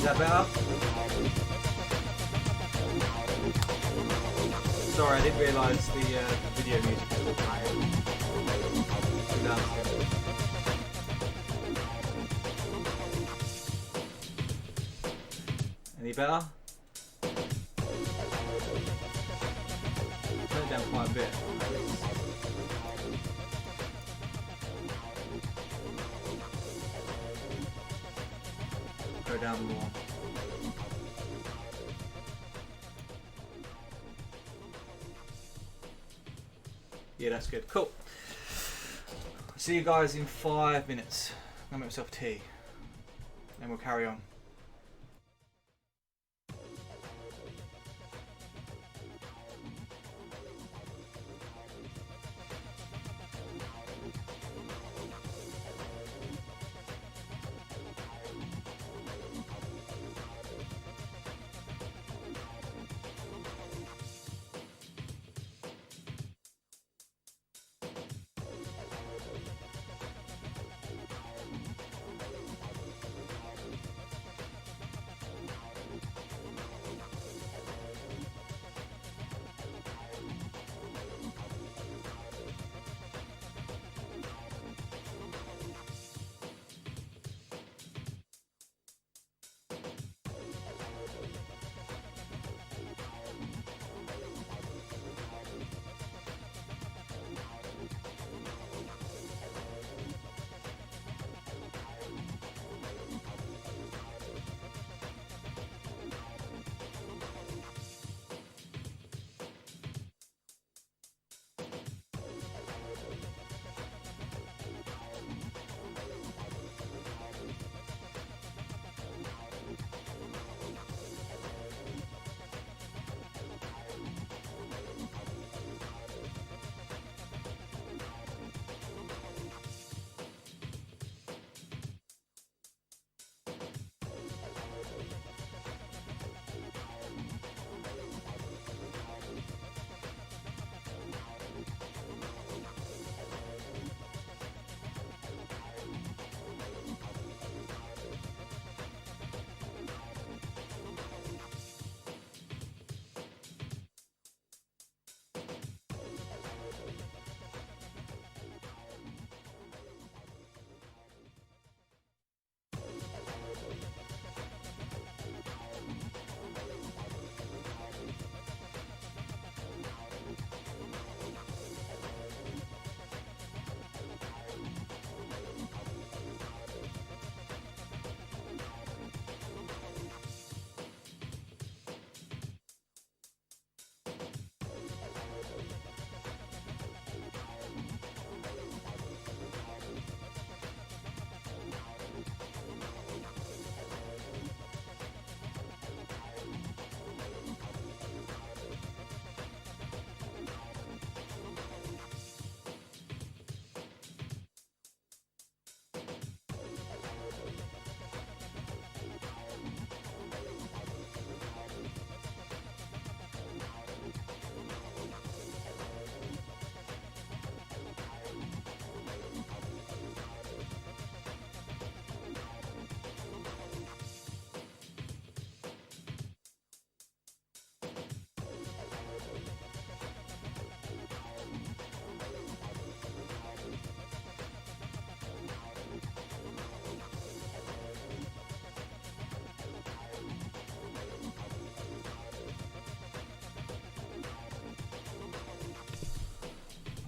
Speaker 1: That better? Sorry, I didn't realise the video music was all playing. Any better? Turn it down quite a bit. Go down more. Yeah, that's good. Cool. See you guys in 5 minutes. I'll make myself tea. Then we'll carry on.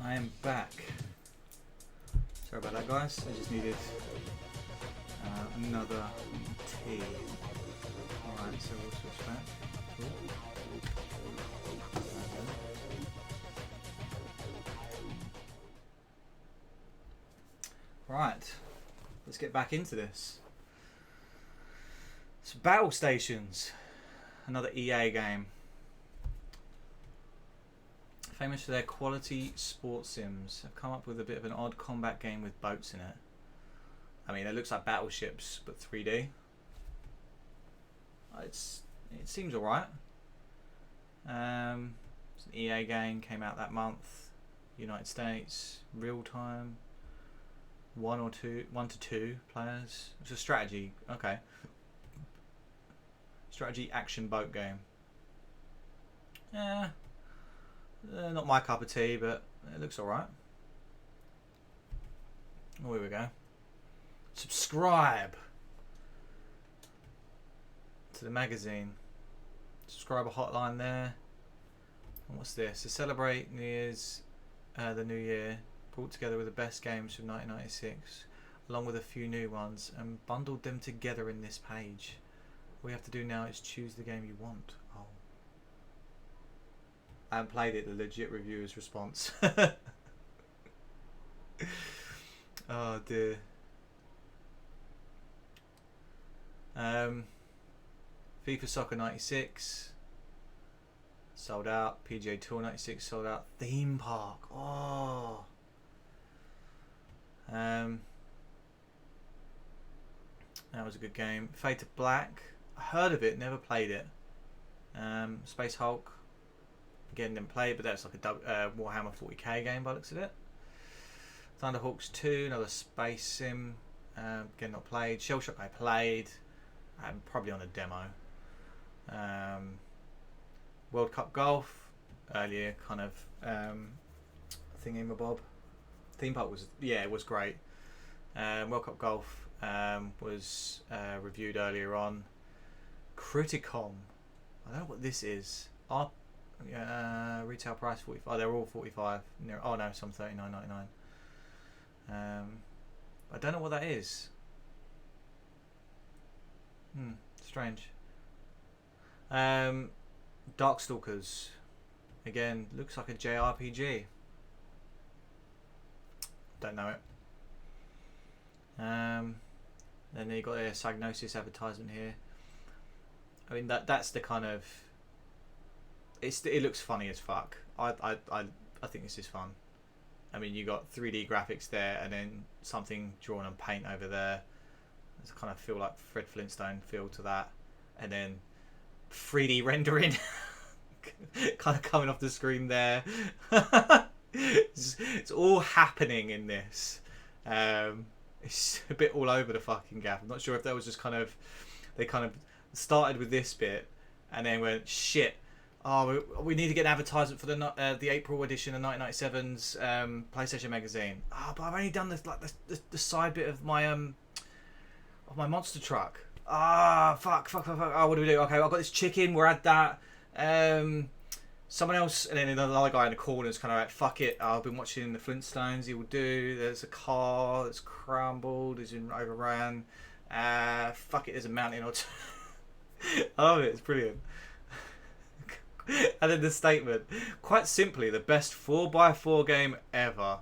Speaker 1: I am back. Sorry about that, guys. I just needed another tea. Alright, so we'll switch back. Right, let's get back into this. So, Battle Stations, another EA game. Famous for their quality sports sims, have come up with a bit of an odd combat game with boats in it. I mean, it looks like battleships, but 3D. It seems alright. It's an EA game, came out that month. United States, real time. 1 to 2 players. It's a strategy. Okay. Strategy action boat game. Not my cup of tea, but it looks alright. Oh, here we go. Subscribe to the magazine. Subscriber hotline there. And what's this? To celebrate New Year's, the new year, brought together with the best games from 1996, along with a few new ones, and bundled them together in this page. All you have to do now is choose the game you want. Oh. I haven't played it, the legit reviewer's response. Oh dear. FIFA Soccer 96 sold out. PGA Tour 96 sold out. Theme Park. Oh. That was a good game. Fate of Black. I heard of it, never played it. Space Hulk. Again, didn't play it, but that's like a Warhammer 40k game by the looks of it. Thunderhawks 2, another space sim. Again, not played. Shell Shock I played. Probably on a demo. World Cup Golf. Earlier kind of thingamabob. Theme Park was, yeah, it was great. World Cup Golf was reviewed earlier on. Criticom. I don't know what this is. Retail price 45. Oh, they're all 45. Oh no, some 39.99. I don't know what that is. Strange. Darkstalkers. Again, looks like a JRPG. Don't know it. Then you got a Psygnosis advertisement here. I mean that's the kind of. It looks funny as fuck. I think this is fun. I mean, you got 3D graphics there, and then something drawn on paint over there. It's kind of feel like Fred Flintstone feel to that, and then 3D rendering, kind of coming off the screen there. It's all happening in this. It's a bit all over the fucking gaff. I'm not sure if that was just kind of they kind of started with this bit, and then went shit. Oh, we need to get an advertisement for the April edition of 1997's PlayStation magazine. Oh, but I've only done this like the side bit of my monster truck. Fuck. Oh, what do we do? Okay, I've got this chicken. We'll add that. Someone else, and then another guy in the corner is kind of like, fuck it. I've been watching the Flintstones. He will do. There's a car that's crumbled. It's been overran. Fuck it. There's a mountain or two. I love it. It's brilliant. And then the statement, quite simply, the best 4x4 game ever.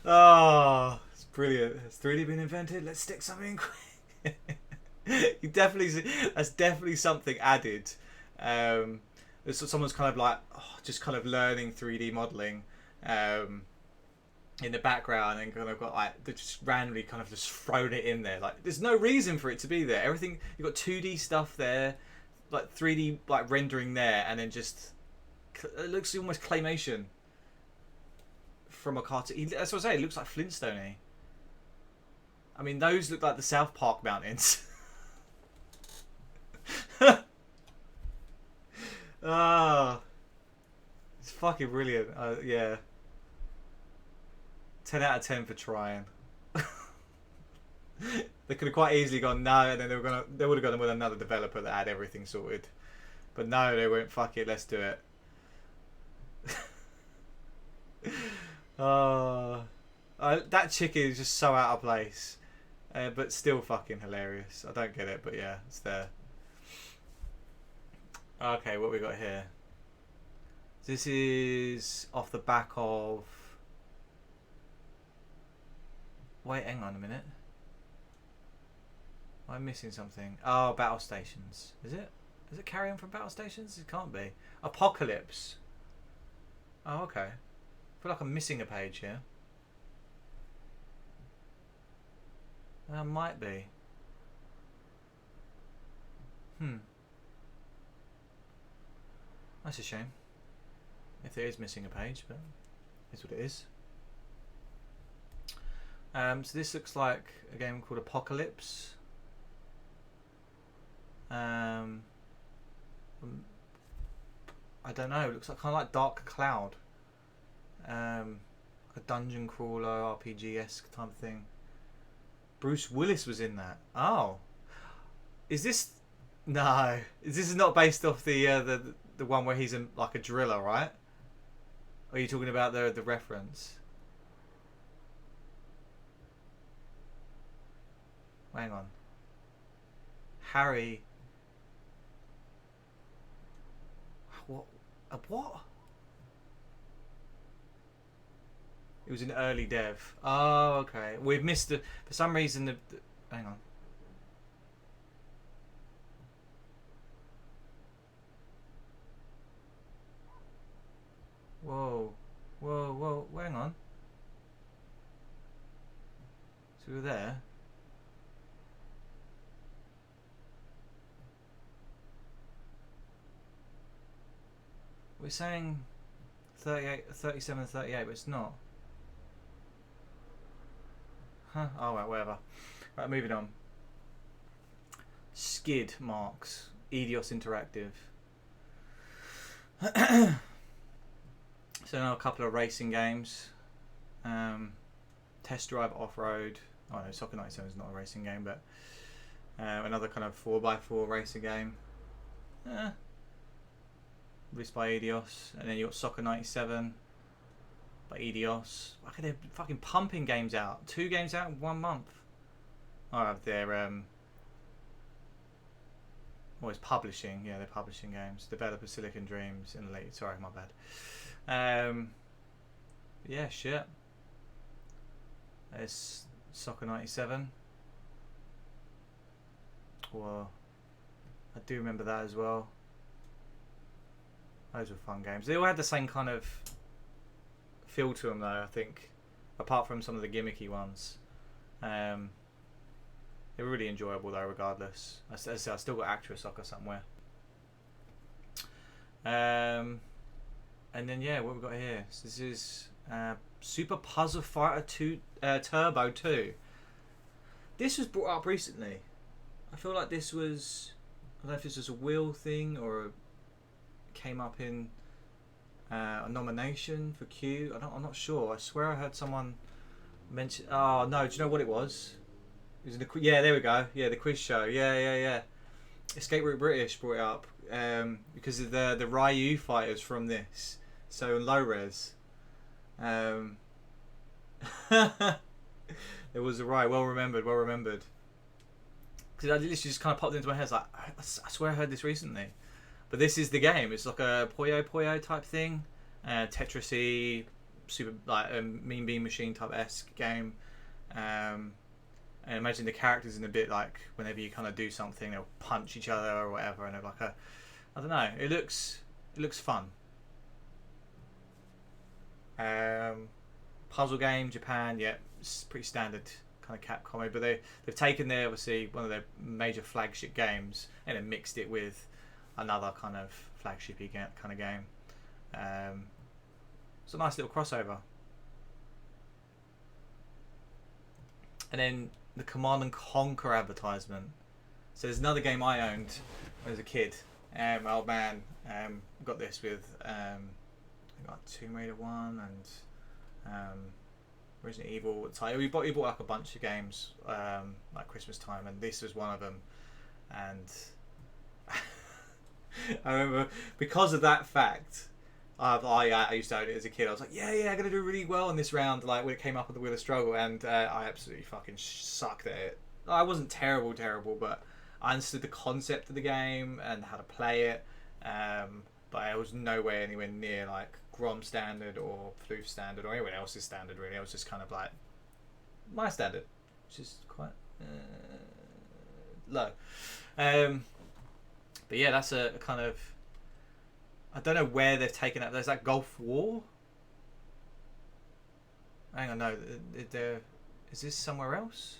Speaker 1: Oh, it's brilliant. Has 3D been invented? Let's stick something in. That's definitely something added. Someone's kind of like, just kind of learning 3D modelling. In the background, and kind of got like they just randomly kind of just thrown it in there. Like there's no reason for it to be there. Everything you've got 2D stuff there, like 3D like rendering there, and then just it looks almost claymation from a cartoon. That's what I say. It looks like Flintstone-y. I mean, those look like the South Park mountains. It's fucking brilliant. Yeah. 10 out of 10 for trying. They could have quite easily gone no, and then they would have gone with another developer that had everything sorted. But no, they went, fuck it, let's do it. That chicken is just so out of place. But still fucking hilarious. I don't get it, but yeah, it's there. Okay, what we got here? This is off the back of... Wait, hang on a minute. Am I missing something? Oh, battle stations. Is it? Is it carry on from battle stations? It can't be. Apocalypse. Oh, okay. I feel like I'm missing a page here. Might be. That's a shame. If there is missing a page, but it's what it is. So this looks like a game called Apocalypse. I don't know. It looks like kind of like Dark Cloud. A dungeon crawler RPG-esque type thing. Bruce Willis was in that. Oh, is this? No, this is not based off the one where he's in like a driller, right? Or are you talking about the reference? Hang on. Harry. What? What? It was an early dev. Oh, okay. We've missed the... For some reason, hang on. Whoa. Whoa, whoa. Hang on. So we were there. We're saying 38, 37, 38, but it's not. Huh? Oh, well, whatever. Right, moving on. Skid marks. Eidos Interactive. So now a couple of racing games. Test Drive Off-Road. Oh no, Soccer 97 is not a racing game, but another kind of 4x4 racing game. Released by Eidos. And then you got Soccer 97 by Eidos. Fucking, they're fucking pumping games out. 2 games out in 1 month. Oh, they're it's publishing. Yeah, they're publishing games. Developer Silicon Dreams in the late. Sorry, my bad. Yeah, shit. There's Soccer 97. Well, I do remember that as well. Those were fun games. They all had the same kind of feel to them, though. I think, apart from some of the gimmicky ones, they were really enjoyable, though. Regardless, I still got Actress Soccer somewhere. And then yeah, what we got here? So this is Super Puzzle Fighter 2 Turbo 2. This was brought up recently. I feel like this was, I don't know if this was a wheel thing or came up in a nomination for Q. I'm not sure. I swear I heard someone mention. Oh no, do you know what it was? It was in the yeah. There we go. Yeah, the quiz show. Yeah. Escape Route British brought it up because of the Ryu fighters from this. So in low res. There was a Ryu. Well remembered. Because I literally just kind of popped into my head. I was like, I swear I heard this recently. But this is the game. It's like a Puyo type thing, Tetris-y, super like a Mean Bean Machine type esque game. And imagine the characters in a bit like whenever you kind of do something, they'll punch each other or whatever, and they're like I don't know. It looks fun. Puzzle game, Japan. Yeah, it's pretty standard kind of Capcom, but they've taken their obviously one of their major flagship games and then mixed it with another kind of flagshipy kind of game. It's a nice little crossover. And then the Command and Conquer advertisement. So there's another game I owned when I was a kid. My old man got this with got Tomb Raider 1 and Resident Evil. He bought like a bunch of games like Christmas time, and this was one of them. And I remember because of that fact. I used to own it as a kid. I was like, yeah, I'm gonna do really well in this round. Like when it came up on the Wheel of Struggle, and I absolutely fucking sucked at it. I wasn't terrible, but I understood the concept of the game and how to play it. But I was nowhere anywhere near like Grom standard or Floof standard or anyone else's standard. Really, I was just kind of like my standard, which is quite low. But yeah, that's a kind of. I don't know where they've taken that. There's that Gulf War. Hang on, no. Is this somewhere else?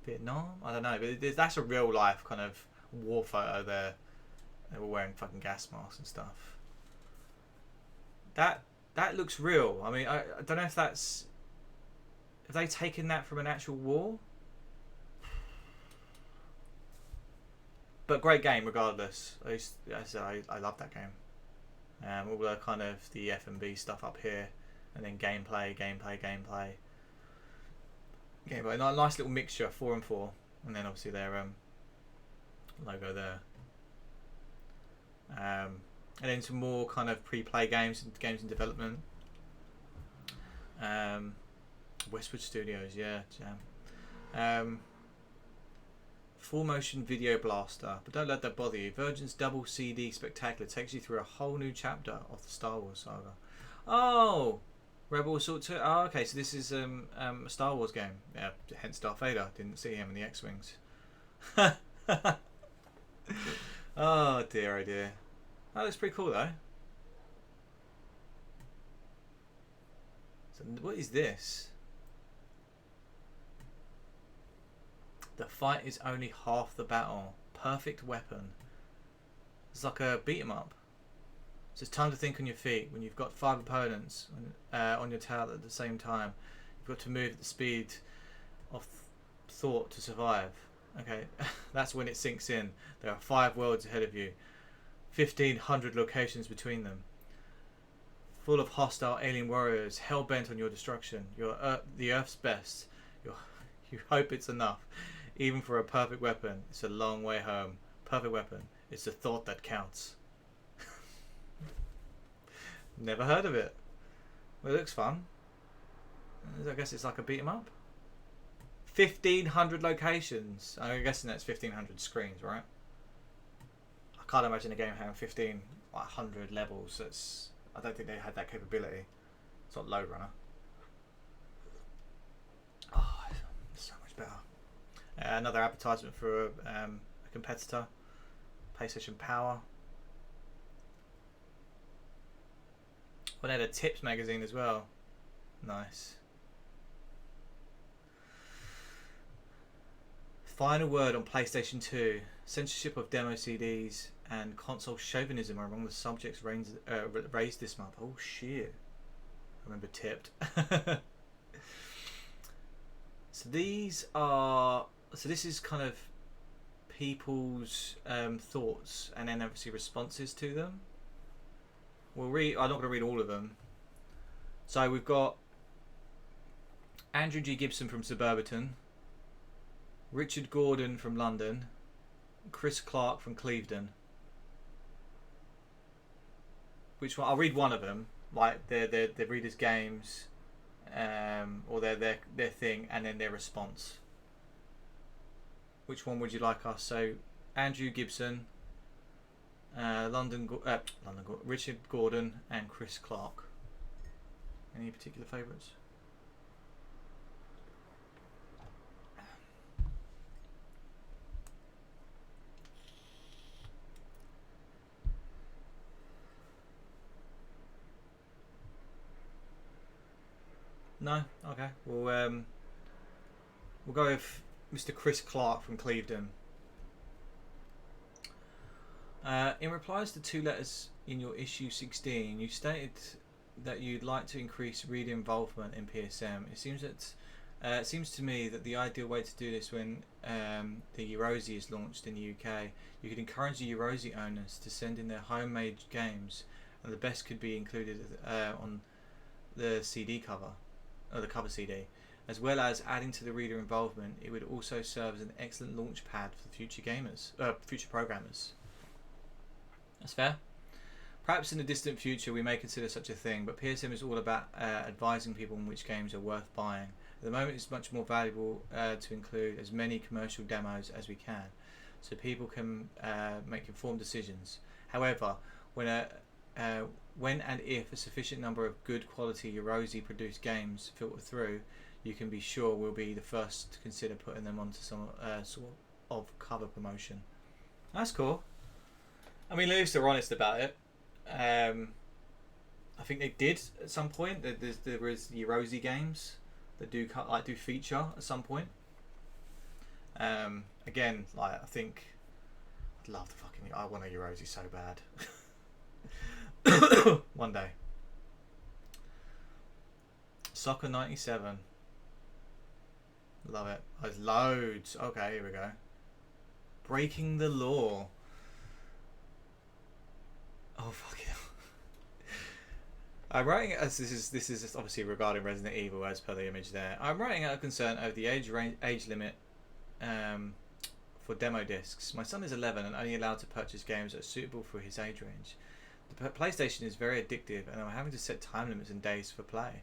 Speaker 1: Vietnam? I don't know. But that's a real life kind of war photo there. They were wearing fucking gas masks and stuff. That looks real. I mean, I don't know if that's. Have they taken that from an actual war? But great game regardless. I love that game. All the kind of the F&B stuff up here, and then gameplay. Nice little mixture, 4 and 4, and then obviously their logo there. And then some more kind of pre-play games in development. Westwood Studios, yeah, jam. Full motion video blaster, but don't let that bother you. Virgin's double CD spectacular takes you through a whole new chapter of the Star Wars saga. Oh, Rebel Assault 2. Oh, okay, so this is a Star Wars game. Yeah, hence Darth Vader. Didn't see him in the X-wings. Oh dear, oh dear. That looks pretty cool though. So what is this? The fight is only half the battle. Perfect weapon. It's like a beat 'em up. So it's time to think on your feet. When you've got 5 opponents on your tail at the same time, you've got to move at the speed of thought to survive. Okay, that's when it sinks in. There are 5 worlds ahead of you. 1,500 locations between them. Full of hostile alien warriors, hell-bent on your destruction. You're the Earth's best. You hope it's enough. Even for a perfect weapon, it's a long way home. Perfect weapon, it's the thought that counts. Never heard of it. Well, it looks fun. I guess it's like a beat 'em up. 1,500 locations. I'm guessing that's 1,500 screens, right? I can't imagine a game having 1,500 levels. I don't think they had that capability. It's not Load Runner. Oh, it's so much better. Another advertisement for a competitor, PlayStation Power. Well, they had a tips magazine as well. Nice. Final word on PlayStation 2. Censorship of demo CDs and console chauvinism are among the subjects raised this month. Oh shit. I remember tipped. So these are... So this is kind of people's thoughts and then obviously responses to them. I'm not going to read all of them. So we've got Andrew G. Gibson from Suburbiton, Richard Gordon from London, Chris Clark from Clevedon. Which one? I'll read one of them. Like their readers' games, or their thing, and then their response. Which one would you like us? So, Andrew Gibson, Richard Gordon, and Chris Clark. Any particular favourites? No? Okay. We'll go with Mr. Chris Clark from Clevedon. In replies to 2 letters in your issue 16, you stated that you'd like to increase reader involvement in PSM. It seems to me that the ideal way to do this when the Eurosi is launched in the UK, you could encourage the Eurosi owners to send in their homemade games, and the best could be included on the CD cover, or the cover CD. As well as adding to the reader involvement, it would also serve as an excellent launch pad for future gamers, future programmers. That's fair. Perhaps in the distant future we may consider such a thing, but PSM is all about advising people on which games are worth buying. At the moment it's much more valuable to include as many commercial demos as we can, so people can make informed decisions. However, when and if a sufficient number of good quality Eurosi produced games filter through, you can be sure we'll be the first to consider putting them onto some sort of cover promotion. That's cool. I mean, at least they're honest about it. I think they did at some point. There is Eurosi games that do feature at some point. Again, like I think I'd love to I want a Eurosi so bad. One day. Soccer 97. Love it. There's loads. Okay, here we go. Breaking the Law. Oh fuck it. I'm writing as this is obviously regarding Resident Evil as per the image there. I'm writing out of concern over the age limit for demo discs. My son is 11 and only allowed to purchase games that are suitable for his age range. The PlayStation is very addictive and I'm having to set time limits and days for play.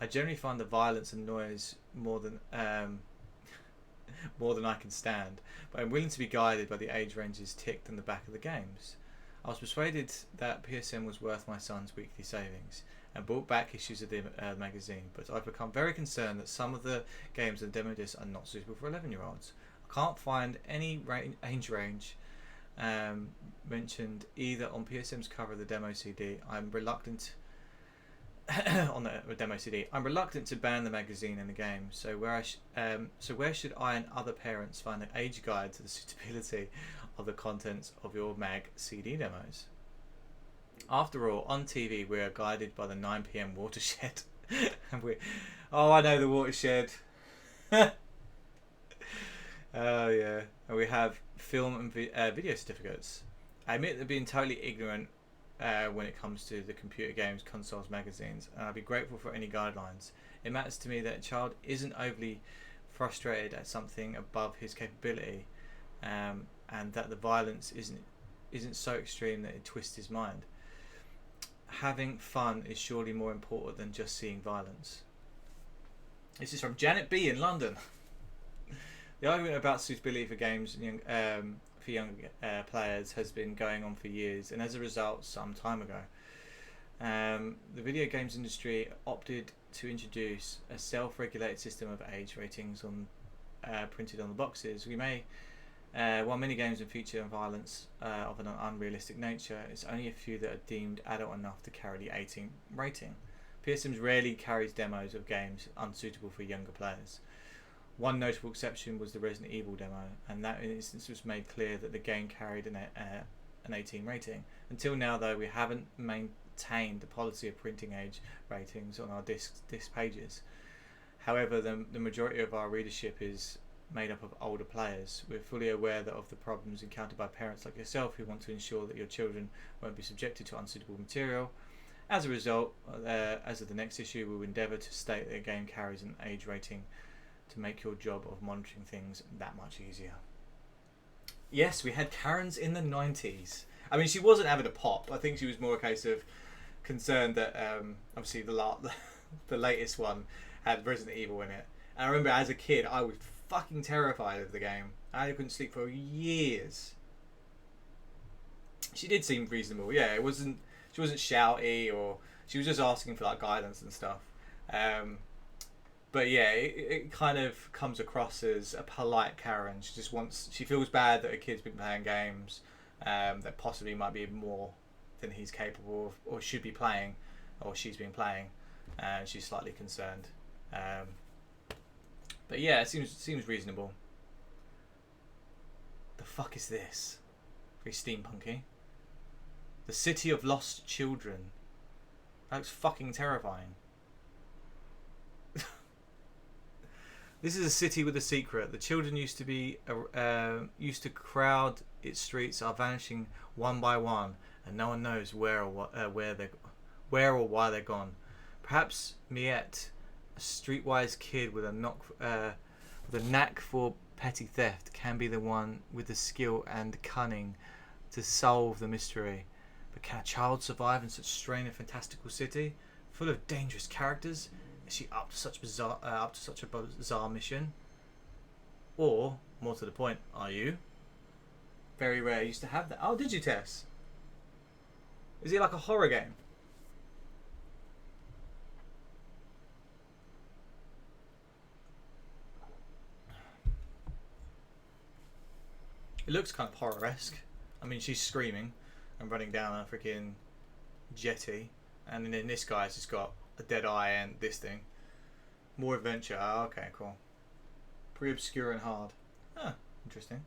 Speaker 1: I generally find the violence and noise more than I can stand, but I'm willing to be guided by the age ranges ticked on the back of the games. I was persuaded that PSN was worth my son's weekly savings and bought back issues of the magazine, but I've become very concerned that some of the games and demo discs are not suitable for 11-year-olds. I can't find any age range mentioned either on PSM's cover of the demo CD. I'm reluctant on the demo CD. I'm reluctant to ban the magazine and the game. So where should I and other parents find an age guide to the suitability of the contents of your mag CD demos? After all, on TV we are guided by the 9 PM watershed. And I know the watershed. Oh yeah, and we have film and video certificates. I admit that being totally ignorant when it comes to the computer games, consoles, magazines, and I'd be grateful for any guidelines. It matters to me that a child isn't overly frustrated at something above his capability, and that the violence isn't so extreme that it twists his mind. Having fun is surely more important than just seeing violence. This is from Janet B in London. The argument about suitability for games for young players has been going on for years, and as a result, some time ago, the video games industry opted to introduce a self-regulated system of age ratings printed on the boxes. While many games feature violence of an unrealistic nature, it's only a few that are deemed adult enough to carry the 18 rating. PSMs rarely carries demos of games unsuitable for younger players. One notable exception was the Resident Evil demo, and that instance was made clear that the game carried an 18 rating. Until now, though, we haven't maintained the policy of printing age ratings on our disc pages. However, the majority of our readership is made up of older players. We're fully aware of the problems encountered by parents like yourself who want to ensure that your children won't be subjected to unsuitable material. As a result, as of the next issue, we will endeavour to state that a game carries an age rating to make your job of monitoring things that much easier. Yes, we had Karens in the 90s. I mean, she wasn't having a pop. I think she was more a case of concerned that obviously the latest one had Resident Evil in it. And I remember as a kid, I was fucking terrified of the game. I couldn't sleep for years. She did seem reasonable. Yeah, she wasn't shouty, or she was just asking for like guidance and stuff. But yeah, it kind of comes across as a polite Karen. She feels bad that her kid's been playing games that possibly might be more than he's capable of, or should be playing, or she's been playing, and she's slightly concerned. But yeah, it seems reasonable. The fuck is this? Very steampunky. The City of Lost Children. That looks fucking terrifying. This is a city with a secret. The children used to crowd its streets are vanishing one by one, and no one knows where or why they're gone. Perhaps Miette, a streetwise kid with a knack for petty theft, can be the one with the skill and cunning to solve the mystery. But can a child survive in such strange and fantastical city, full of dangerous characters? Is she up to such a bizarre mission? Or, more to the point, are you? Very rare. Used to have that. Oh, did you, Tess? Is it like a horror game? It looks kind of horror-esque. I mean, she's screaming and running down a freaking jetty, and then this guy's just got a dead eye and this thing. More adventure. Oh, okay, cool. Pretty obscure and hard. Huh, interesting.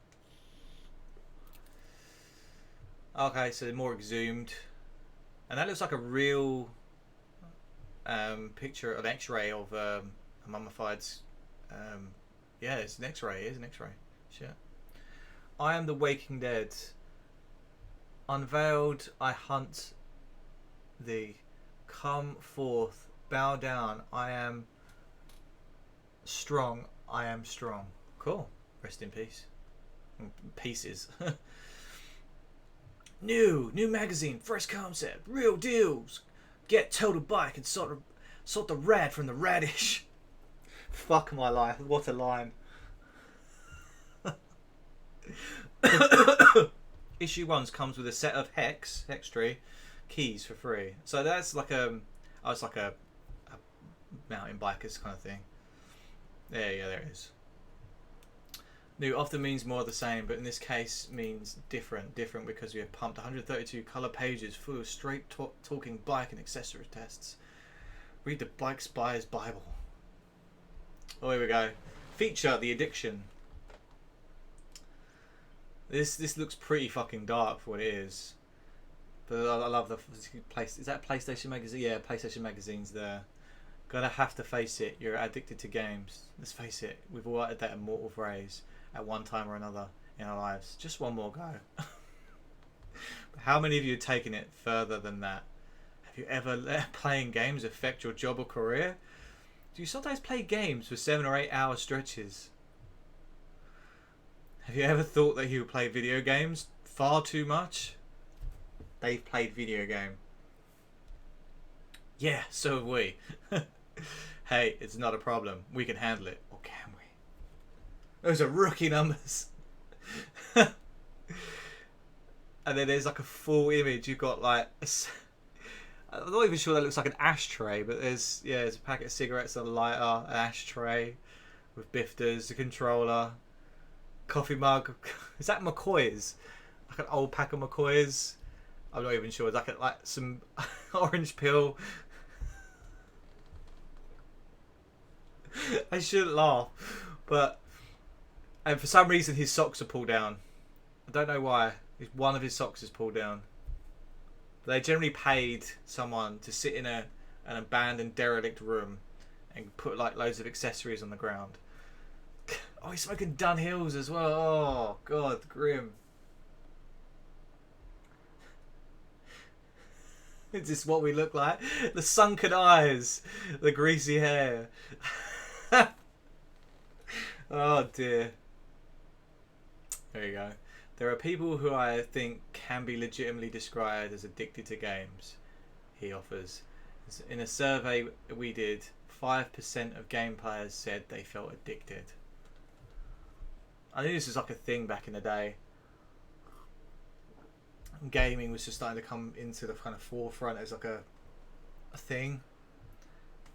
Speaker 1: Okay, so more exhumed. And that looks like a real picture, an X-ray of a mummified. Yeah, it's an X-ray. It is an X-ray. Shit. I am the waking dead. Unveiled, I hunt thee. Come forth, bow down. I am strong. I am strong. Cool. Rest in peace. Pieces. New magazine, fresh concept, real deals. Get total bike and sort the rad from the radish. Fuck my life. What a line. Issue 1 comes with a set of hex tree keys for free. So that's like it's like a mountain bikers kind of thing. There it is. New often means more of the same, but in this case means different because we have pumped 132 colour pages full of straight talking bike and accessory tests. Read the Bike Spy's Bible. Oh, here we go. Feature the addiction. This looks pretty fucking dark for what it is, but I love the place. Is that PlayStation magazine? Yeah, PlayStation magazine's there. Gotta have to face it. You're addicted to games. Let's face it. We've all uttered that immortal phrase at one time or another in our lives. Just one more go. How many of you have taken it further than that? Have you ever let playing games affect your job or career? Do you sometimes play games for 7 or 8 hour stretches? Have you ever thought that you would play video games far too much? They've played video game. Yeah, so have we. Hey, it's not a problem. We can handle it. Or can we? Those are rookie numbers. And then there's like a full image. You've got like... I'm not even sure that looks like an ashtray, but there's a packet of cigarettes, a lighter, an ashtray with bifters, a controller, coffee mug. Is that McCoy's? Like an old pack of McCoy's? I'm not even sure. It's like some orange pill. I shouldn't laugh, and for some reason his socks are pulled down. I don't know why. One of his socks is pulled down. But they generally paid someone to sit in an abandoned derelict room and put like loads of accessories on the ground. Oh, he's smoking Dunhills as well. Oh god, grim. Is this what we look like? The sunken eyes, the greasy hair. Oh dear. There you go. There are people who I think can be legitimately described as addicted to games, he offers. In a survey we did, 5% of game players said they felt addicted. I knew this was like a thing back in the day. Gaming was just starting to come into the kind of forefront as like a thing.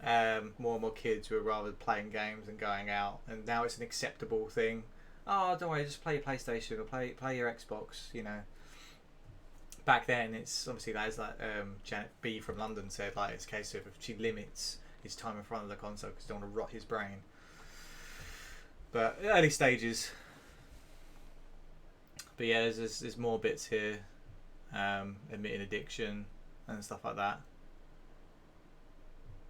Speaker 1: More and more kids were rather playing games and going out, and now it's an acceptable thing. Oh, don't worry, just play your PlayStation or play your Xbox, you know. Back then, it's obviously that is like Janet B from London said, like it's a case of if she limits his time in front of the console because don't want to rot his brain. But early stages. But yeah, there's more bits here, admitting addiction and stuff like that.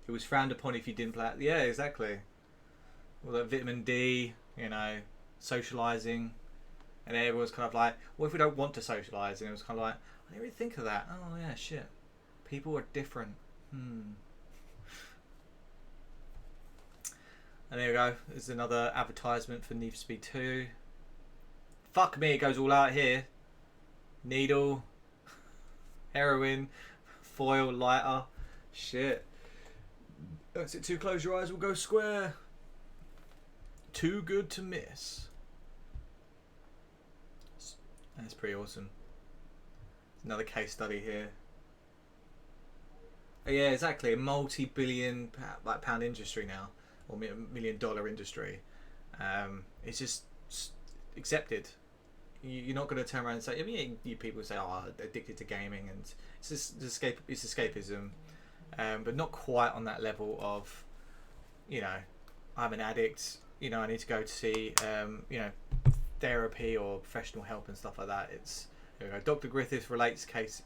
Speaker 1: It was frowned upon if you didn't play it. Yeah, exactly. Well, that vitamin D, you know, socialising. And everyone's kind of like, what if we don't want to socialise? And it was kind of like, I didn't really think of that. Oh, yeah, shit. People are different. And there we go. There's another advertisement for Need for Speed 2. Fuck me, it goes all out here. Needle. heroin, foil, lighter. Shit. That's it. Too close your eyes will go square. Too good to miss. That's pretty awesome. Another case study here. Yeah, exactly. A multi-billion pound industry now, or $1 million industry. It's just accepted. You're not going to turn around and say. I mean, you people say, "Oh, addicted to gaming," and it's just It's escapism, but not quite on that level of, I'm an addict. I need to go to see, therapy or professional help and stuff like that. It's Dr. Griffith relates cases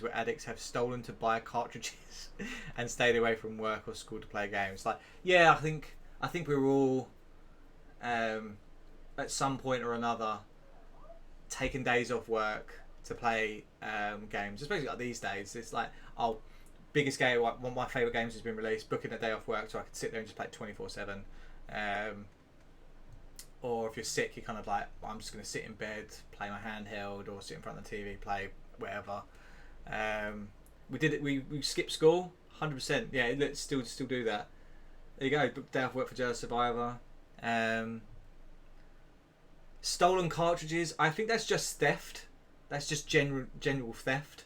Speaker 1: where addicts have stolen to buy cartridges and stayed away from work or school to play games. Like, yeah, I think we're all at some point or another taking days off work to play games. Especially like these days, it's like, biggest game, one of my favourite games has been released, booking a day off work so I can sit there and just play it 24/7. Or if you're sick, you're kind of like, I'm just going to sit in bed, play my handheld, or sit in front of the TV, play whatever. We did it. We skipped school, 100%. Yeah, let's still do that. There you go. Booked day off work for Jedi Survivor. Stolen cartridges. I think that's just theft. That's just general theft.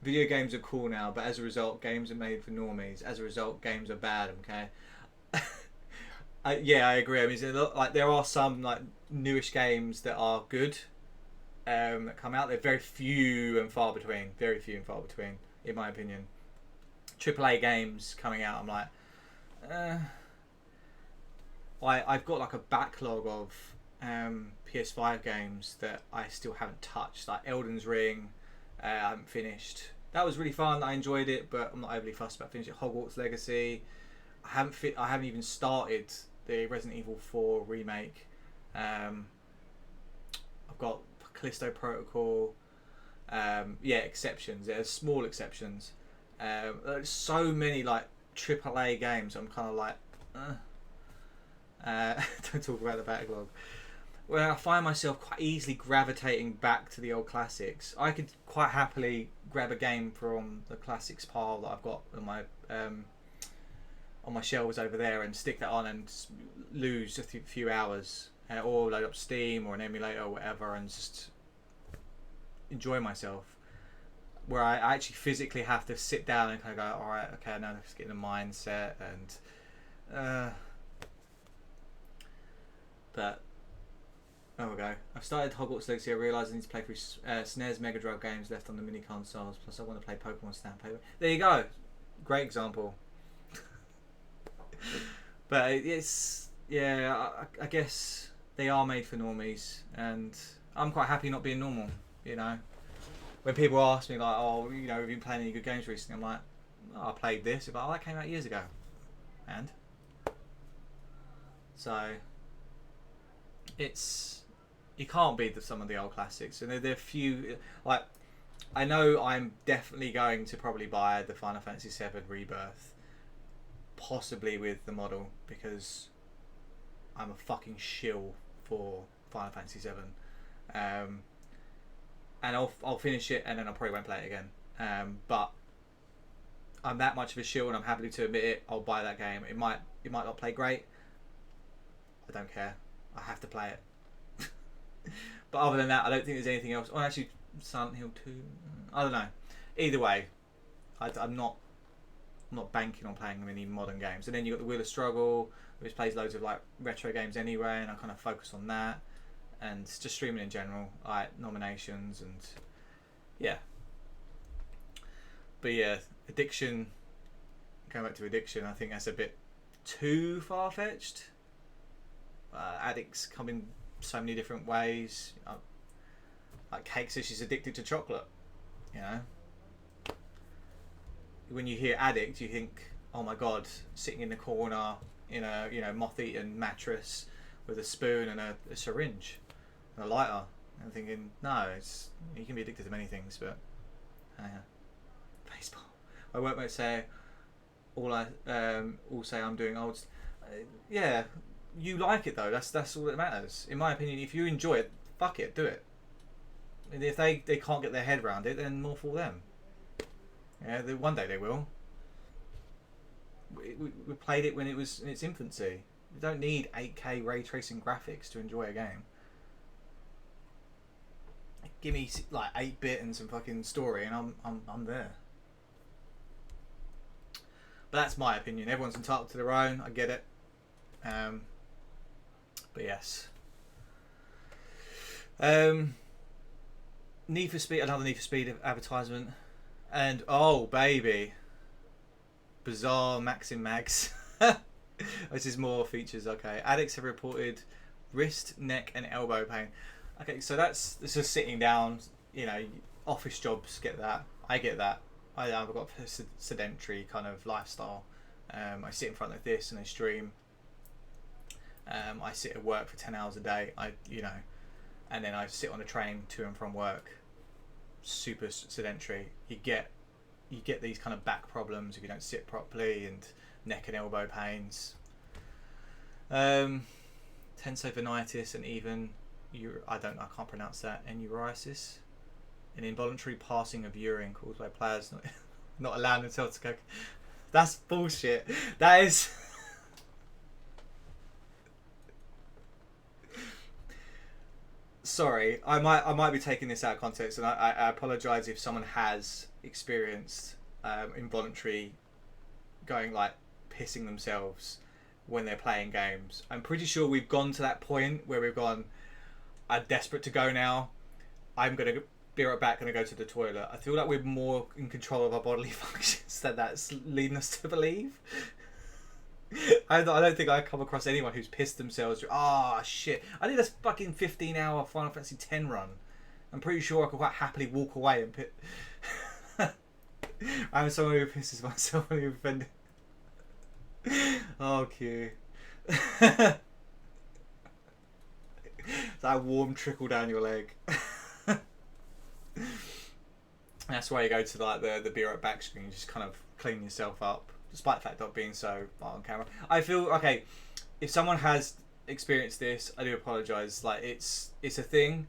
Speaker 1: Video games are cool now, but as a result, games are made for normies. As a result, games are bad. Okay. I agree. I mean, there are some like newish games that are good that come out. They're very few and far between. Very few and far between, in my opinion. AAA games coming out, I'm like, I've got like a backlog of PS5 games that I still haven't touched. Like Elden's Ring, I haven't finished. That was really fun. I enjoyed it, but I'm not overly fussed about finishing it. Hogwarts Legacy. I haven't even started the Resident Evil 4 remake. I've got Callisto Protocol. Exceptions. There's small exceptions. There's so many like AAA games. I'm kind of like, don't talk about the backlog. Where I find myself quite easily gravitating back to the old classics. I could quite happily grab a game from the classics pile that I've got on my shelves over there and stick that on and lose a few hours, or load up Steam or an emulator or whatever and just enjoy myself. Where I actually physically have to sit down and kind of go, all right, okay, now let's get in the mindset and. But there we go. I've started Hogwarts Legacy. I realise I need to play through SNES Mega Drive games left on the mini consoles. Plus, I want to play Pokemon Snap. There you go. Great example. But it's I guess they are made for normies, and I'm quite happy not being normal. When people ask me like, "Oh, have you been playing any good games recently?" I'm like, "Oh, I played this." But that came out years ago, and so you can't beat some of the old classics, and there are few. Like, I know I'm definitely going to probably buy the Final Fantasy VII Rebirth, possibly with the model, because I'm a fucking shill for Final Fantasy VII, and I'll finish it, and then I probably won't play it again. But I'm that much of a shill, and I'm happy to admit it. I'll buy that game. It might not play great. I don't care. I have to play it. But other than that, I don't think there's anything else. Oh, actually, Silent Hill 2. I don't know. Either way, I'm not banking on playing any modern games. And then you've got the Wheel of Struggle, which plays loads of like retro games anyway, and I kind of focus on that. And just streaming in general, like nominations and yeah. But yeah, addiction. Going back to addiction, I think that's a bit too far-fetched. Addicts come in so many different ways. Like Cake says she's addicted to chocolate. When you hear addict, you think, oh my god, sitting in the corner in a moth-eaten mattress with a spoon and a syringe and a lighter. I'm thinking, no, you can be addicted to many things, but baseball. My workmates say all say I'm doing old. Yeah. you like it though. That's all that matters. In my opinion, if you enjoy it, fuck it, do it. And if they can't get their head around it, then more for them. Yeah, one day they will. We played it when it was in its infancy. You don't need 8K ray tracing graphics to enjoy a game. Give me like 8-bit and some fucking story, and I'm there. But that's my opinion. Everyone's entitled to their own. I get it. But yes. Need for Speed, another Need for Speed advertisement, and oh baby, bizarre Maxim Mags. This is more features. Okay, addicts have reported wrist, neck, and elbow pain. Okay, so that's just sitting down. You know, office jobs get that. I get that. I've got a sedentary kind of lifestyle. I sit in front of this and I stream. I sit at work for 10 hours a day. And then I sit on a train to and from work. Super sedentary. You get these kind of back problems if you don't sit properly, and neck and elbow pains. Tensovenitis, and even I can't pronounce that. Enuresis, an involuntary passing of urine caused by players not allowing themselves to go. That's bullshit. That is. Sorry, I might be taking this out of context, and I apologise if someone has experienced involuntary going, like, pissing themselves when they're playing games. I'm pretty sure we've gone to that point where we've gone, I'm desperate to go now. I'm going to be right back and go to the toilet. I feel like we're more in control of our bodily functions than that's leading us to believe. I don't think I've come across anyone who's pissed themselves. Shit. I did a fucking 15-hour Final Fantasy X run. I'm pretty sure I could quite happily walk away and pit. I'm someone who pisses myself when you're offended. Oh, Q. That warm trickle down your leg. That's why you go to like the be right back screen. You just kind of clean yourself up, despite the fact of being so on camera. I feel okay. If someone has experienced this, I do apologise. Like it's a thing.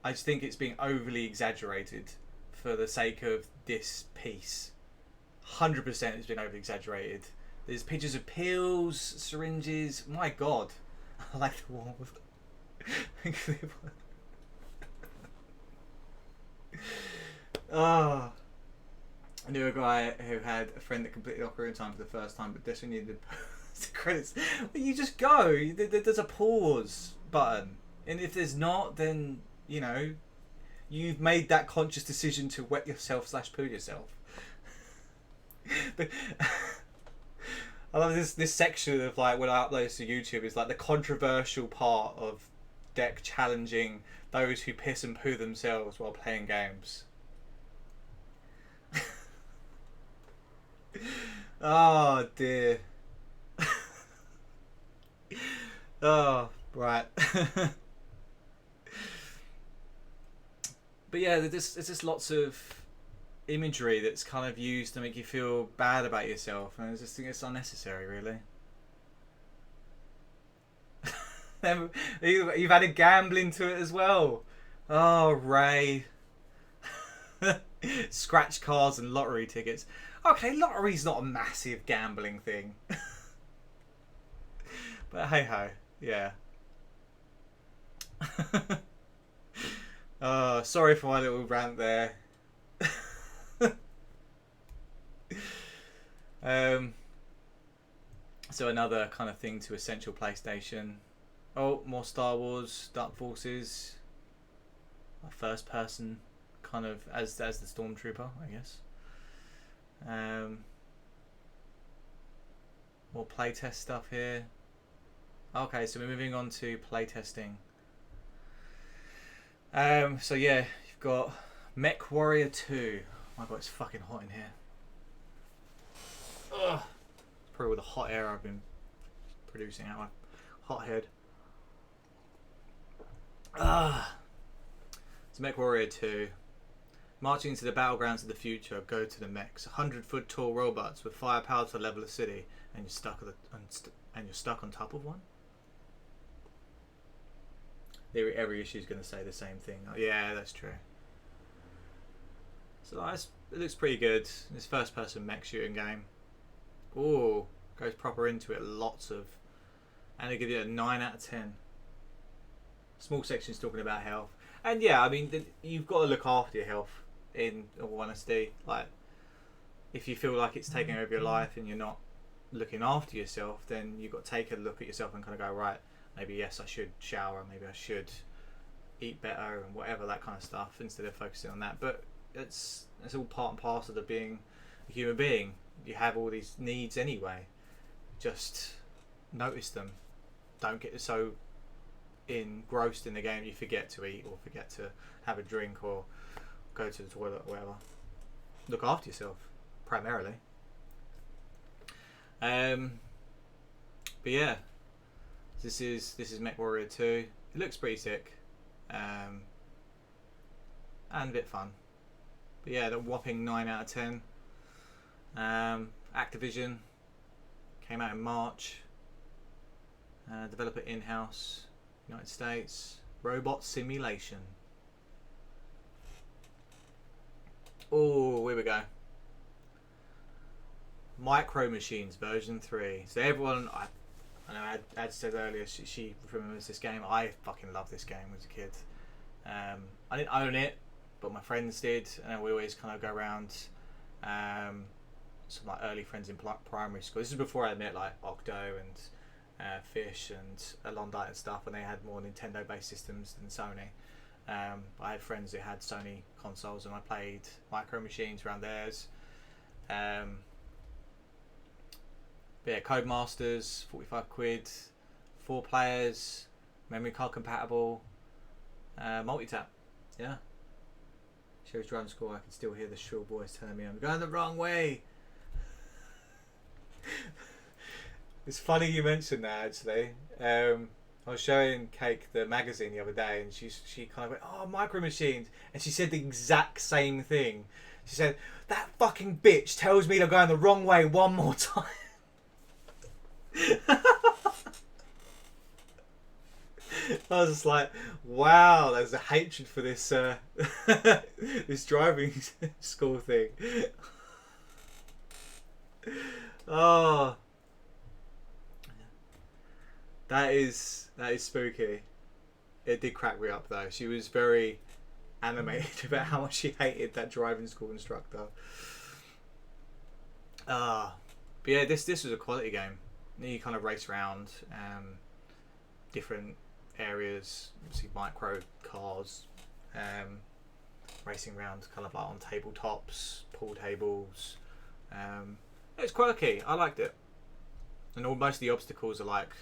Speaker 1: I just think it's being overly exaggerated for the sake of this piece. 100% it's been overly exaggerated. There's pictures of pills, syringes. My God, I like the one with. I knew a guy who had a friend that completed Ocarina of Time for the first time, but desperately needed the credits. Well, you just go. There's a pause button, and if there's not, then you've made that conscious decision to wet yourself / poo yourself. But I love this section of like when I upload this to YouTube is like the controversial part of Deck challenging those who piss and poo themselves while playing games. Oh dear. Oh right. But yeah, there's just lots of imagery that's kind of used to make you feel bad about yourself, and I just think it's unnecessary, really. You've added gambling to it as well. Oh, Ray. Scratch cards and lottery tickets. Okay, lottery's not a massive gambling thing. But hey ho, yeah. Sorry for my little rant there. So another kind of thing to essential PlayStation. Oh, more Star Wars, Dark Forces. A first person kind of as the Stormtrooper, I guess. More playtest stuff here. Okay, so we're moving on to playtesting. So yeah, you've got Mech Warrior 2. Oh my God, it's fucking hot in here. Ugh. It's probably all the hot air I've been producing out my hot head. It's Mech Warrior 2. Marching into the battlegrounds of the future, go to the mechs. 100-foot tall robots with firepower to level a city, and you're stuck on top of one. every issue is going to say the same thing. Oh, yeah, that's true. So it looks pretty good. This first-person mech shooting game. Ooh, goes proper into it. Lots of, and they give you a 9 out of 10. Small sections talking about health, and yeah, I mean you've got to look after your health. In all honesty, like if you feel like it's taking over your life and you're not looking after yourself, then you've got to take a look at yourself and kind of go, right, maybe yes, I should shower, maybe I should eat better and whatever, that kind of stuff, instead of focusing on that. But it's all part and parcel of being a human being. You have all these needs anyway. Just notice them. Don't get so engrossed in the game you forget to eat or forget to have a drink or go to the toilet or whatever. Look after yourself primarily. But yeah, this is MechWarrior 2. It looks pretty sick, and a bit fun. But yeah, the whopping 9 out of 10. Activision came out in March. Developer in-house, United States. Robot Simulation. Oh, here we go. Micro Machines version 3. So everyone, I know Ad said earlier she remembers this game. I fucking loved this game as a kid. I didn't own it, but my friends did, and we always kind of go around. Some like early friends in primary school. This is before I met like Octo and Fish and Alondite and stuff, when they had more Nintendo-based systems than Sony. I had friends that had Sony consoles, and I played Micro Machines around theirs. But yeah, Codemasters, 45 quid, 4 players, memory card compatible, multi-tap. Yeah. Shows driving school. I can still hear the shrill voice telling me I'm going the wrong way. It's funny you mentioned that, actually. I was showing Cake the magazine the other day, and she kind of went, "Oh, Micro Machines," and she said the exact same thing. She said, "That fucking bitch tells me to go in the wrong way one more time." I was just like, wow, there's a hatred for this this driving school thing. Oh, that is spooky. It did crack me up though. She was very animated about how much she hated that driving school instructor. But yeah, this was a quality game. You kind of race around different areas, see micro cars, racing around kind of like on tabletops, pool tables. It's quirky. I liked it, and most of the obstacles are like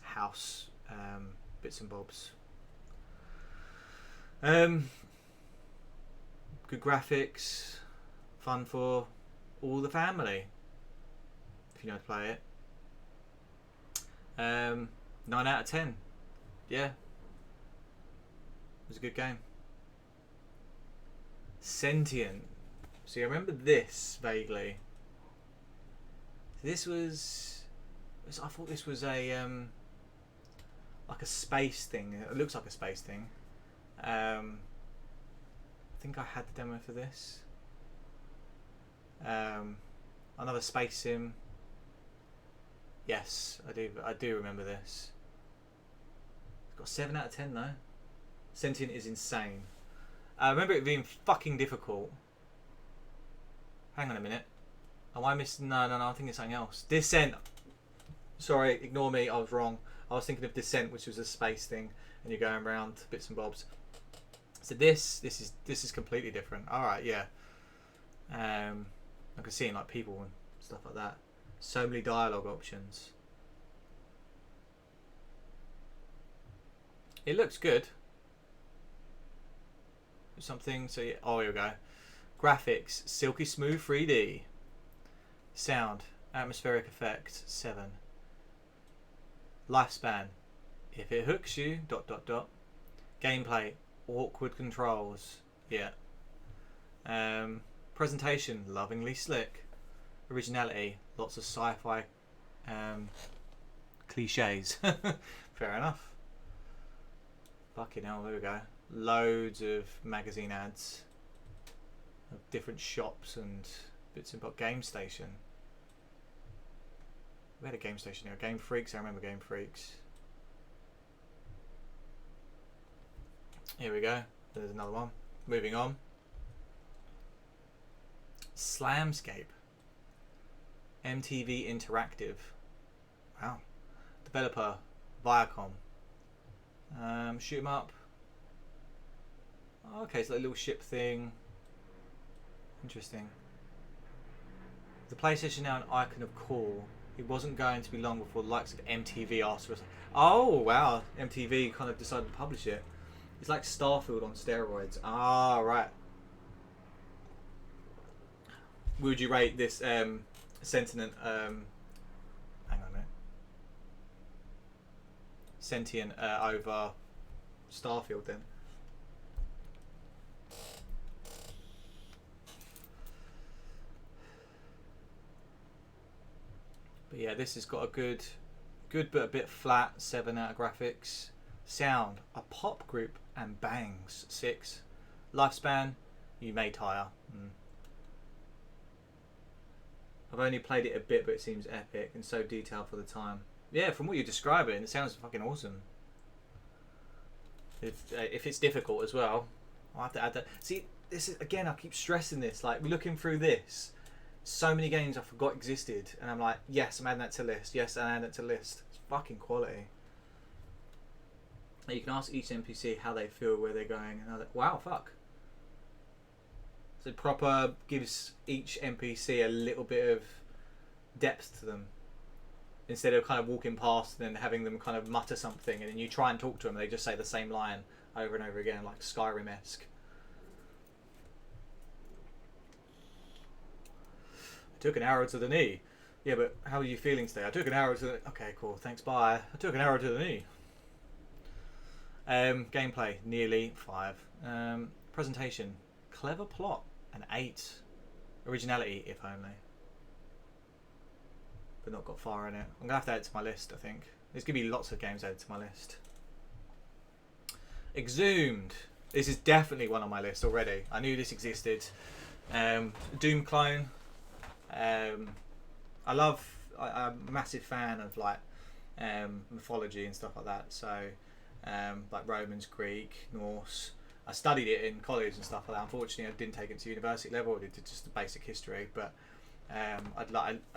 Speaker 1: house bits and bobs. Good graphics, fun for all the family if you know how to play it. 9 out of 10. Yeah, it was a good game. Sentient. See, I remember this vaguely. This was I thought this was a like a space thing. It looks like a space thing. I think I had the demo for this. Another space sim. Yes, I do remember this. It's got 7 out of 10 though. Sentient is insane. I remember it being fucking difficult. Hang on a minute. Am I missing? No, I think it's something else. Descent. Sorry, ignore me. I was wrong. I was thinking of Descent, which was a space thing, and you're going around bits and bobs. So this is completely different. All right, yeah. I can see like people and stuff like that. So many dialogue options. It looks good. Something. So yeah. Oh, here we go. Graphics, silky smooth 3D. Sound, atmospheric effect, 7. Lifespan, if it hooks you, ... Gameplay, awkward controls, yeah. Presentation, lovingly slick. Originality, lots of sci-fi cliches. Fair enough. Fucking hell, there we go. Loads of magazine ads of different shops and bits and bobs. Game Station. We had a Game Station here. Game Freaks, I remember Game Freaks. Here we go. There's another one. Moving on. Slamscape. MTV Interactive. Wow. Developer Viacom. Shoot 'em up. Oh, okay, so that little ship thing. Interesting. The PlayStation now an icon of cool. It wasn't going to be long before the likes of MTV asked for us. Oh wow, MTV kind of decided to publish it. It's like Starfield on steroids. Ah, right. Would you rate this sentient hang on a minute. Sentient over Starfield then? But yeah, this has got a good but a bit flat 7 out of graphics. Sound, a pop group and bangs 6. Lifespan, you may tire. I've only played it a bit, but it seems epic and so detailed for the time. Yeah, from what you're describing, it sounds fucking awesome. If it's difficult as well, I'll have to add that. See, this is again, I keep stressing this. Like looking through this, so many games I forgot existed, and I'm like, yes, I'm adding that to list. Yes, I'm adding that to list. It's fucking quality. You can ask each NPC how they feel, where they're going, and wow, fuck. So it proper gives each NPC a little bit of depth to them. Instead of kind of walking past and then having them kind of mutter something, and then you try and talk to them, and they just say the same line over and over again, like Skyrim-esque. I took an arrow to the knee. Yeah, but how are you feeling today? I took an arrow to the... Okay, cool, thanks, bye. I took an arrow to the knee. Gameplay, nearly 5. Presentation, clever plot, an 8. Originality, if only. But not got far in it. I'm going to have to add it to my list, I think. There's going to be lots of games added to my list. Exhumed. This is definitely one on my list already. I knew this existed. Doom clone. I'm a massive fan of like mythology and stuff like that. So like Romans, Greek, Norse. I studied it in college and stuff like that. Unfortunately, I didn't take it to university level. I did just the basic history, but I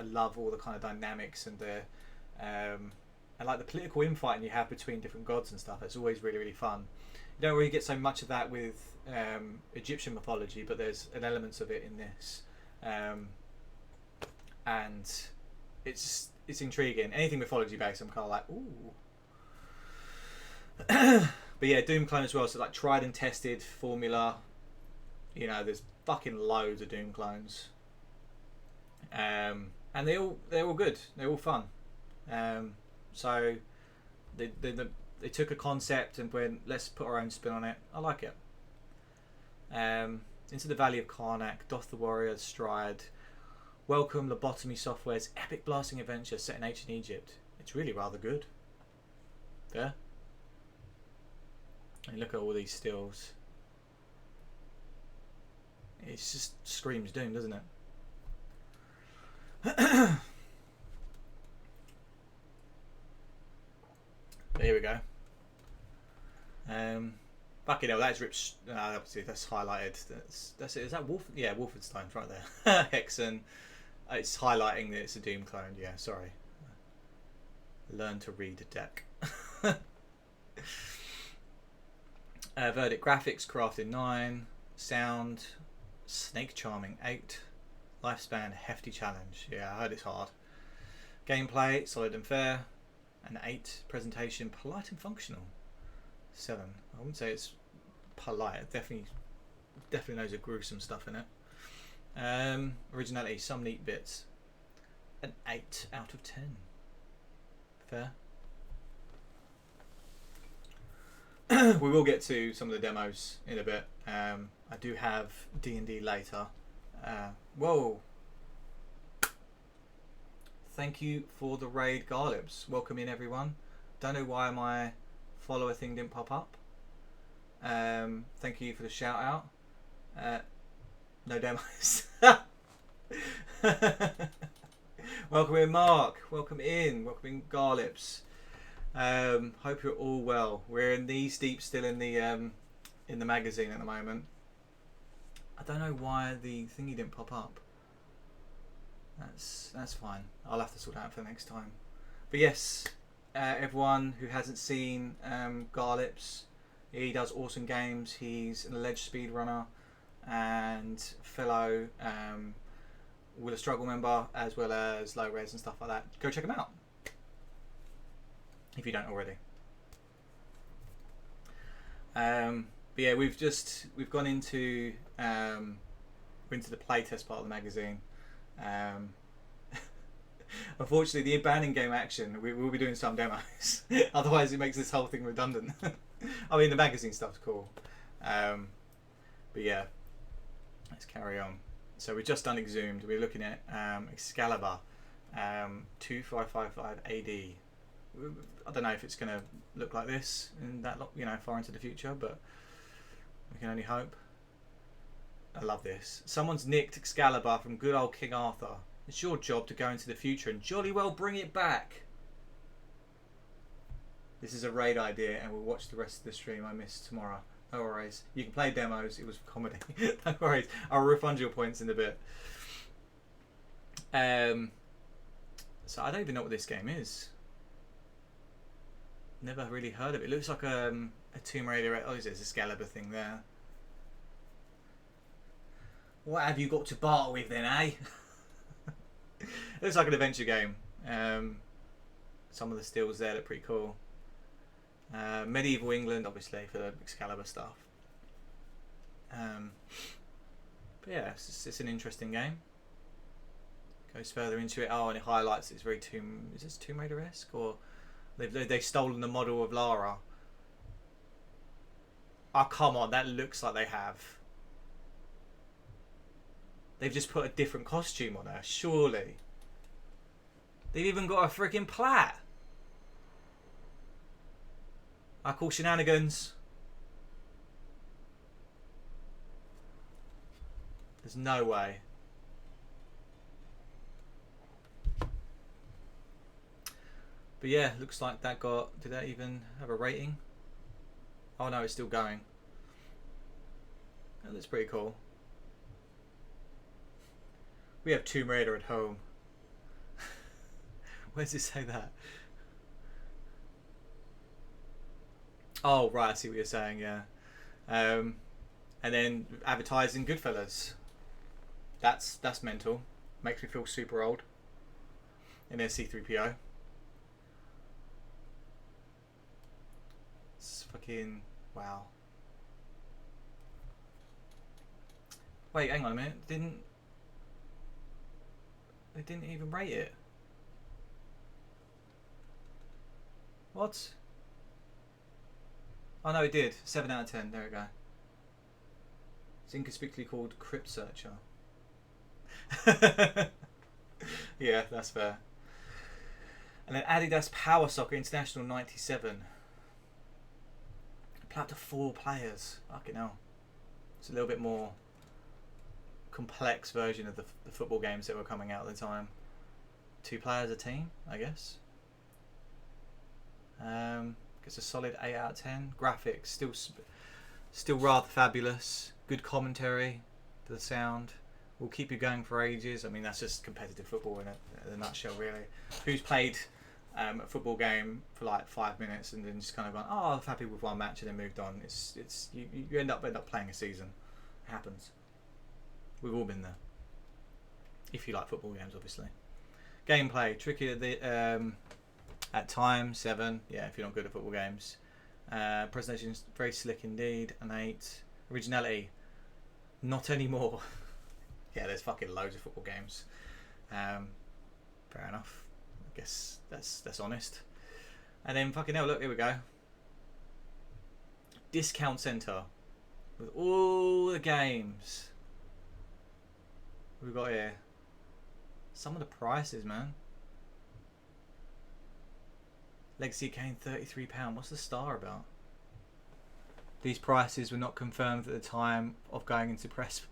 Speaker 1: love all the kind of dynamics and the and like the political infighting you have between different gods and stuff. It's always really, really fun. You don't really get so much of that with Egyptian mythology, but there's an element of it in this, and it's intriguing. Anything mythology based, I'm kind of like, ooh. But yeah, Doom clone as well. So like tried and tested formula. You know, there's fucking loads of Doom clones. And they're all good. They're all fun. So they took a concept and went, let's put our own spin on it. I like it. Into the Valley of Karnak, doth the warrior stride. Welcome Lobotomy Software's epic blasting adventure set in ancient Egypt. It's really rather good. Yeah. And look at all these stills. It just screams Doom, doesn't it? Here we go. Fucking hell, that's ripped. Obviously, that's highlighted. That's it. Is that Wolf? Yeah, Wolfenstein's right there. Hexen. It's highlighting that it's a Doom clone. Yeah, sorry. Learn to read a deck. Verdict graphics crafted 9. Sound snake charming 8. Lifespan hefty challenge. Yeah, I heard it's hard. Gameplay solid and fair. An 8. Presentation polite and functional. 7. I wouldn't say it's polite. It definitely knows of gruesome stuff in it. Originality, some neat bits. An 8 out of 10. Fair. We will get to some of the demos in a bit. I do have D&D later. Whoa. Thank you for the raid, Garlips. Welcome in, everyone. Don't know why my follower thing didn't pop up. Thank you for the shout out. No demos. Welcome in, Mark. Welcome in. Welcome in, Garlips. Hope you're all well. We're knees deep still in the magazine at the moment. I don't know why the thingy didn't pop up. That's fine. I'll have to sort that out for next time. But yes, everyone who hasn't seen Garlips, he does awesome games. He's an alleged speedrunner and fellow Will a Struggle member, as well as low res and stuff like that. Go check him out if you don't already. But yeah, we've gone into the playtest part of the magazine. Unfortunately, the abandoned game action, we will be doing some demos. Otherwise, it makes this whole thing redundant. I mean, the magazine stuff's cool. But yeah, let's carry on. So we've just done Exhumed. We're looking at Excalibur 2555 AD. I don't know if it's going to look like this in that far into the future, but we can only hope. I love this. Someone's nicked Excalibur from good old King Arthur. It's your job to go into the future and jolly well bring it back. This is a raid idea, and we'll watch the rest of the stream I missed tomorrow. No worries. You can play demos. It was comedy. No worries. I'll refund your points in a bit. So I don't even know what this game is. Never really heard of it. It looks like a Tomb Raider. Oh, there's a Excalibur thing there. What have you got to barter with then, eh? It looks like an adventure game. Some of the stills there look pretty cool. Medieval England, obviously, for the Excalibur stuff. But yeah, it's an interesting game. Goes further into it. Oh, and it highlights it's very is this Tomb Raider-esque, or they've stolen the model of Lara. Oh, come on, that looks like they have. They've just put a different costume on her, surely. They've even got a freaking plait. I call shenanigans. There's no way. But yeah, looks like that got... Did that even have a rating? Oh no, it's still going. That looks pretty cool. We have Tomb Raider at home. Where does it say that? Oh, right, I see what you're saying, yeah. And then advertising Goodfellas. That's mental. Makes me feel super old. And then C-3PO. It's fucking... Wow. Wait, hang on a minute. They didn't even rate it. What? Oh no, it did. 7 out of 10. There we go. It's inconspicuously called Crypt Searcher. Yeah, that's fair. And then Adidas Power Soccer International 97. Play up to 4 players. Fucking hell. It's a little bit more complex version of the football games that were coming out at the time. 2 players a team, I guess. Gets a solid 8 out of 10. Graphics still rather fabulous. Good commentary to the sound. Will keep you going for ages. I mean, that's just competitive football in a nutshell, really. Who's played a football game for like 5 minutes and then just kind of gone, oh, I'm happy with one match and then moved on. You end up playing a season. It happens. We've all been there. If you like football games, obviously. Gameplay tricky at times. 7. Yeah, if you're not good at football games. Presentation's very slick indeed. An 8. Originality, not anymore. Yeah, there's fucking loads of football games. Fair enough. I guess that's honest. And then fucking hell, look, here we go. Discount centre with all the games. What have we got here? Some of the prices, man. Legacy Kane, £33. What's the star about? These prices were not confirmed at the time of going into press.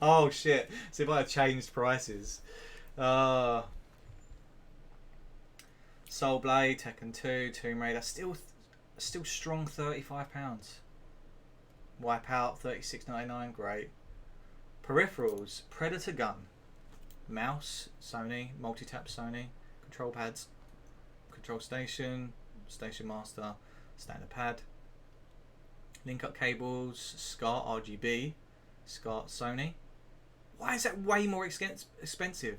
Speaker 1: Oh shit! So if I had changed prices, Soul Blade, Tekken 2, Tomb Raider, still strong £35. Wipeout $36.99, great. Peripherals, Predator gun, mouse Sony, multi-tap Sony, control pads, control station, station master, standard pad, link up cables, SCART RGB, SCART Sony. Why is that way more expensive?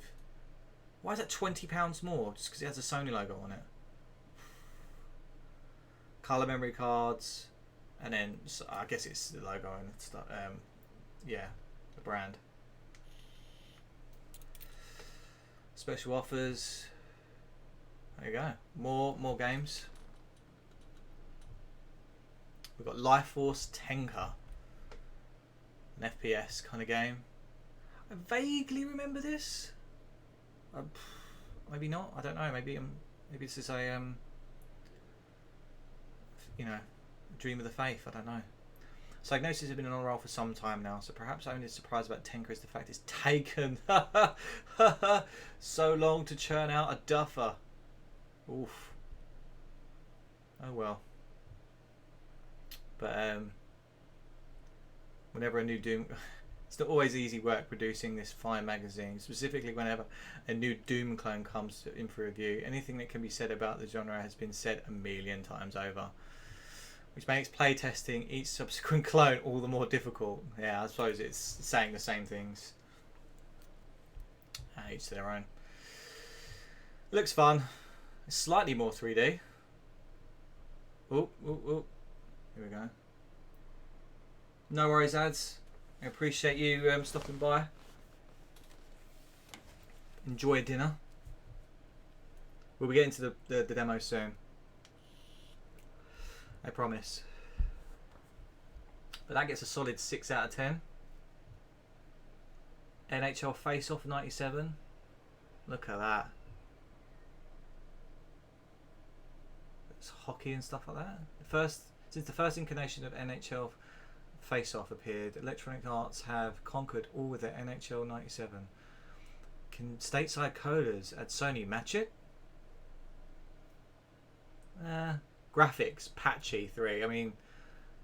Speaker 1: Why is that £20 more just because it has a Sony logo on it? Color memory cards, and then I guess it's the logo and stuff. Yeah, the brand. Special offers. There you go. More games. We've got Life Force Tenka, an FPS kind of game. I vaguely remember this. Maybe not. I don't know. Maybe this is a Dream of the Faith. I don't know. Psygnosis has been on a roll for some time now, so perhaps only surprise about Tenka is the fact it's taken so long to churn out a duffer. Oof. Oh well. But whenever a new Doom, it's not always easy work producing this fine magazine, specifically whenever a new Doom clone comes in for review. Anything that can be said about the genre has been said a million times over, which makes playtesting each subsequent clone all the more difficult. Yeah, I suppose it's saying the same things. Each to their own. Looks fun. It's slightly more 3D. Oh. Here we go. No worries, ads. I appreciate you stopping by. Enjoy dinner. We'll be getting to the demo soon. I promise. But that gets a solid 6 out of 10. NHL Face Off 97. Look at that. It's hockey and stuff like that. Since the first incarnation of NHL Face Off appeared, Electronic Arts have conquered all with their NHL 97. Can stateside coders at Sony match it? Graphics patchy 3. I mean,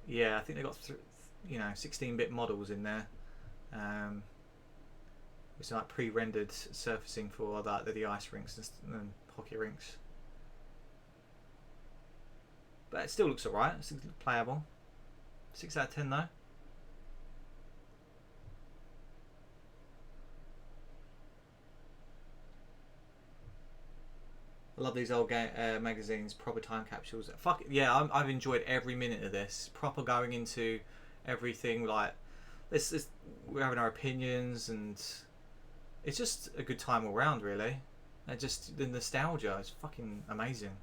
Speaker 1: yeah, I think they got 16-bit models in there. It's like pre-rendered surfacing for the ice rinks and hockey rinks. But it still looks alright. It still looks playable. 6 out of 10 though. I love these old magazines, proper time capsules. Fuck it, yeah, I've enjoyed every minute of this. Proper going into everything, like this. We're having our opinions, and it's just a good time all round, really. And just the nostalgia is fucking amazing.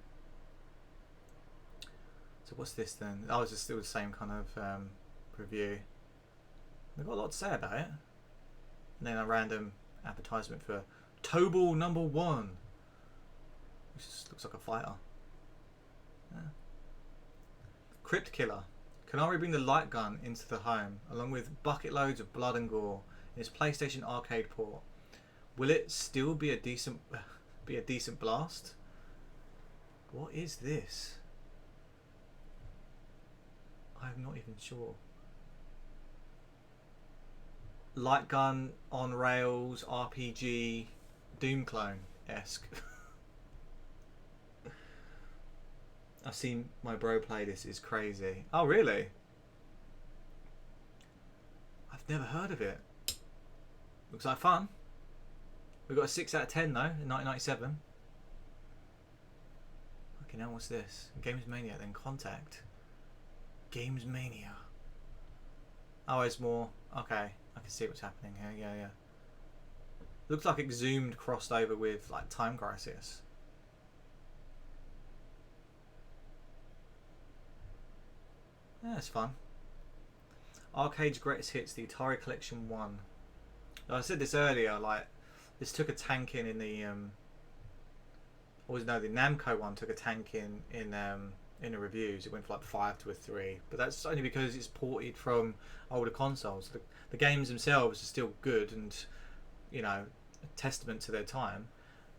Speaker 1: So what's this then? Oh, it's just still the same kind of review. They've got a lot to say about it. And then a random advertisement for Tobal #1. Which just looks like a fighter. Yeah. Crypt Killer. Konami bring the light gun into the home, along with bucket loads of blood and gore, in its PlayStation arcade port. Will it still be a decent blast? What is this? I'm not even sure. Light gun on rails RPG Doom clone-esque. I've seen my bro play this. Is crazy. Oh really? I've never heard of it. Looks like fun. We got a 6 out of 10 though in 1997. Okay, now what's this? Games Mania, then Contact. Games Mania. Oh, it's more. Okay, I can see what's happening here. Yeah. Looks like Exhumed crossed over with like Time Crisis. Yeah, it's fun. Arcade's Greatest Hits, the Atari Collection 1. I said this earlier, like, this took a tank in the, the Namco one took a tank in in the reviews. It went from like 5 to a 3, but that's only because it's ported from older consoles. The games themselves are still good and, you know, a testament to their time.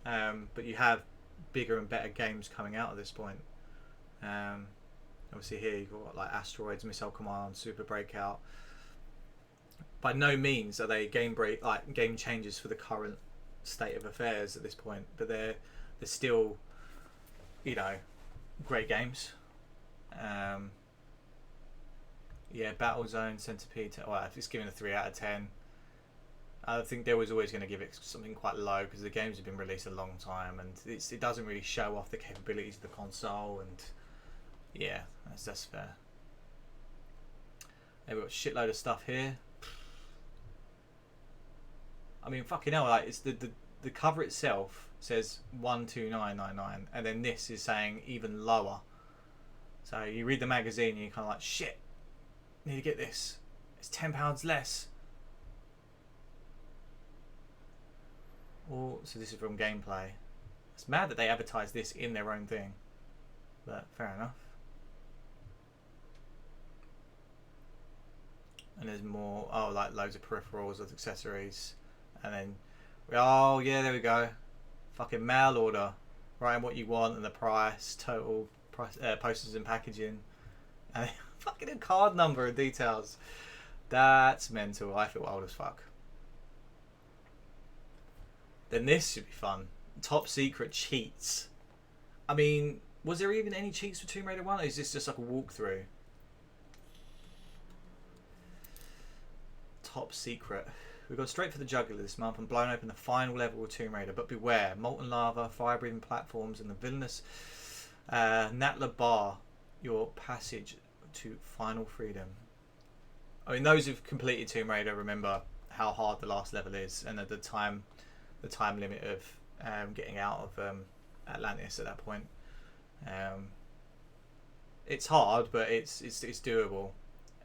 Speaker 1: But you have bigger and better games coming out at this point. Obviously here you've got like Asteroids, Missile Command, Super Breakout. By no means are they game changes for the current state of affairs at this point, but they're still, you know, great games. Yeah, Battlezone, Centipede. Well, it's given a 3 out of 10. I think they was always going to give it something quite low because the games have been released a long time and it doesn't really show off the capabilities of the console, and yeah, that's fair. We've got a shitload of stuff here. I mean, fucking hell, like, it's the cover itself says 12999 and then this is saying even lower. So you read the magazine and you're kind of like, shit, need to get this. It's £10 less. Oh, so this is from Gameplay. It's mad that they advertise this in their own thing, but fair enough. And there's more, oh, like loads of peripherals with accessories. And then, oh yeah, there we go. Fucking mail order. Writing what you want and the price, total price, posters and packaging. And fucking a card number and details. That's mental. I feel old as fuck. Then this should be fun. Top secret cheats. I mean, was there even any cheats for Tomb Raider 1? Or is this just like a walkthrough? Top secret. We've gone straight for the jugular this month and blown open the final level of Tomb Raider, but beware, molten lava, fire-breathing platforms and the villainous Natla Bar, your passage to final freedom. I mean, those who've completed Tomb Raider remember how hard the last level is, and at the time limit of getting out of Atlantis at that point. It's hard, but it's doable.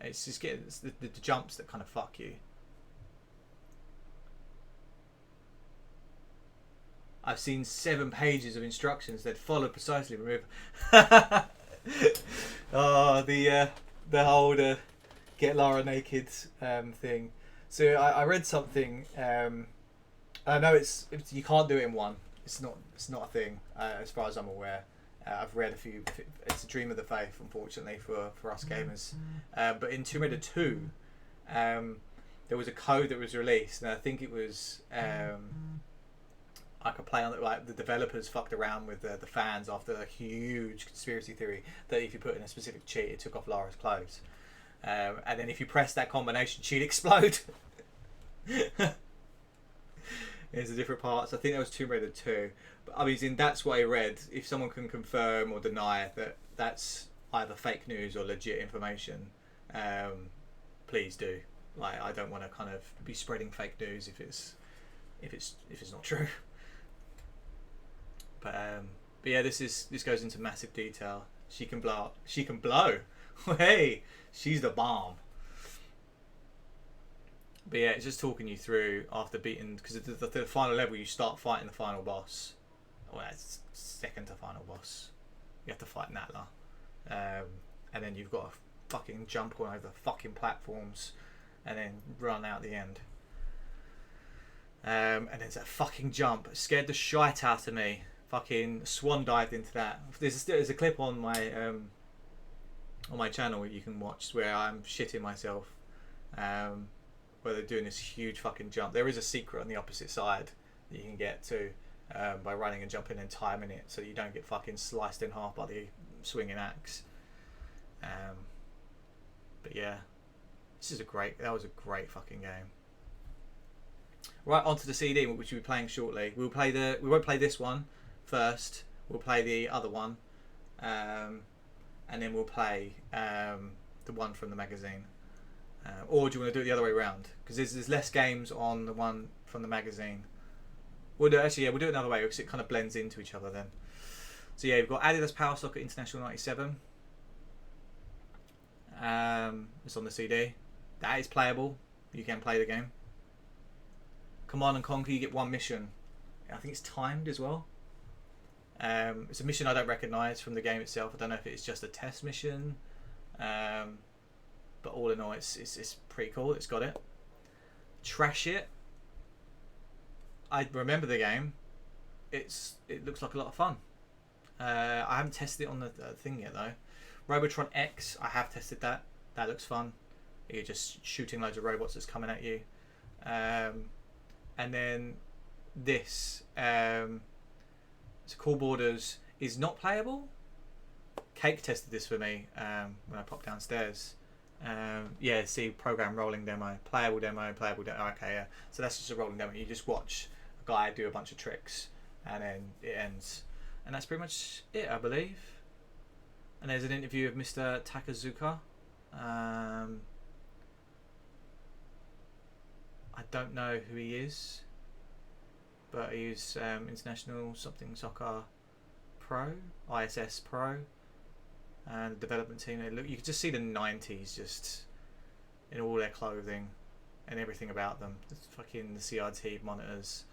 Speaker 1: It's just the jumps that kind of fuck you. I've seen 7 pages of instructions that follow precisely. Remove. Oh, the whole get Lara naked thing. So I read something. I know it's you can't do it in one. It's not a thing as far as I'm aware. I've read a few. It's a dream of the faith, unfortunately for us gamers. But in Tomb Raider 2, there was a code that was released, and I think it was. I could play on it, like the developers fucked around with the fans after a huge conspiracy theory that if you put in a specific cheat, it took off Lara's clothes, and then if you press that combination, she'd explode. There's the different parts. I think that was Tomb Raider 2, but I mean, that's what I read. If someone can confirm or deny that that's either fake news or legit information, please do. Like, I don't want to kind of be spreading fake news if it's not true. But yeah, this goes into massive detail. She can blow. Hey, she's the bomb. But yeah, it's just talking you through after beating, because the final level you start fighting the final boss. Well, it's second to final boss. You have to fight Natla, and then you've got to fucking jump all over the fucking platforms, and then run out the end. And there's that fucking jump. It scared the shite out of me. Fucking swan dived into that. There's a clip on my channel you can watch where I'm shitting myself. Where they're doing this huge fucking jump. There is a secret on the opposite side that you can get to by running and jumping and timing it so you don't get fucking sliced in half by the swinging axe. But yeah, that was a great fucking game. Right, onto the CD, which we'll be playing shortly. We won't play this one first. We'll play the other one, and then we'll play the one from the magazine. Or do you want to do it the other way around? Because there's less games on the one from the magazine. We'll do it another way because it kind of blends into each other then. So yeah, we've got Adidas Power Socket International 97. It's on the CD. That is playable. You can play the game. Command and Conquer, you get 1 mission. I think it's timed as well. It's a mission I don't recognise from the game itself. I don't know if it's just a test mission, but all in all, it's pretty cool. It's got it. Trash It. I remember the game. It looks like a lot of fun. I haven't tested it on the thing yet though. Robotron X, I have tested that. That looks fun. You're just shooting loads of robots that's coming at you. And then this, it's Cool Borders is not playable. Cake tested this for me when I popped downstairs. Yeah, see, program rolling demo, playable demo, playable demo. Okay, yeah. So that's just a rolling demo. You just watch a guy do a bunch of tricks, and then it ends. And that's pretty much it, I believe. And there's an interview of Mr. Takazuka. I don't know who he is, but he's International Something Soccer Pro, ISS Pro, and the development team. Look, you can just see the 90s just in all their clothing and everything about them. It's fucking the CRT monitors.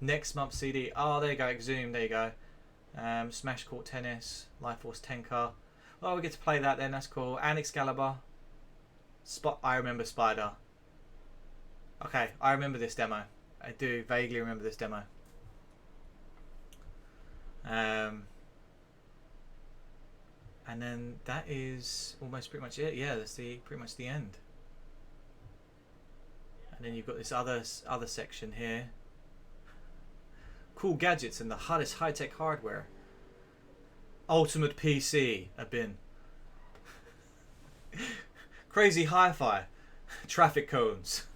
Speaker 1: Next month's CD. Oh, there you go. Exhumed. There you go. Smash Court Tennis, Life Force Tenka. Oh, we get to play that then. That's cool. And Excalibur. I remember Spider. Okay, I remember this demo. I do vaguely remember this demo. And then that is almost pretty much it. Yeah, that's pretty much the end. And then you've got this other section here. Cool gadgets and the hottest high-tech hardware. Ultimate PC, a bin. Crazy hi-fi. Traffic cones.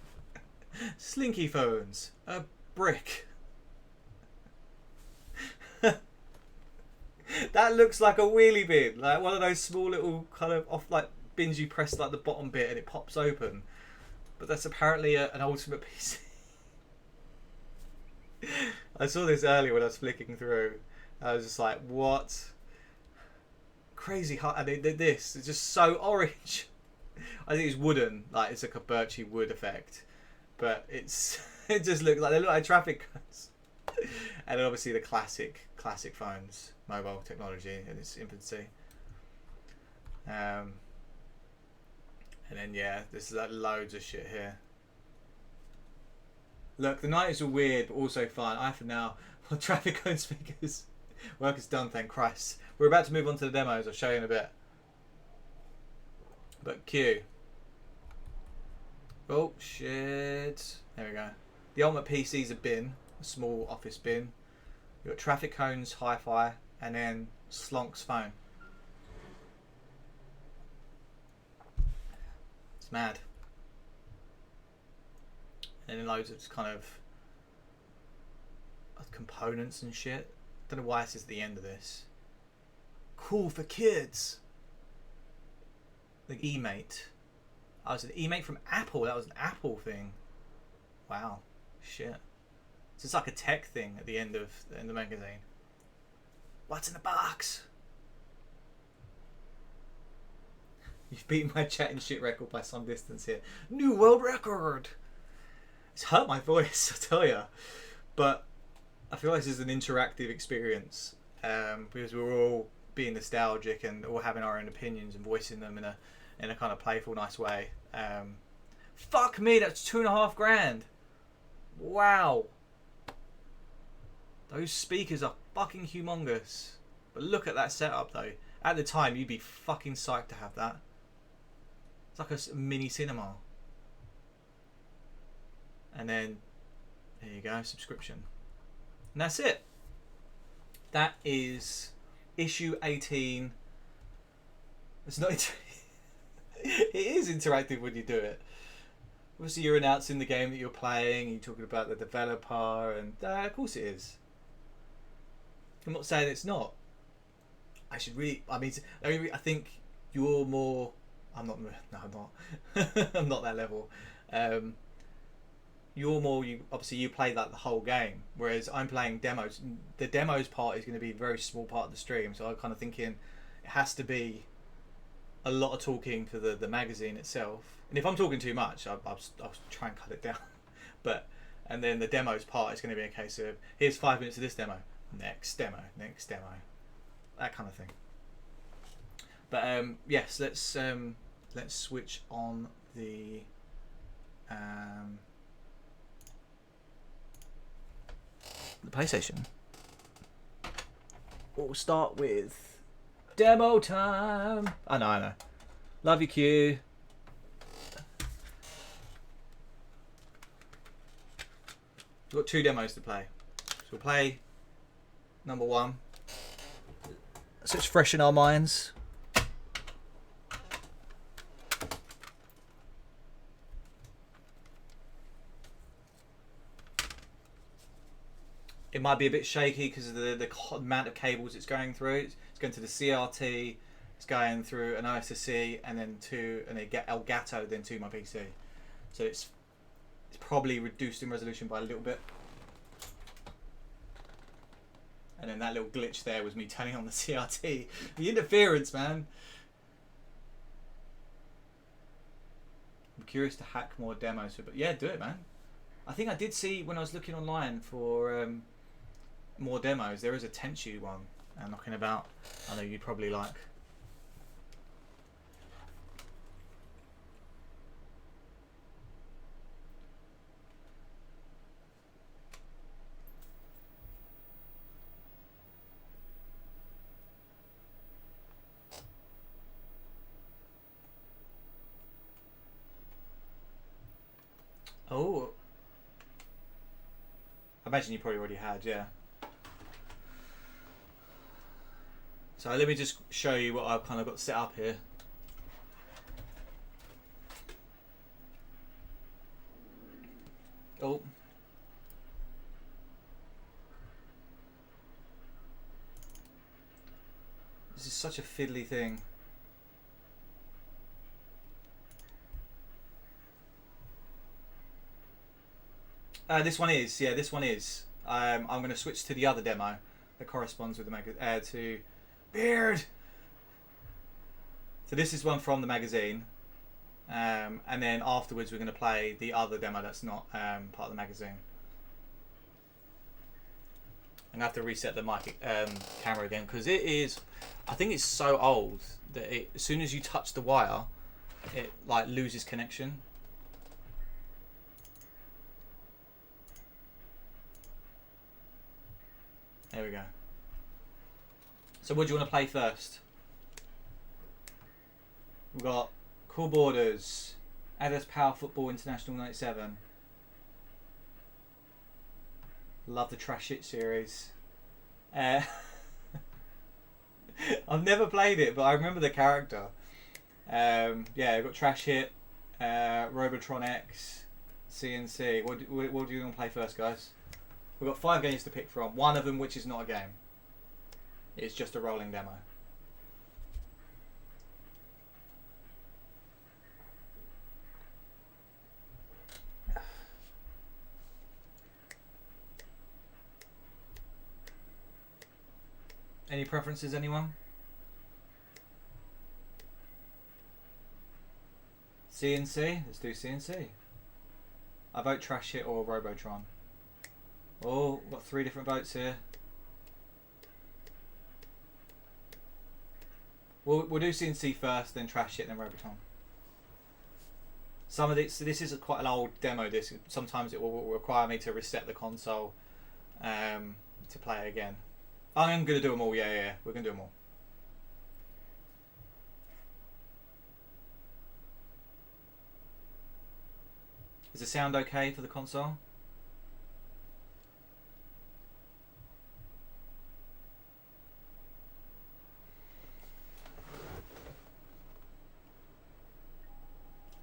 Speaker 1: Slinky phones. A brick. That looks like a wheelie bin. Like one of those small little kind of off like bins you press like the bottom bit and it pops open. But that's apparently an Ultimate PC. I saw this earlier when I was flicking through. I was just like, what? Crazy hot. And they did this. It's just so orange. I think it's wooden. Like, it's like a birchy wood effect. But it just looks like, they look like traffic cones. And then obviously the classic phones. Mobile technology in its infancy. And then, yeah, this is like loads of shit here. Look, the 90s were weird, but also fun. I for now, well, traffic cone speakers. Work is done, thank Christ. We're about to move on to the demos. I'll show you in a bit. But Q. Oh, shit. There we go. The Ultimate PC's a bin. A small office bin. You've got traffic cones, hi-fi, and then Slonk's phone. It's mad. And then loads of kind of components and shit. Don't know why this is the end of this. Cool for kids. The eMate. Oh, it's an eMate from Apple. That was an Apple thing. Wow. Shit. So it's like a tech thing at the end of the magazine. What's in the box? You've beaten my chatting shit record by some distance here. New world record. It's hurt my voice, I tell you. But I feel like this is an interactive experience because we're all being nostalgic and all having our own opinions and voicing them in a kind of playful, nice way. Fuck me, that's $2,500. Wow. Those speakers are fucking humongous. But look at that setup though. At the time, you'd be fucking psyched to have that. It's like a mini cinema. And then, there you go, subscription. And that's it. That is issue 18. It's not... it is interactive when you do it. Obviously, you're announcing the game that you're playing, you're talking about the developer, and of course it is. I'm not saying it's not. I should really... I think you're more... I'm not... No, I'm not. I'm not that level. You're more... Obviously, you play like the whole game, whereas I'm playing demos. The demos part is going to be a very small part of the stream, so I'm kind of thinking it has to be a lot of talking for the magazine itself. And if I'm talking too much, I'll try and cut it down. But And then the demos part is going to be a case of, here's 5 minutes of this demo, next demo, that kind of thing. But yes, let's switch on the PlayStation. We'll start with demo time. I know. Love you, Q. We've got 2 demos to play. So we'll play number 1. So it's fresh in our minds. It might be a bit shaky because of the amount of cables it's going through. It's going to the CRT, it's going through an OSSC, and then to an Elgato, then to my PC. So it's probably reduced in resolution by a little bit. And then that little glitch there was me turning on the CRT. The interference, man. I'm curious to hack more demos, but yeah, do it, man. I think I did see when I was looking online for more demos, there is a Tenchu one knocking about. I know you'd probably like. Oh, I imagine you probably already had, yeah. So let me just show you what I've kind of got set up here. Oh. This is such a fiddly thing. This one is, yeah, this one is. I'm going to switch to the other demo that corresponds with the to Beard. So this is one from the magazine, and then afterwards we're going to play the other demo that's not part of the magazine. I'm going to have to reset the mic camera again because it is, I think it's so old that as soon as you touch the wire, it like loses connection. There we go. So what do you want to play first? We've got Cool Borders, Adidas Power Football International 97. Love the Trash It series. I've never played it, but I remember the character. Yeah, we've got Trash Hit, Robotron X, CNC. What do you want to play first, guys? We've got 5 games to pick from. One of them which is not a game. It's just a rolling demo. Any preferences, anyone? CNC? Let's do CNC. I vote Trash Hit or Robotron. Oh, we've got 3 different votes here. We'll do CNC first, then Trash It, then Robotron. Some of this, so this is quite an old demo disc. Sometimes it will require me to reset the console to play it again. I'm going to do them all, yeah. We're going to do them all. Is the sound okay for the console?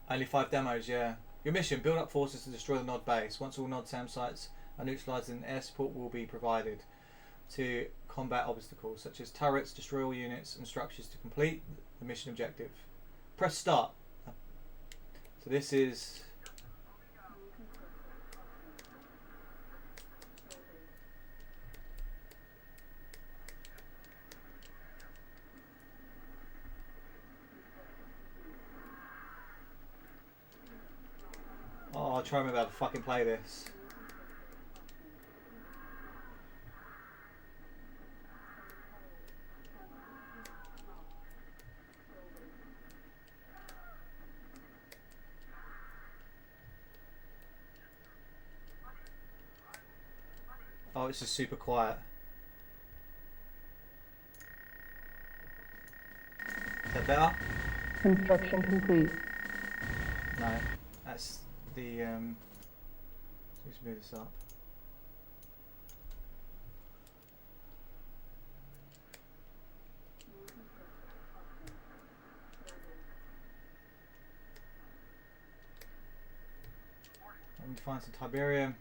Speaker 1: Only 5 demos, yeah. Your mission, build up forces to destroy the Nod base. Once all Nod SAM sites are neutralised, then air support will be provided to combat obstacles, such as turrets, destroy all units and structures to complete the mission objective. Press start. So this is... Oh, I'll try and remember how to fucking play this. Oh, it's just super quiet. Is that better?
Speaker 3: Construction complete.
Speaker 1: No, that's the let's move this up. Let me find some Tiberium.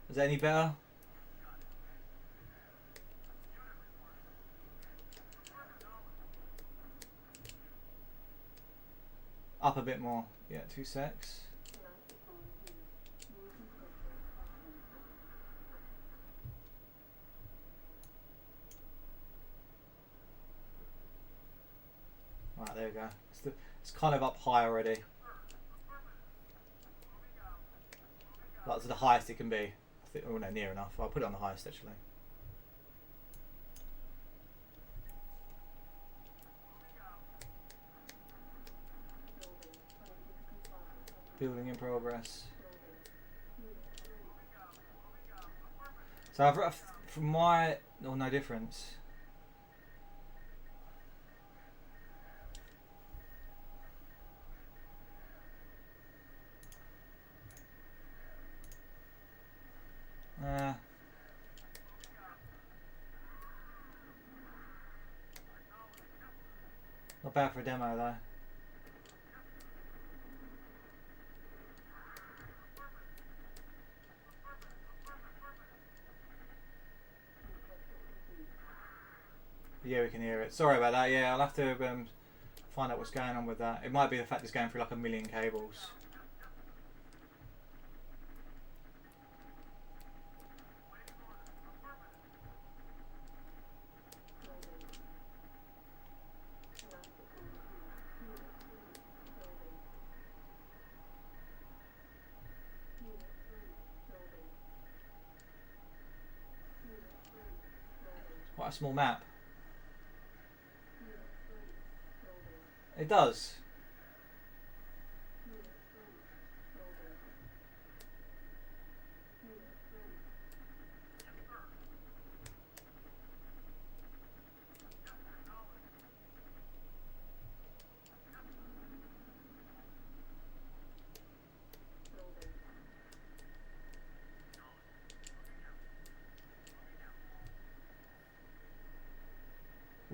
Speaker 1: Is that any better? Up a bit more. Yeah, 2 secs. Right, there we go. It's kind of up high already. That's the highest it can be. I think, oh no, near enough. I'll put it on the highest actually. Building in progress. So I've from my no difference. Not bad for a demo though. Yeah, we can hear it. Sorry about that. Yeah, I'll have to find out what's going on with that. It might be the fact it's going through like a million cables. It's quite a small map. It does.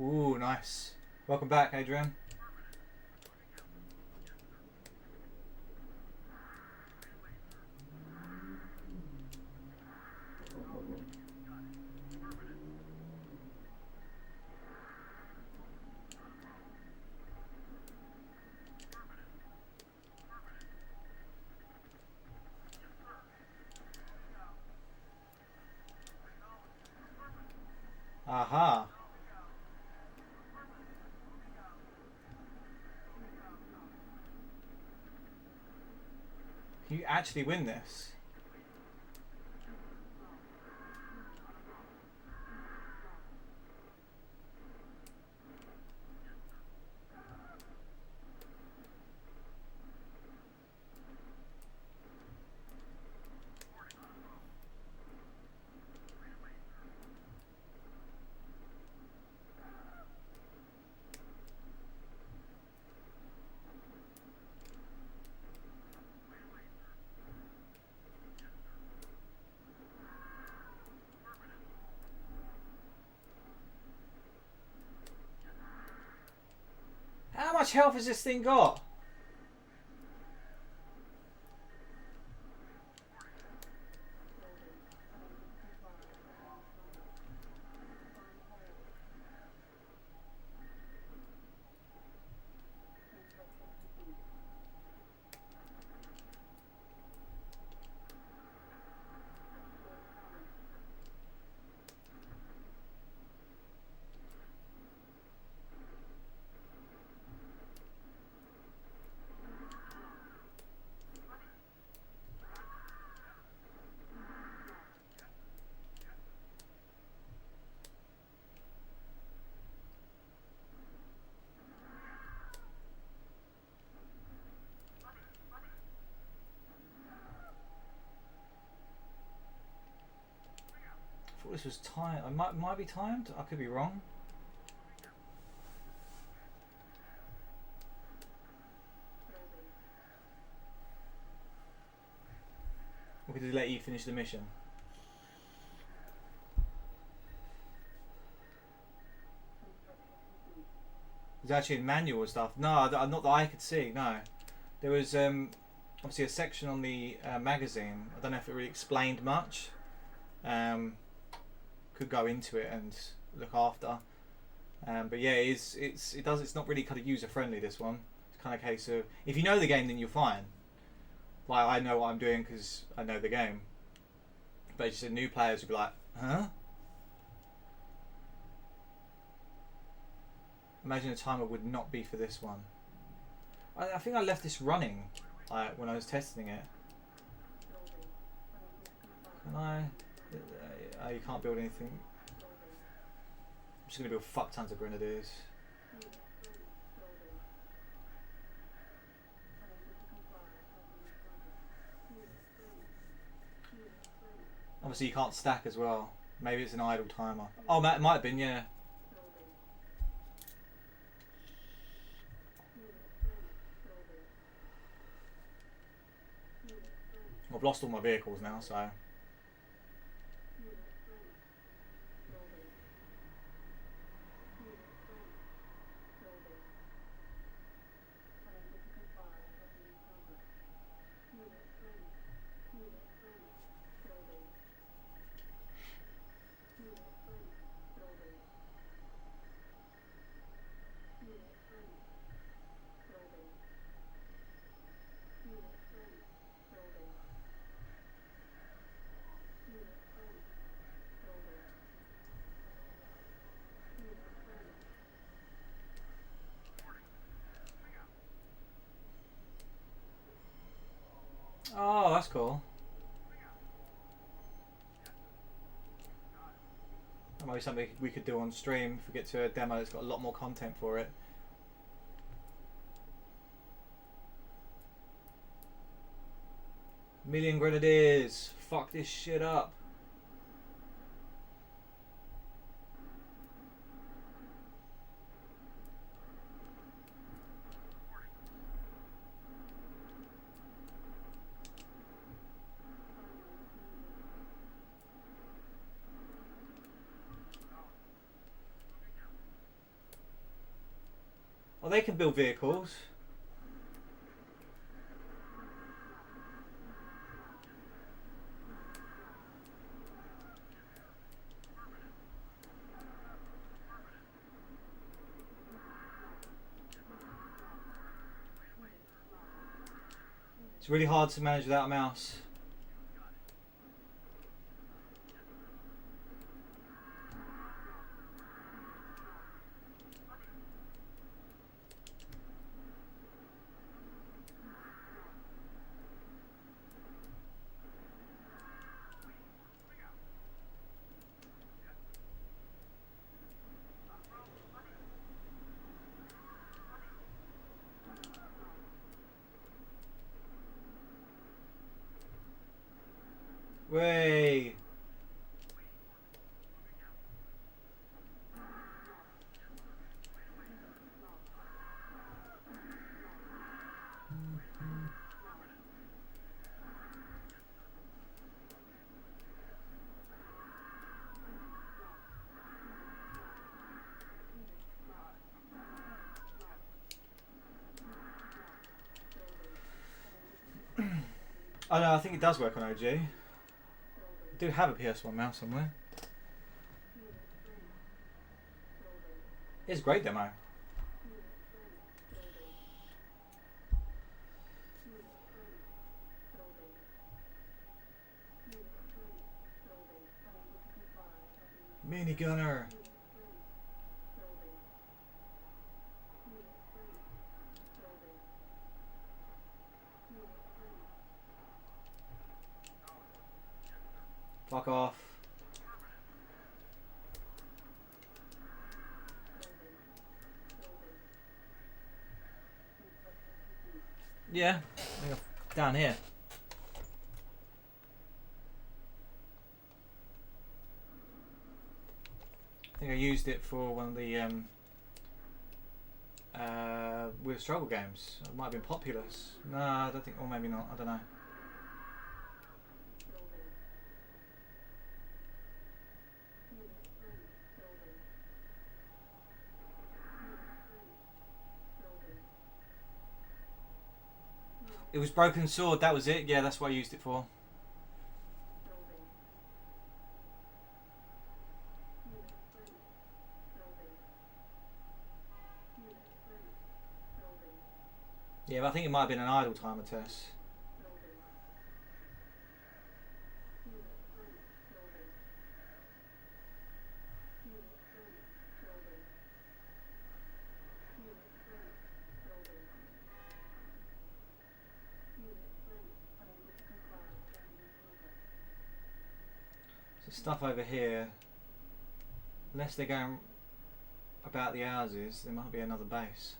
Speaker 1: Ooh, nice. Welcome back, Adrian. Aha. Can you actually win this? How much health has this thing got? thought this was timed. I might be timed. I could be wrong. Or could it let you finish the mission? There's actually manual stuff. No, not that I could see. No, there was obviously a section on the magazine. I don't know if it really explained much. Could go into it and look after. But yeah, it's not really kind of user friendly. This one. It's kind of a case of if you know the game, then you're fine. Like I know what I'm doing because I know the game. But it's just new players would be like, huh? Imagine a timer would not be for this one. I think I left this running when I was testing it. Can I? You can't build anything. I'm just going to build fuck tons of grenadiers. Obviously you can't stack as well. Maybe it's an idle timer. Oh, it might have been, yeah. I've lost all my vehicles now, so... Oh, that's cool. That might be something we could do on stream if we get to a demo that's got a lot more content for it. Million grenadiers! Fuck this shit up. Oh, they can build vehicles. It's really hard to manage without a mouse. Way. Oh no, I think it does work on OG. I do have a PS1 mouse somewhere. It's a great demo. Minigunner. Fuck off. Yeah, down here. I think I used it for one of the with struggle games. It might have been Populous. No, I don't think, or maybe not. I don't know. It was Broken Sword. That was it. Yeah, that's what I used it for. Yeah, but I think it might have been an idle timer test. So stuff over here, unless they're going about the houses, there might be another base.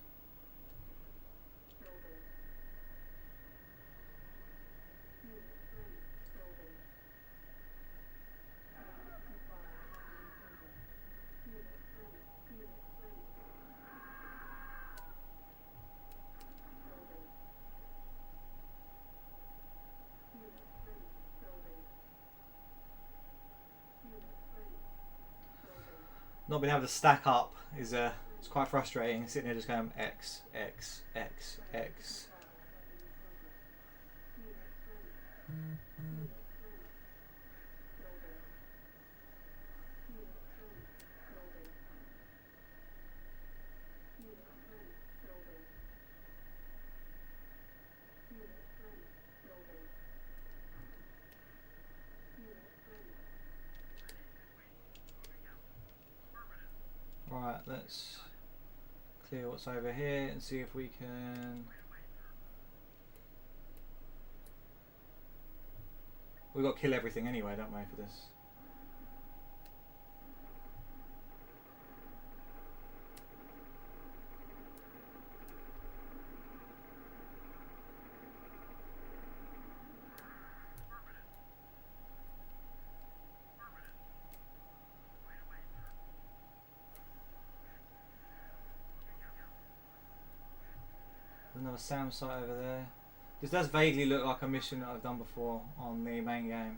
Speaker 1: Not being able to stack up is it's quite frustrating. Sitting here just going X, X, X, X. Right, let's clear what's over here and see if we can. We've got to kill everything anyway, don't we, for this? Another SAM site over there. This does vaguely look like a mission that I've done before on the main game.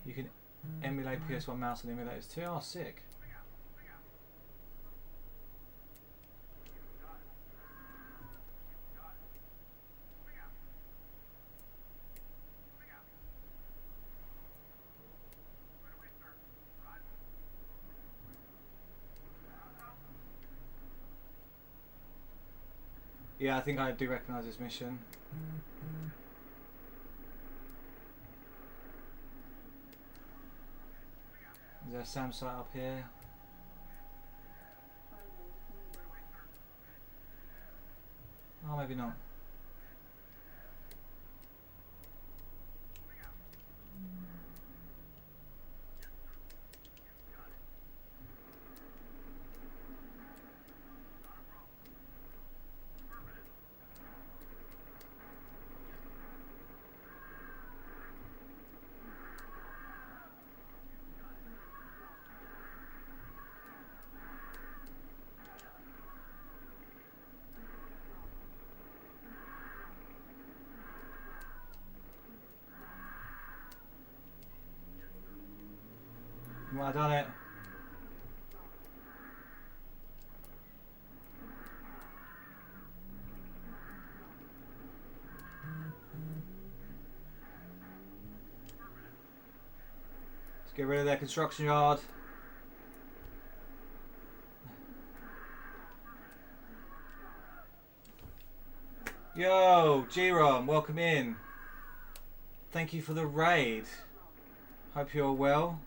Speaker 1: You can emulate PS1 mouse and emulators too. Oh, sick. Yeah, I think I do recognise this mission. Is there a SAM site up here? Oh, maybe not. Well, I done it. Let's get rid of their construction yard. Yo, G-Rom, welcome in. Thank you for the raid. Hope you're well.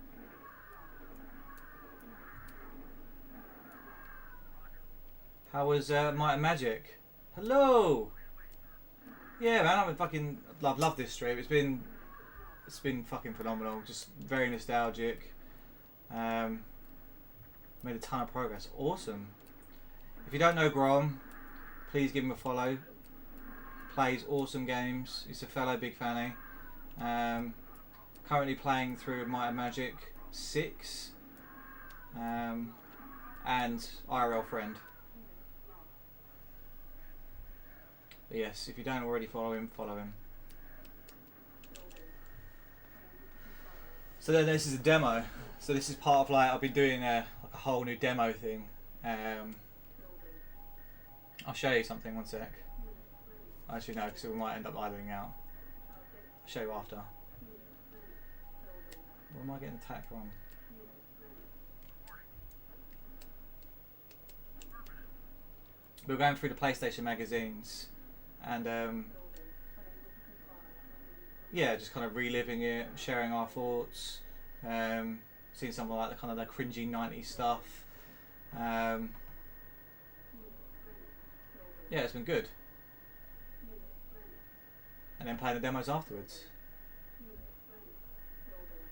Speaker 1: How was Might and Magic? Hello. Yeah, man, I've loved this stream. It's been fucking phenomenal. Just very nostalgic. Made a ton of progress. Awesome. If you don't know Grom, please give him a follow. Plays awesome games. He's a fellow big fanny. Currently playing through Might and Magic 6 and IRL friend. But yes, if you don't already follow him, follow him. So then this is a demo. So this is part of like I've been doing a whole new demo thing. I'll show you something. One sec. Actually no, because we might end up idling out. I'll show you after. Where am I getting attacked from? We were going through the PlayStation magazines, and yeah, just kind of reliving it, sharing our thoughts, seeing some of like the kind of the cringy 90s stuff. Yeah, it's been good. And then playing the demos afterwards.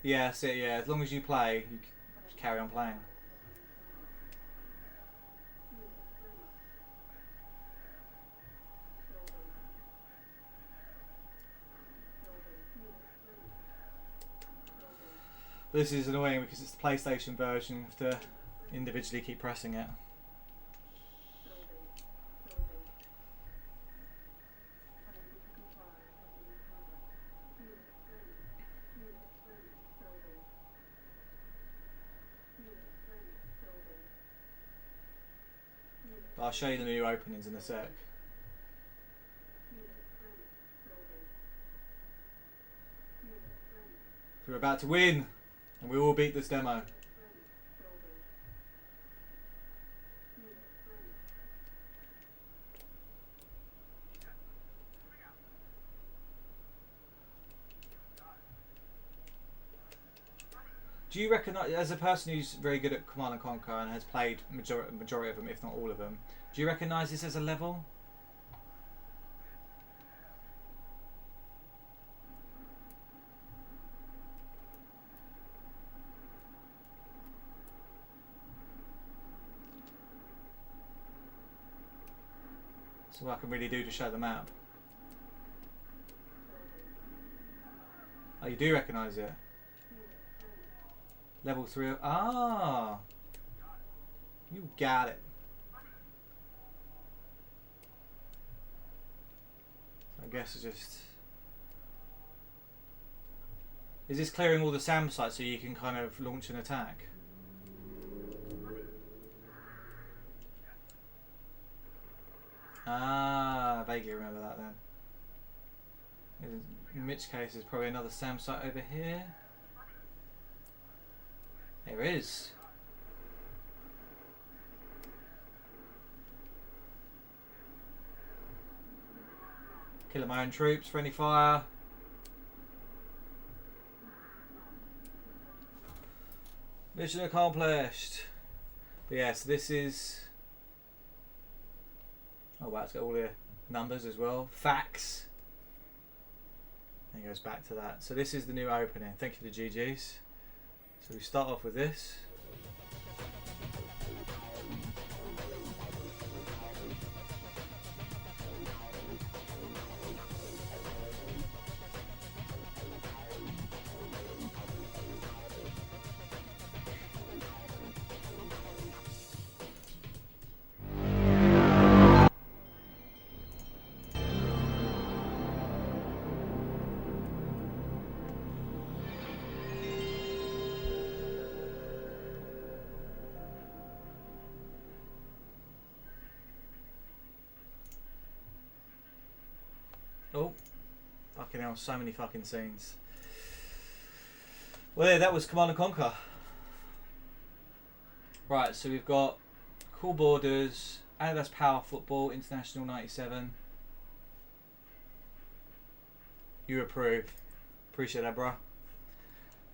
Speaker 1: Yeah, that's it, yeah. As long as you play, you just carry on playing. This is annoying because it's the PlayStation version. You have to individually keep pressing it. But I'll show you the new openings in a sec. We're about to win, and we will beat this demo. Do you recognise, as a person who's very good at Command and Conquer and has played majority of them, if not all of them, do you recognise this as a level? That's what I can really do to show the map. Oh, you do recognise it? Level 3. Ah! You got it. I guess it's just... Is this clearing all the SAM sites so you can kind of launch an attack? Ah, I vaguely remember that then. In which case there's probably another SAM site over here. There is. Killing my own troops, friendly fire. Mission accomplished. But yeah, so this is... Oh wow, it's got all the numbers as well. Facts. And it goes back to that. So this is the new opening. Thank you for the GGs. So we start off with this. Oh, fucking hell, so many fucking scenes. Well, yeah, that was Command & Conquer. Right, so we've got Cool Borders, Adidas Power Football, International 97. You approve. Appreciate that, bro.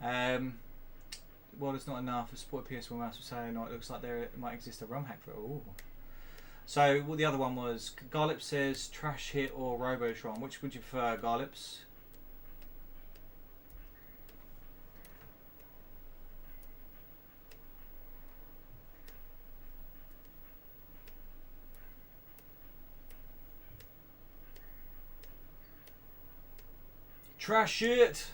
Speaker 1: Well, it's not enough. A support PS1 mouse was saying, no, it looks like there might exist a ROM hack for it. Ooh. So well, the other one was Garlip says Trash Hit or Robotron. Which would you prefer, Garlips? Trash shit!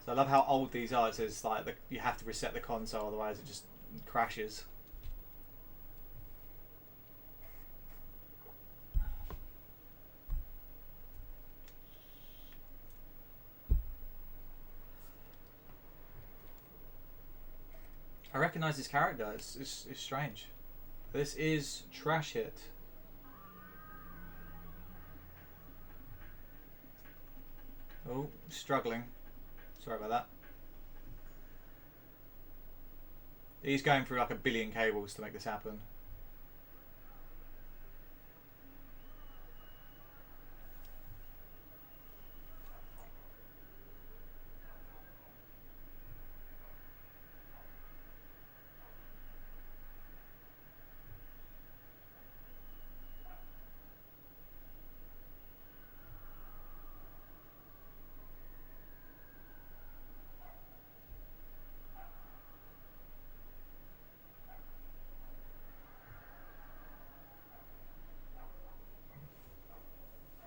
Speaker 1: So I love how old these are. It says like you have to reset the console, otherwise it just crashes. I recognise this character. It's strange. This is Trash Hit. Oh, struggling. Sorry about that. He's going through like 1 billion cables to make this happen.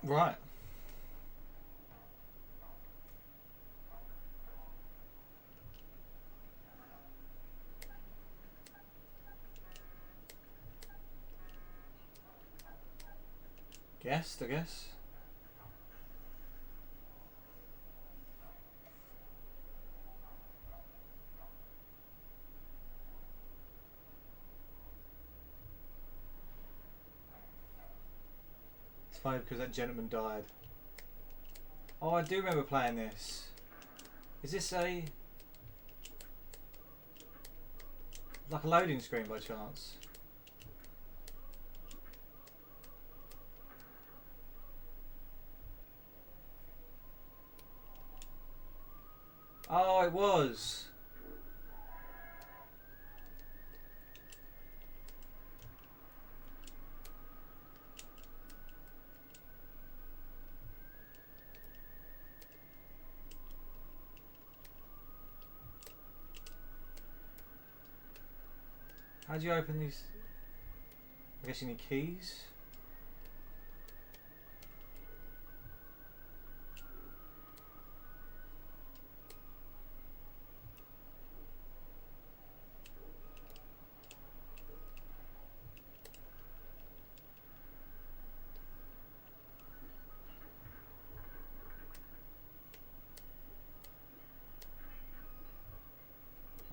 Speaker 1: Right. Guessed, I guess. It's funny because that gentleman died. Oh, I do remember playing this. Is this like a loading screen by chance? Oh, it was. How do you open these? I guess you need keys.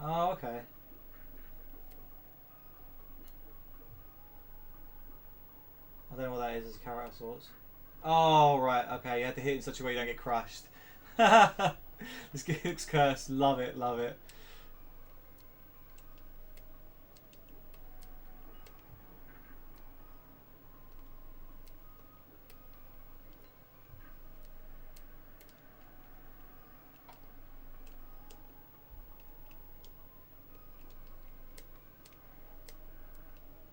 Speaker 1: Oh, okay. I don't know what that is as a carrot of sorts. Oh, right, okay. You have to hit it in such a way you don't get crushed. This game looks cursed. Love it, love it.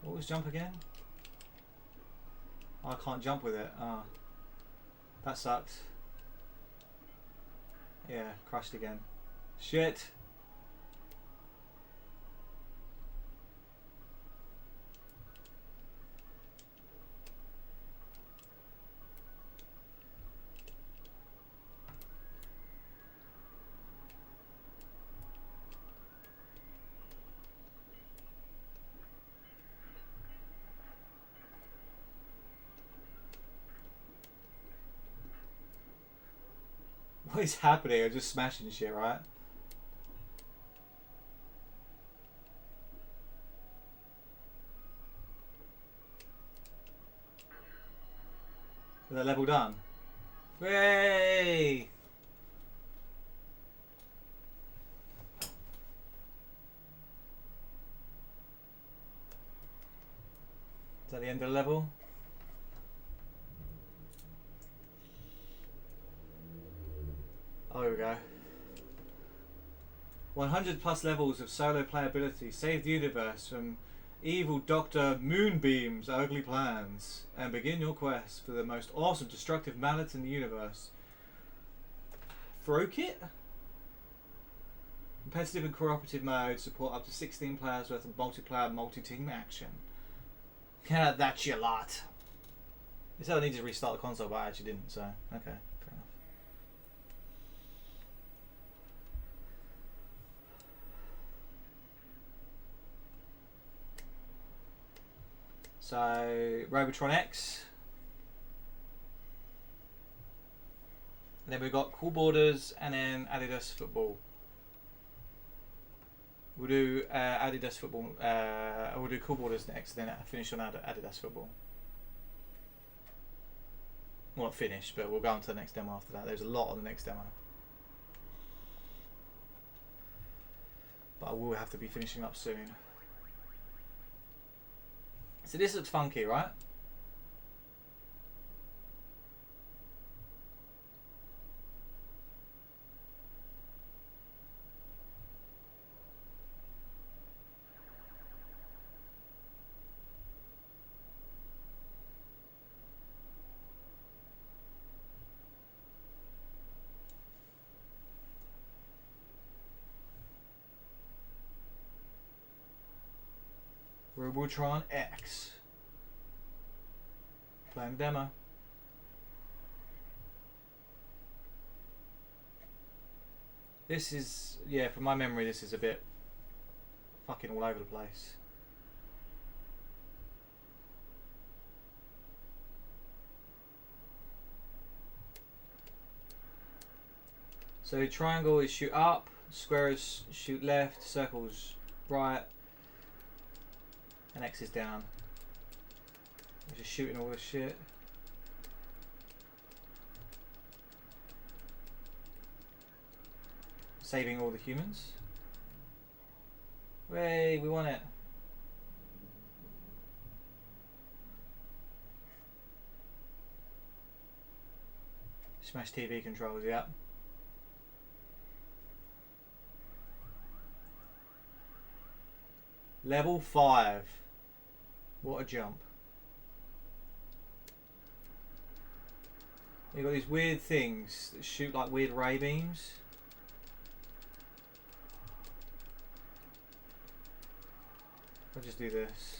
Speaker 1: What was jump again? Oh, I can't jump with it. Ah, that sucks. Yeah, crushed again. Shit. What is happening? I'm just smashing shit, right? Is that level done? Hooray! Is that the end of the level? Oh, here we go. 100 plus levels of solo playability. Save the universe from evil Dr. Moonbeam's ugly plans and begin your quest for the most awesome destructive mallet in the universe. Throw kit? Competitive and cooperative mode support up to 16 players worth of multiplayer multi-team action. Yeah, that's your lot. It said I needed to restart the console, but I actually didn't, so okay, fair enough. So, Robotron X. And then we've got Cool Borders and then Adidas Football. We'll do Adidas Football, we'll do Cool Borders next, then finish on Adidas Football. Well, not finish, but we'll go on to the next demo after that. There's a lot on the next demo. But I will have to be finishing up soon. So this looks funky, right? Robotron X. Playing demo. This is, yeah, from my memory, this is a bit fucking all over the place. So triangle is shoot up, square is shoot left, circles right, and X is down. We're just shooting all this shit. Saving all the humans. Way, we want it. Smash TV controls, yeah. Level 5. What a jump. You've got these weird things that shoot like weird ray beams. I'll just do this.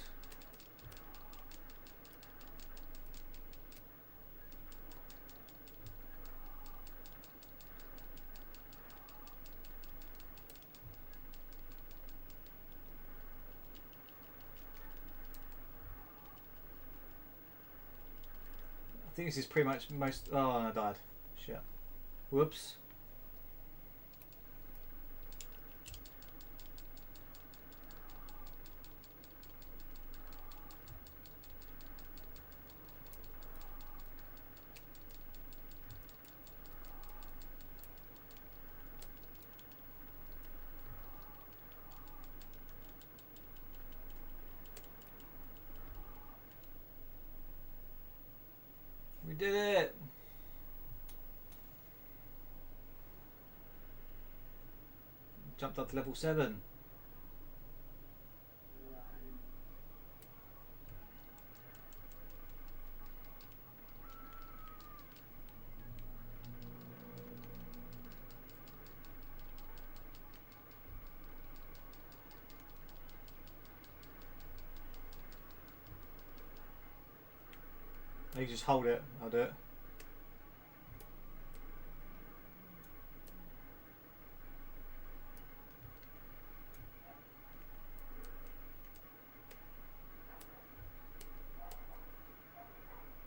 Speaker 1: I think this is pretty much most. Oh, and I died. Shit. Whoops. We did it! Jumped up to level 7. You just hold it, I'll do it.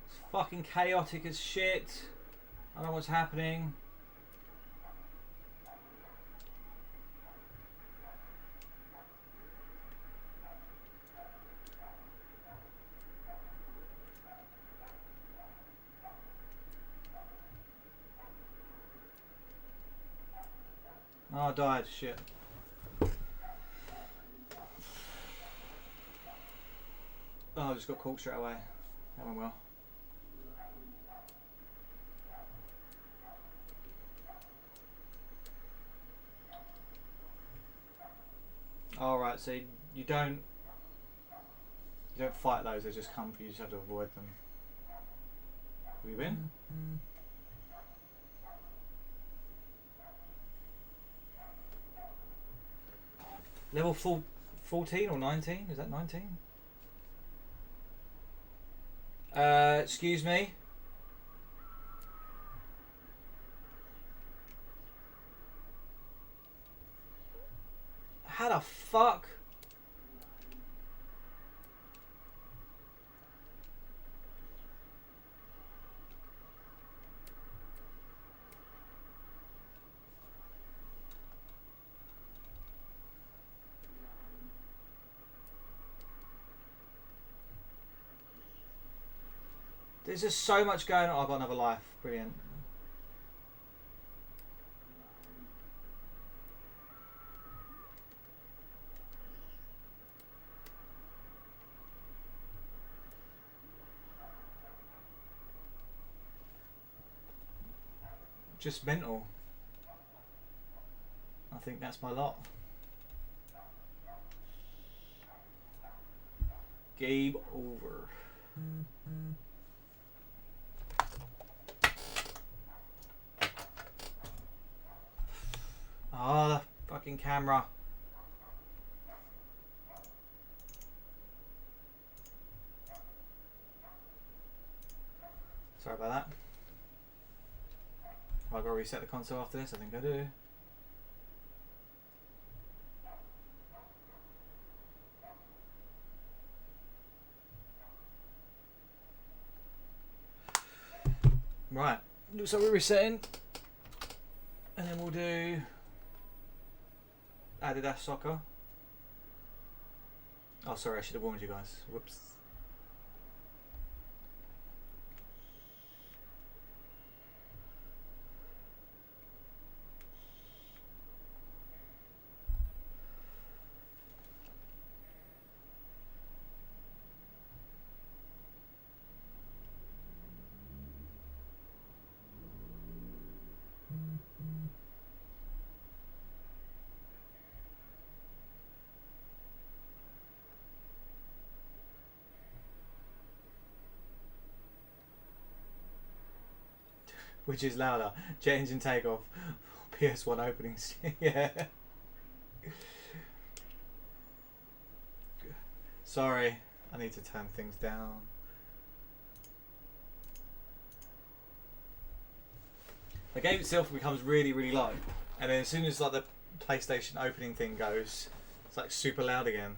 Speaker 1: It's fucking chaotic as shit. I don't know what's happening. Oh, I died. Shit. Oh, I just got caught straight away. That went well. Alright, so you don't fight those, they just come for you, you just have to avoid them. We win? Level 14 or 19? Is that 19? Excuse me. How the fuck? There's just so much going on. I've got another life. Brilliant. Just mental. I think that's my lot. Game over. Oh, the fucking camera. Sorry about that. Have I got to reset the console after this? I think I do. Right. Looks like we're resetting. And then we'll do Adidas Soccer. Oh, sorry, I should have warned you guys. Whoops. Which is louder? Jet engine takeoff. PS1 openings. Yeah. Sorry, I need to turn things down. The game itself becomes really, really low, and then as soon as like the PlayStation opening thing goes, it's like super loud again.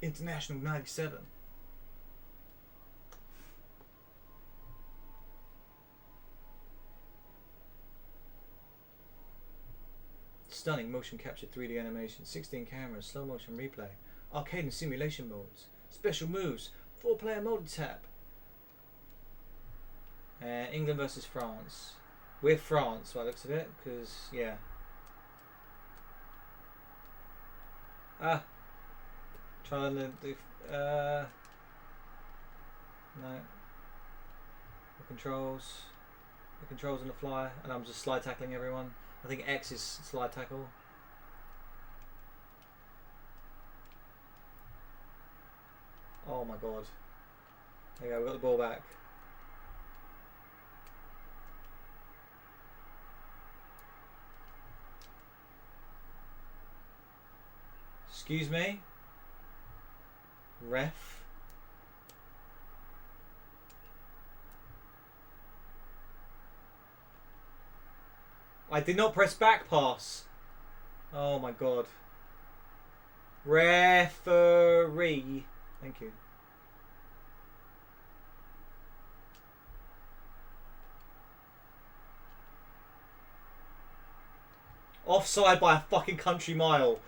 Speaker 1: International 97. Stunning motion capture 3D animation, 16 cameras, slow motion replay, arcade and simulation modes, special moves, 4-player multi-tap. England versus France. We're France by the looks of it, because, yeah. Ah. Trying to do... no. The controls. The controls on the fly, and I'm just slide tackling everyone. I think X is slide tackle. Oh my god. There you go, we got the ball back. Excuse me? Ref? I did not press back pass. Oh my god. Referee. Thank you. Offside by a fucking country mile.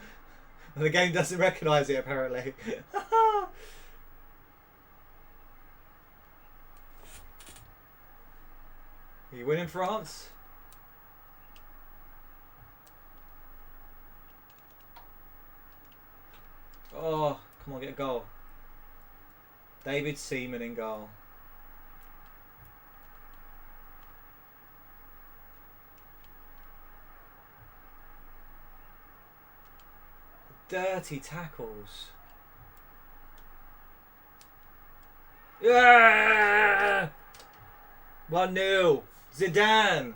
Speaker 1: And the game doesn't recognise it apparently. Are you winning, France? Oh, come on, get a goal. David Seaman in goal. Dirty tackles. Yeah! 1-0. Zidane.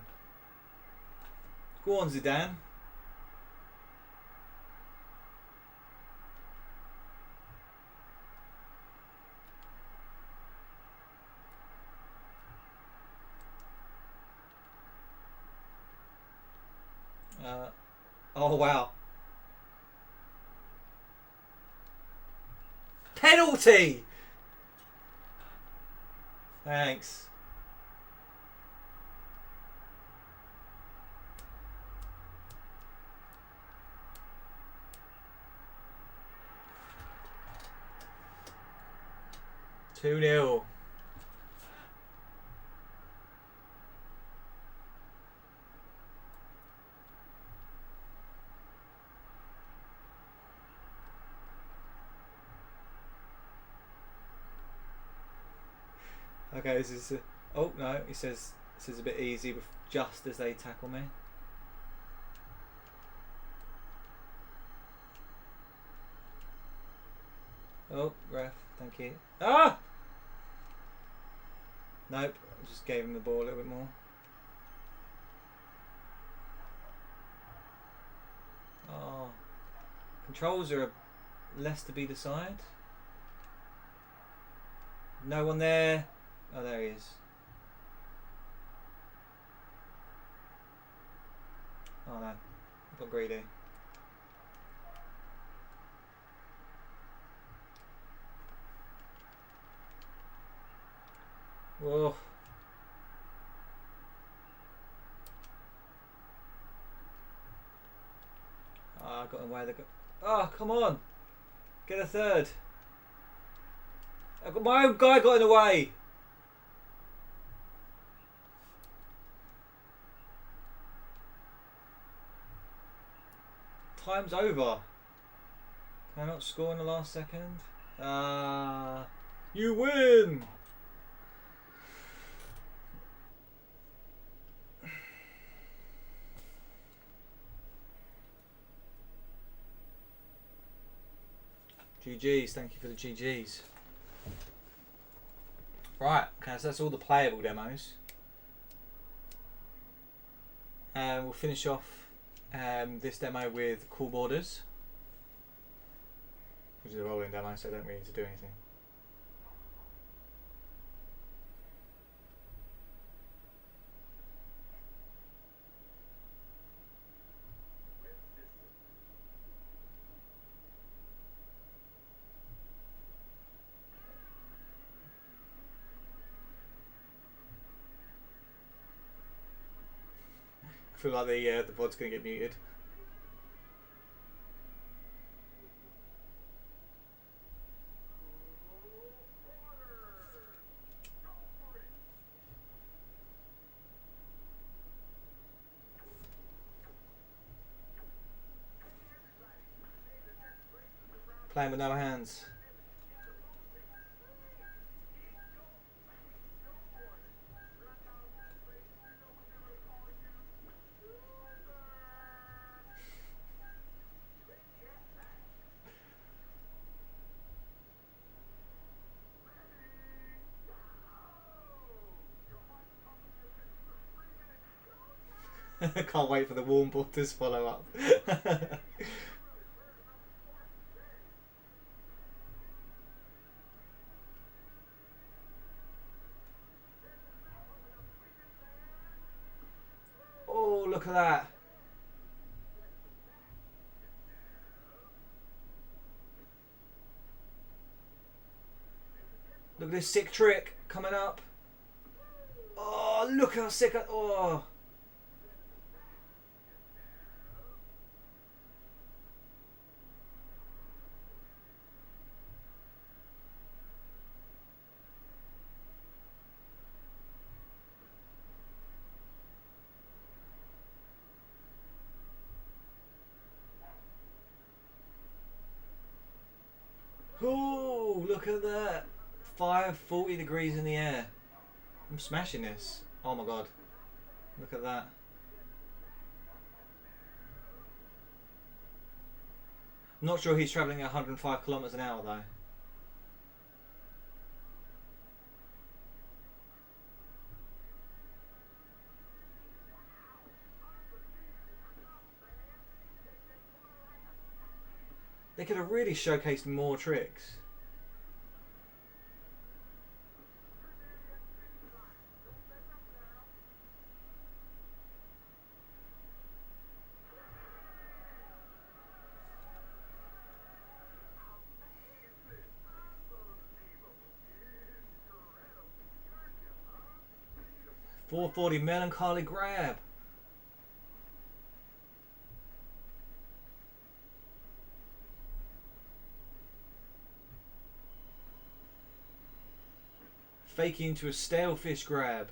Speaker 1: Go on, Zidane. Oh wow. Penalty! Thanks. Two 0. Okay, this is. Oh no, he says this is a bit easy, just as they tackle me. Oh, ref, thank you. Ah! Nope, I just gave him the ball a little bit more. Oh, controls are less to be decided. No one there. Oh, there he is. Oh no, I got greedy. Whoa. Oh, I got away. Oh, come on. Get a third. My own guy got in the way. Time's over. Can I not score in the last second? You win! GG's, thank you for the GG's. Right, okay, so that's all the playable demos. We'll finish off this demo with Cool Borders, which is a rolling demo, so I don't really need to do anything. I feel like the VOD's going to get muted. Playing with no hands. Can't wait for the warm borders follow up. Oh, look at that. Look at this sick trick coming up. Oh, look how sick. Oh. Oh, look at that. 540 degrees in the air. I'm smashing this. Oh my god. Look at that. I'm not sure he's travelling at 105 kilometers an hour though. They could have really showcased more tricks. 440 melancholy grab. Faking into a stale fish grab.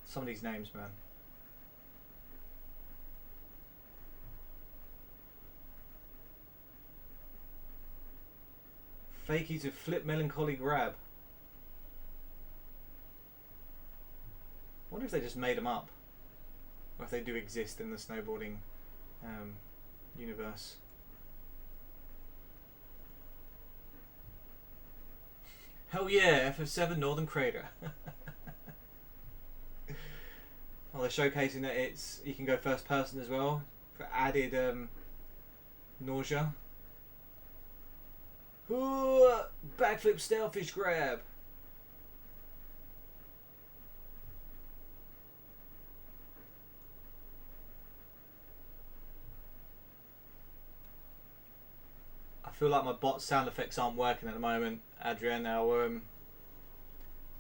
Speaker 1: Some of these names, man. Fakey to flip melancholy grab. I wonder if they just made them up, or if they do exist in the snowboarding universe. Hell yeah, FF7 Northern Crater. Well, they're showcasing that you can go first person as well for added nausea. Ooh, backflip stalefish grab. I feel like my bot sound effects aren't working at the moment, Adrian. Now,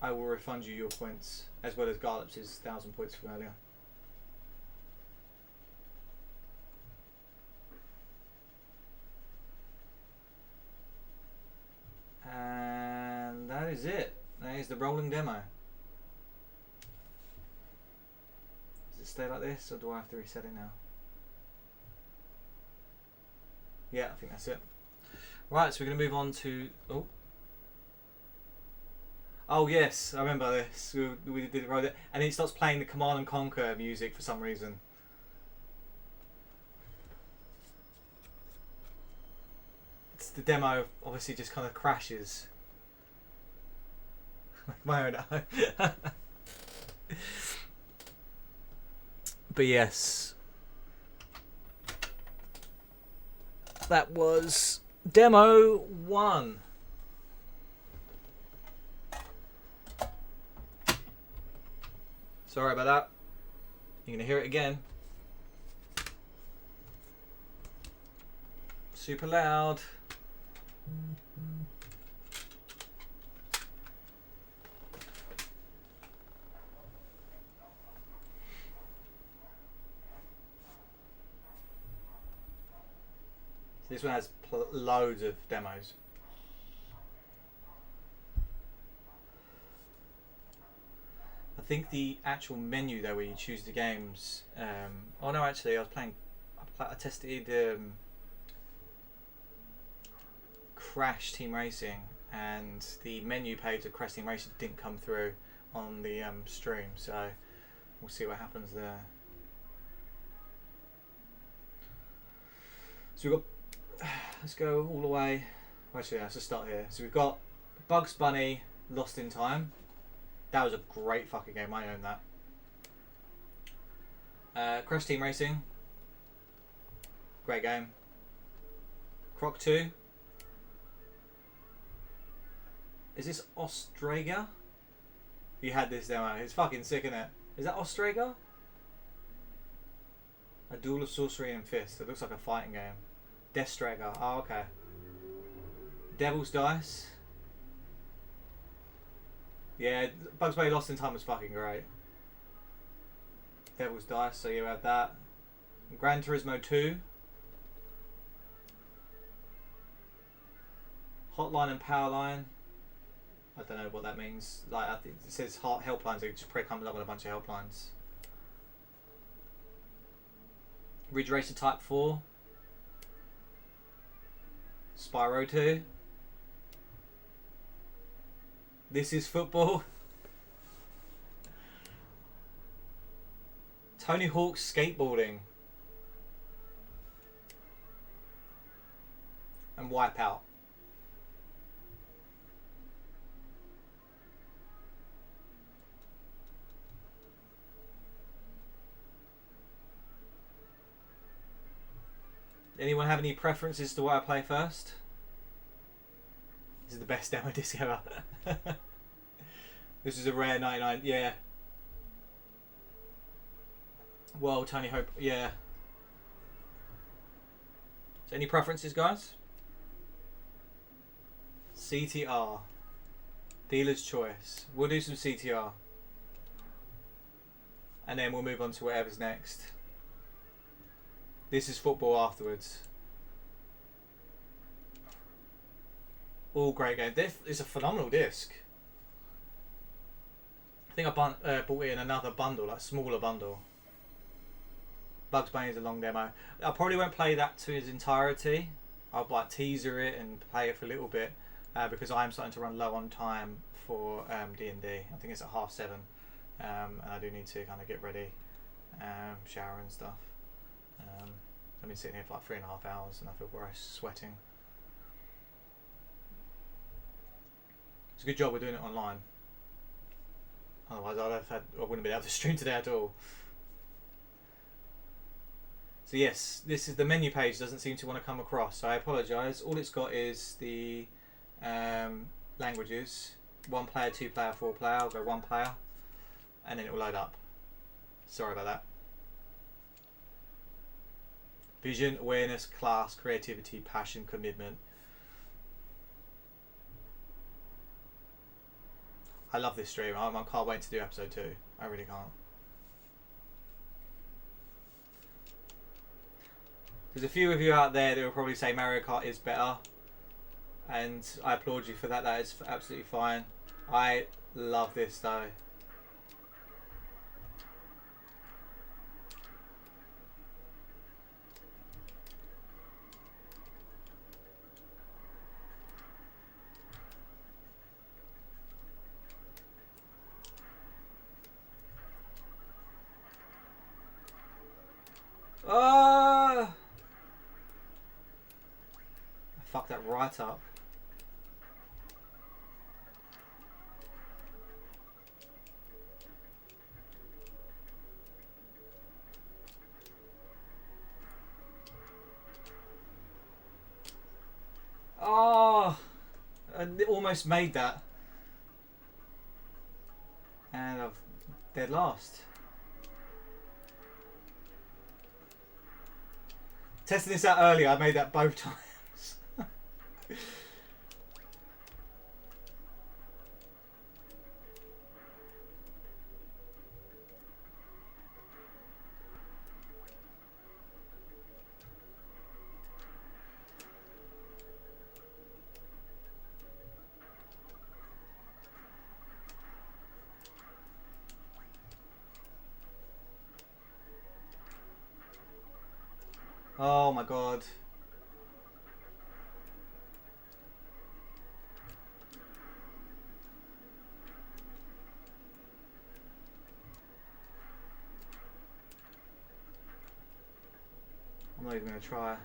Speaker 1: I will refund you your points, as well as Garlop's 1,000 points from earlier. And that is it. That is the rolling demo. Does it stay like this, or do I have to reset it now? Yeah, I think that's it. Right, so we're going to move on to... Oh yes, I remember this. We did roll it, and it starts playing the Command and Conquer music for some reason. It's the demo obviously just kind of crashes. My own. But yes, that was demo 1. Sorry about that. You're gonna hear it again. Super loud. So this one has loads of demos. I think the actual menu though, where you choose the games. Oh no, actually, I tested Crash Team Racing, and the menu page of Crash Team Racing didn't come through on the stream, so we'll see what happens there. So we've got, let's go all the way. Actually, let's just start here. So we've got Bugs Bunny Lost in Time. That was a great fucking game. I own that. Crash Team Racing. Great game. Croc 2. Is this Ostraga? You had this demo. It's fucking sick, isn't it? Is that Ostraga? A Duel of Sorcery and Fist. It looks like a fighting game. Deathstrager. Oh, okay. Devil's Dice. Yeah, Bugs Bunny Lost in Time was fucking great. Devil's Dice, so you have that. Gran Turismo 2. Hotline and Powerline. I don't know what that means. Like, I think it says helplines, so it just probably comes up with a bunch of helplines. Ridge Racer Type 4. Spyro 2. This is Football. Tony Hawk's Skateboarding. And Wipeout. Anyone have any preferences to what I play first? This is the best demo disc ever. This is a rare 99. Yeah. Well, Tony Hope. Yeah. So, any preferences, guys? CTR. Dealer's choice. We'll do some CTR. and then we'll move on to whatever's next. This is football afterwards. All great games. It's a phenomenal disc. I think I bought it in another bundle, like a smaller bundle. Bugs Bunny is a long demo. I probably won't play that to its entirety. I'll like teaser it and play it for a little bit because I am starting to run low on time for D&D. I think it's at 7:30, and I do need to kind of get ready, shower and stuff. I've been sitting here for like 3.5 hours and I feel gross, sweating. It's a good job we're doing it online. Otherwise I wouldn't have been able to stream today at all. So yes, this is the menu page. Doesn't seem to want to come across. So I apologise. All it's got is the languages: 1 player, 2 player, 4 player. I'll go 1 player, and then it will load up. Sorry about that. Vision, awareness, class, creativity, passion, commitment. I love this stream. I can't wait to do episode 2. I really can't. There's a few of you out there that will probably say Mario Kart is better, and I applaud you for that. That is absolutely fine. I love this though. I fucked that right up. Oh, I almost made that. And I've dead last. Testing this out earlier, I made that both times. Oh my god. I'm not even going to try.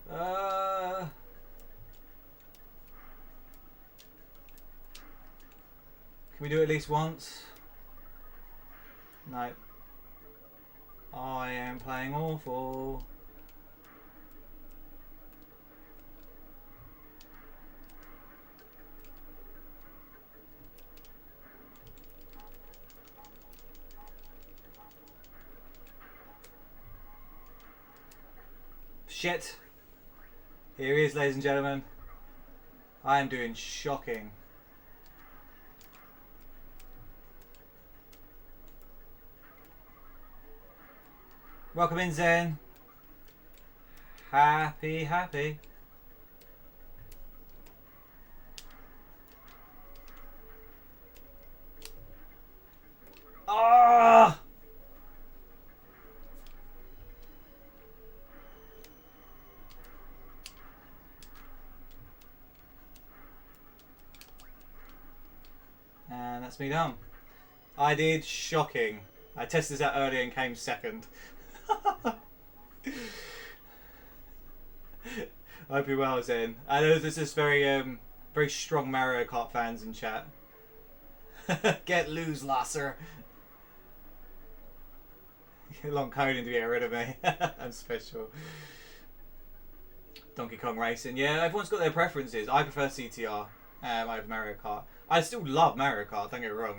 Speaker 1: Can we do it at least once? No. I am playing awful. Shit. Here he is, ladies and gentlemen. I am doing shocking. Welcome in, Zen. Happy. Ah! And that's me done. I did shocking. I tested this out earlier and came second. I hope you're well, Zen. I know there's this very strong Mario Kart fans in chat. Get loose, Lasser. Long coding to get rid of me. I'm special. Donkey Kong Racing. Yeah, everyone's got their preferences. I prefer CTR over Mario Kart. I still love Mario Kart, don't get me wrong.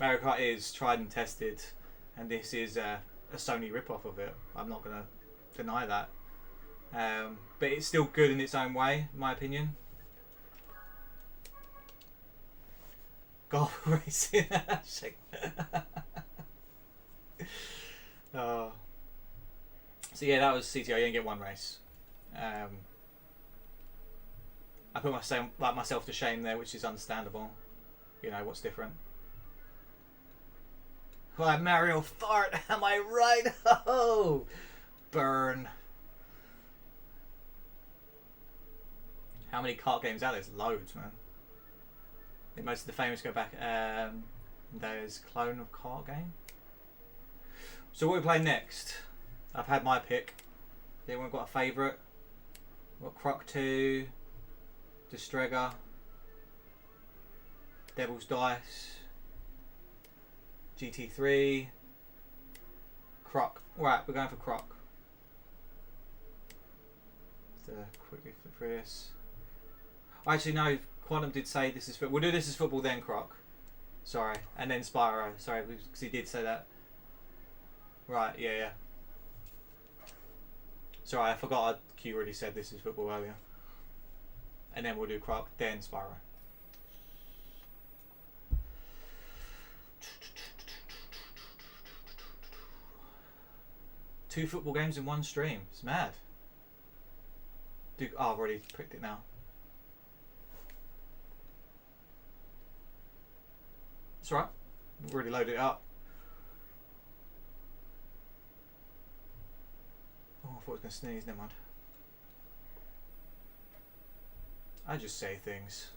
Speaker 1: Mario Kart is tried and tested, and this is a Sony rip-off of it. I'm not going to deny that. But it's still good in its own way, in my opinion. Golf racing. Oh. So yeah, that was CTO. You didn't get one race. I put myself to shame there, which is understandable. You know, what's different? Like Mario fart, am I right? Oh, burn. How many kart games out there? There's loads, man. I think most of the famous go back. There's Clone of Kart game. So what are we playing next? I've had my pick. Anyone got a favourite? What, Croc 2, Distrega, Devil's Dice, GT3, Croc. Right, we're going for Croc. Let's quickly flip through this. Actually, no. Quantum did say this is. We'll do this as football, then Croc. Sorry, and then Spyro. Sorry, because he did say that. Right. Yeah. Yeah. Sorry, I forgot. Q already said this is football earlier. And then we'll do Croc, then Spyro. Two football games in one stream. It's mad. Oh, I've already picked it now. It's alright. We've already loaded it up. Oh, I thought I was going to sneeze. Never mind. I just say things.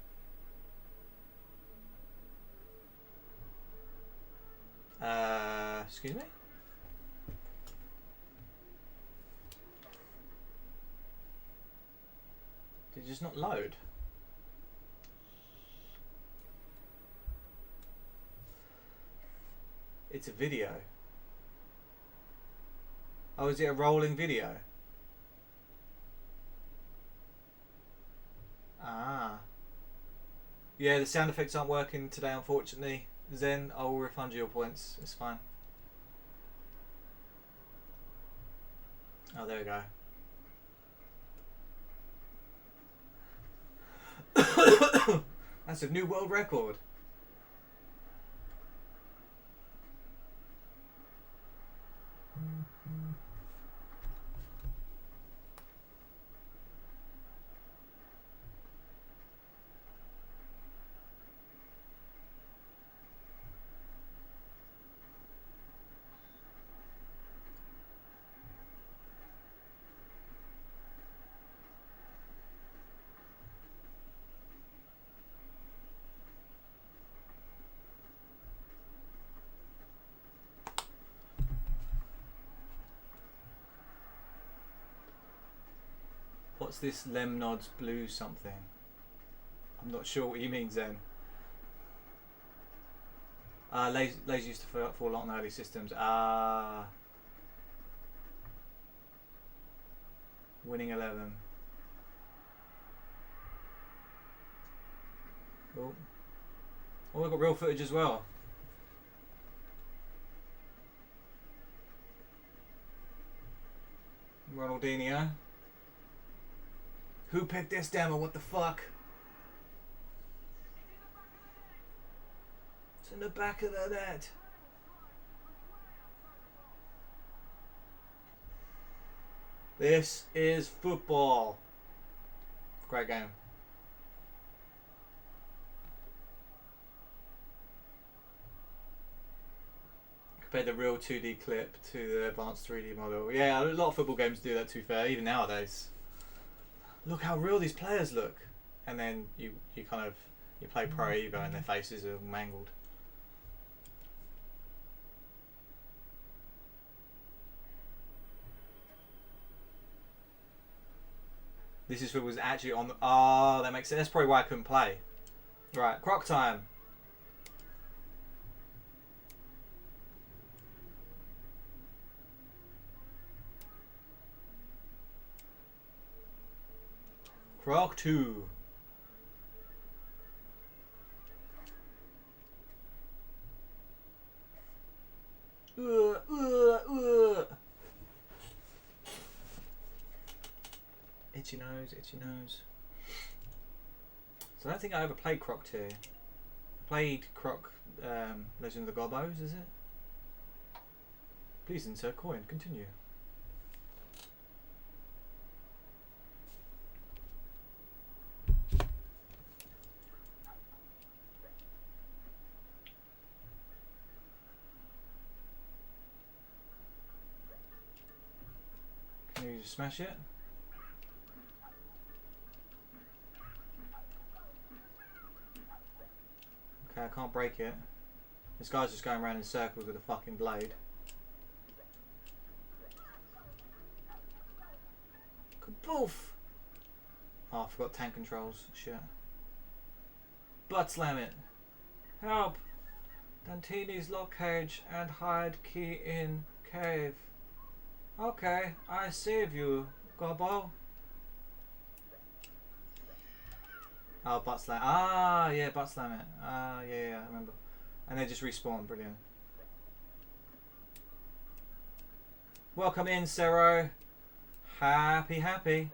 Speaker 1: Excuse me? Did it just not load? It's a video. Oh, is it a rolling video? Ah. Yeah, the sound effects aren't working today, unfortunately. Zen, I will refund you your points. It's fine. Oh, there we go. That's a new world record. What's this Lemnod's blue something? I'm not sure what you mean, Zen. Laser used to fall a lot on early systems. Winning 11. Oh, we've got real footage as well. Ronaldinho. Who picked this demo? What the fuck? It's in the back of the net. This is football. Great game. Compare the real 2D clip to the advanced 3D model. Yeah, a lot of football games do that, to be fair, even nowadays. Look how real these players look. And then you kind of, you play Pro Evo and their faces are mangled. This is what was actually on the, oh, that makes sense. That's probably why I couldn't play. Right, Croc time. Croc 2. Itchy nose, itchy nose. So I don't think I ever played Croc 2. Played Croc Legend of the Gobos, is it? Please insert coin. Continue. Can you just smash it? Okay, I can't break it. This guy's just going around in circles with a fucking blade. Kaboof! Oh, I forgot tank controls. Shit. Butt slam it. Help! Dantini's lock cage and hide key in cave. Okay, I save you, Gobbo. Oh, butt slam. Ah, yeah, butt slam it. Ah, yeah, I remember. And they just respawn. Brilliant. Welcome in, Cero. Happy.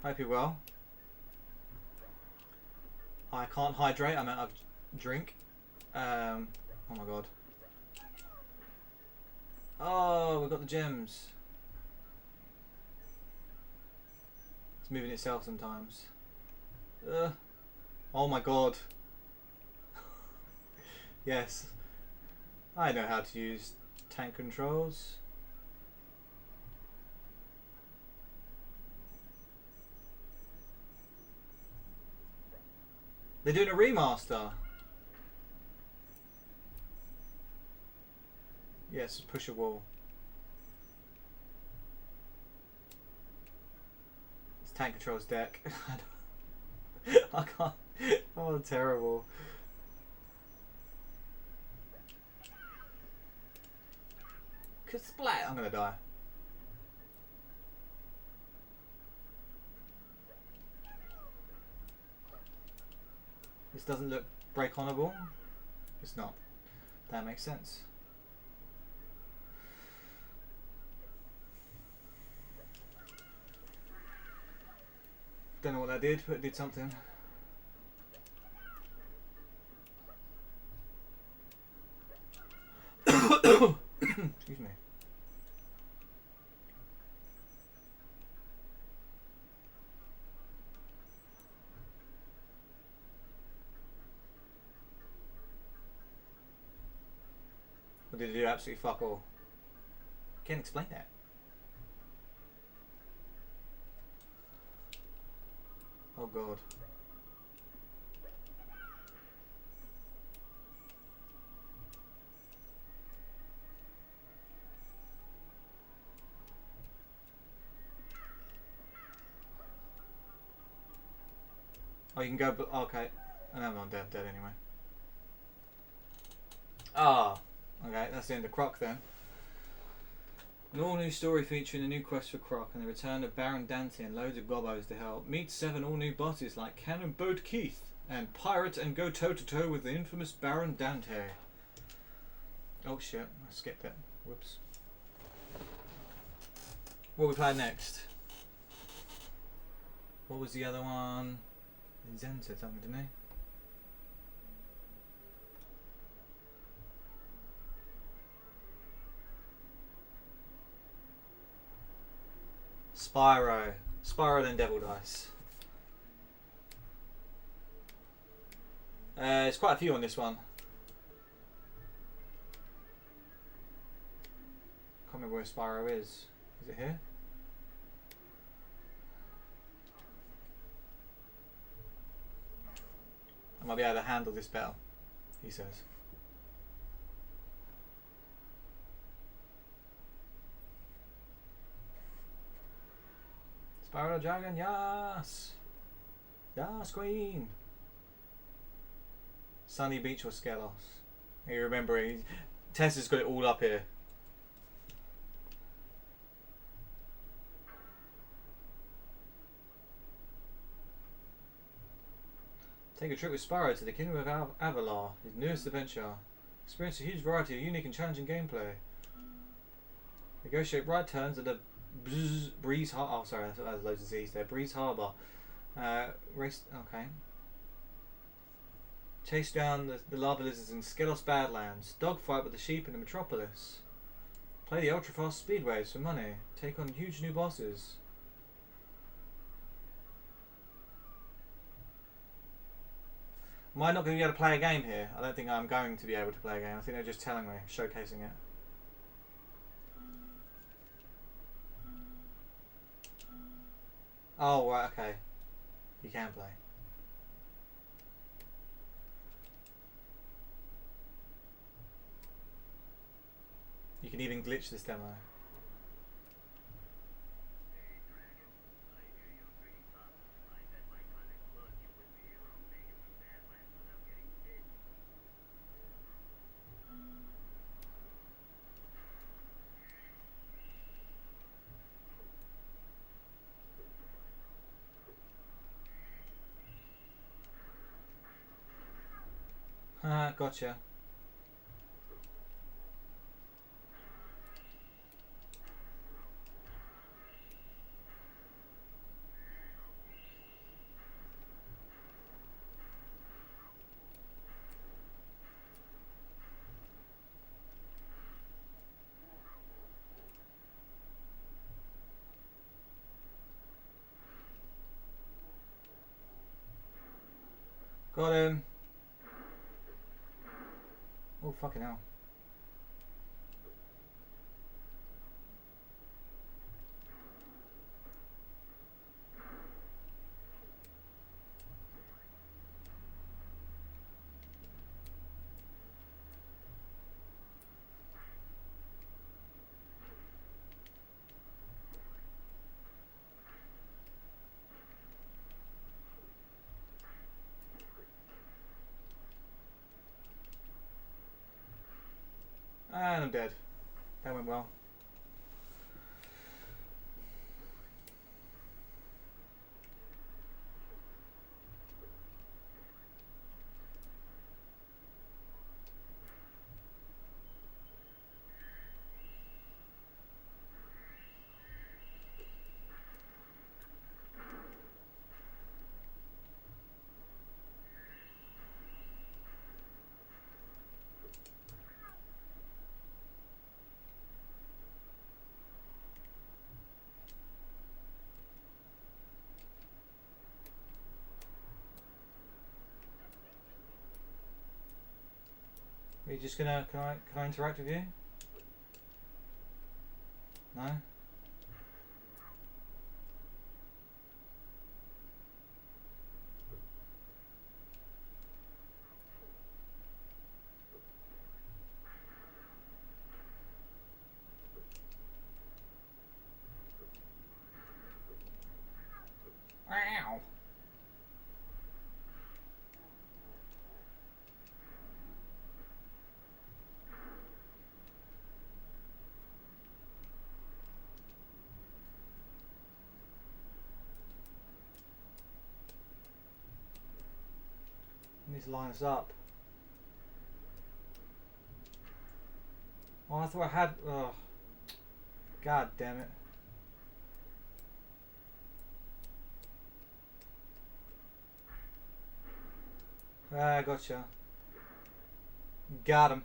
Speaker 1: Hope you're well. I can't hydrate. I'm out of drink. Oh my god. Oh, we've got the gems. It's moving itself sometimes. Oh my god. Yes. I know how to use tank controls. They're doing a remaster. Yes, push a wall. It's tank controls deck. I can't. Oh, terrible. Splat! I'm gonna die. This doesn't look break-onable. It's not. That makes sense. Don't know what that did, but it did something. Excuse me. Or did it do absolutely fuck all? Can't explain that. Oh god. Oh, you can go, but okay. Oh, no, I'm dead anyway. Ah, okay, that's the end of Croc then. An all-new story featuring a new quest for Croc and the return of Baron Dante and loads of gobos to help. Meet 7 all-new bosses like Cannon Boat Keith and Pirate and go toe-to-toe with the infamous Baron Dante. Oh shit, I skipped it. Whoops. What we playing next? What was the other one? Zen said something, didn't he? Spyro. Spyro then Devil Dice. There's quite a few on this one. Can't remember where Spyro is. Is it here? I might be able to handle this better, he says. Spyro the Dragon, yes! Yes, Queen! Sunny Beach or Skelos? You remember, Tessa's got it all up here. Take a trip with Spyro to the Kingdom of Avalar, his newest adventure. Experience a huge variety of unique and challenging gameplay. Negotiate right turns at the Breeze Harbor. Oh, sorry, that was loads of Z's there. Breeze Harbor. Race. Okay. Chase down the lava lizards in Skelos Badlands. Dogfight with the sheep in the metropolis. Play the ultra-fast speedways for money. Take on huge new bosses. Am I not going to be able to play a game here? I don't think I'm going to be able to play a game. I think they're just telling me, showcasing it. Oh, right, okay. You can play. You can even glitch this demo. Gotcha. Got him. Oh, fucking hell. And I'm dead. That went well. Are you just gonna, can I interact with you? No? Ow! I need to line us up. Oh, I thought I had. Oh, god damn it! Ah, gotcha. Got him.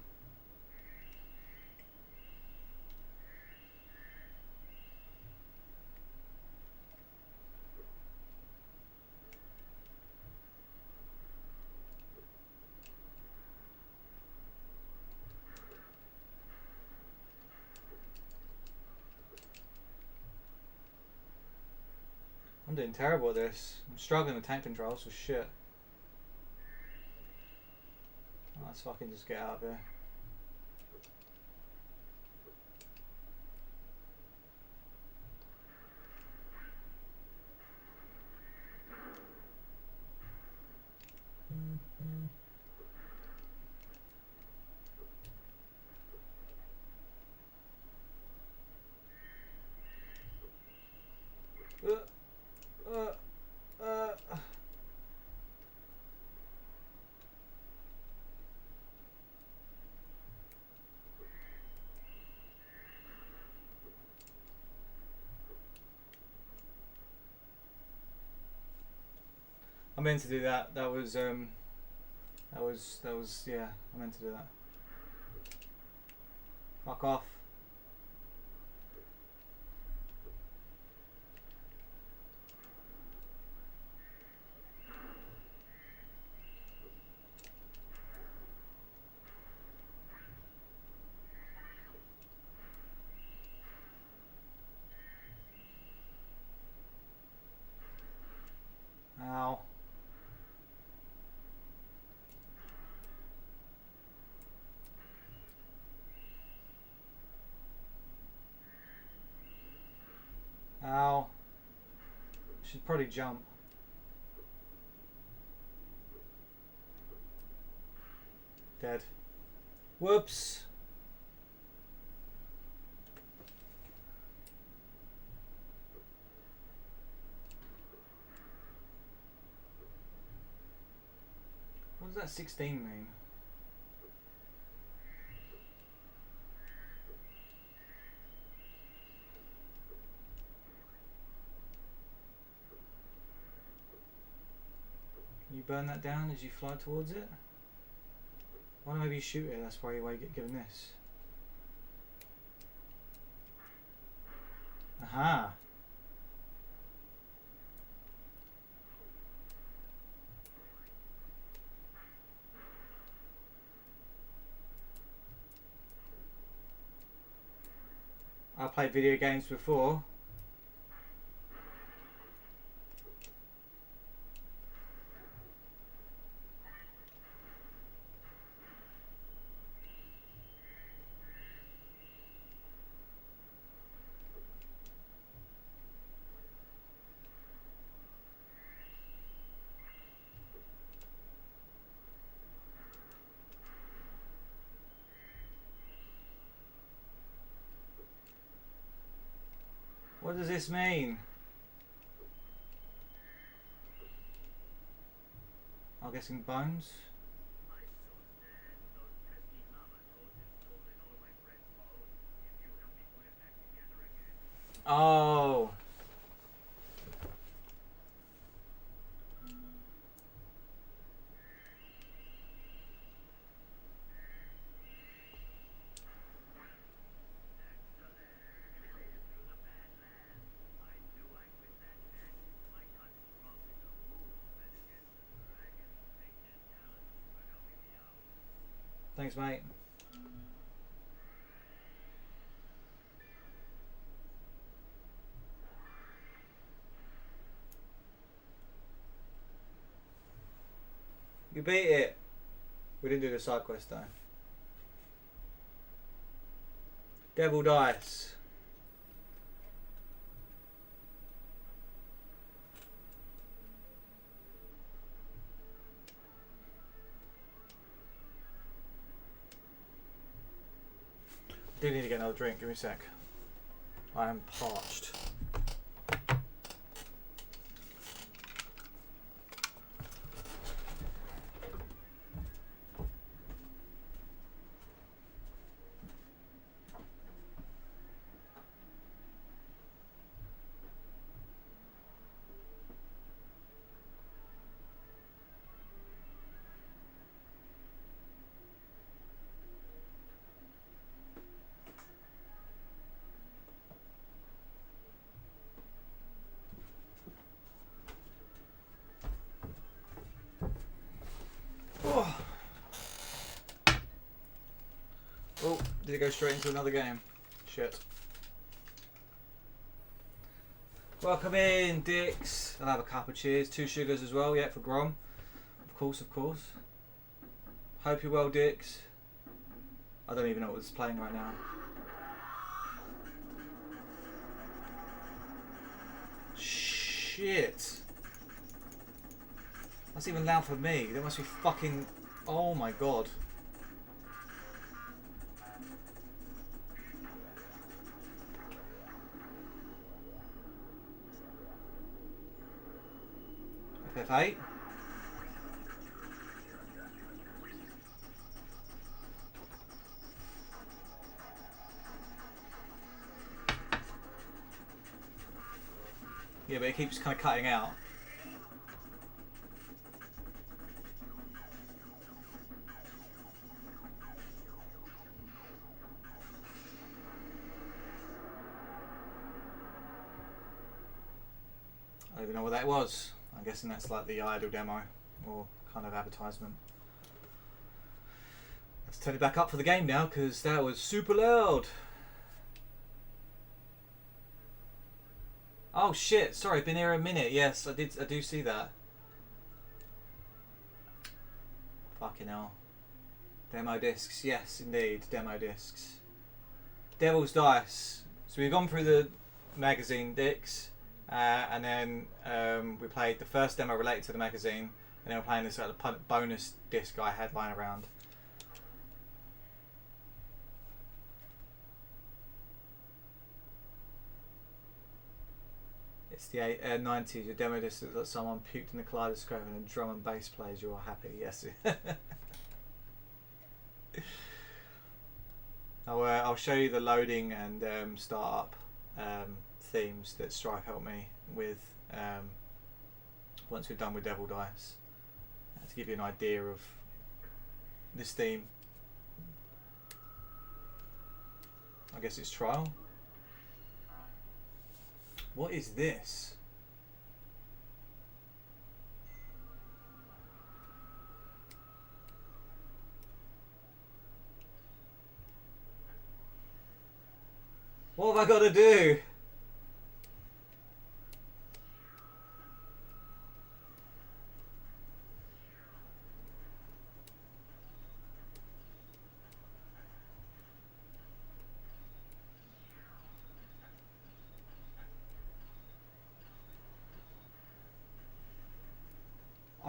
Speaker 1: I'm doing terrible at this. I'm struggling with tank controls for shit. Let's fucking just get out of here. I meant to do that. That was That was, yeah, I meant to do that. Fuck off. Ow. Ow. Should probably jump. Dead. Whoops. What does that 16 mean? You burn that down as you fly towards it? Why don't maybe you shoot it? That's why you get given this. Aha! I played video games before. What does this mean? I'm guessing bones. Oh. Thanks, mate. You beat it. We didn't do the side quest though. Devil dice. Do need to get another drink. Give me a sec. I am parched. Oh, did it go straight into another game? Shit. Welcome in, Dicks. I'll have a cup of cheers. 2 sugars as well, yeah, for Grom. Of course, of course. Hope you're well, Dicks. I don't even know what's playing right now. Shit. That's even loud for me. That must be fucking... Oh my god. FF8. Yeah, but it keeps kind of cutting out. don't even know what that was. I'm guessing that's like the idle demo or kind of advertisement. Let's turn it back up for the game now because that was super loud. Oh shit! Sorry, been here a minute. Yes, I do see that. Fucking hell. Demo discs. Yes, indeed, demo discs. Devil's Dice. So we've gone through the magazine discs, and then we played the first demo related to the magazine, and then we're playing this bonus disc I had lying around. It's the 90s. Your demo disc is that someone puked in the kaleidoscope and a drum and bass plays. You're happy. Yes. I'll show you the loading and startup themes that Stripe helped me with once we've done with Devil Dice, to give you an idea of this theme. I guess it's trial. What is this? What have I got to do?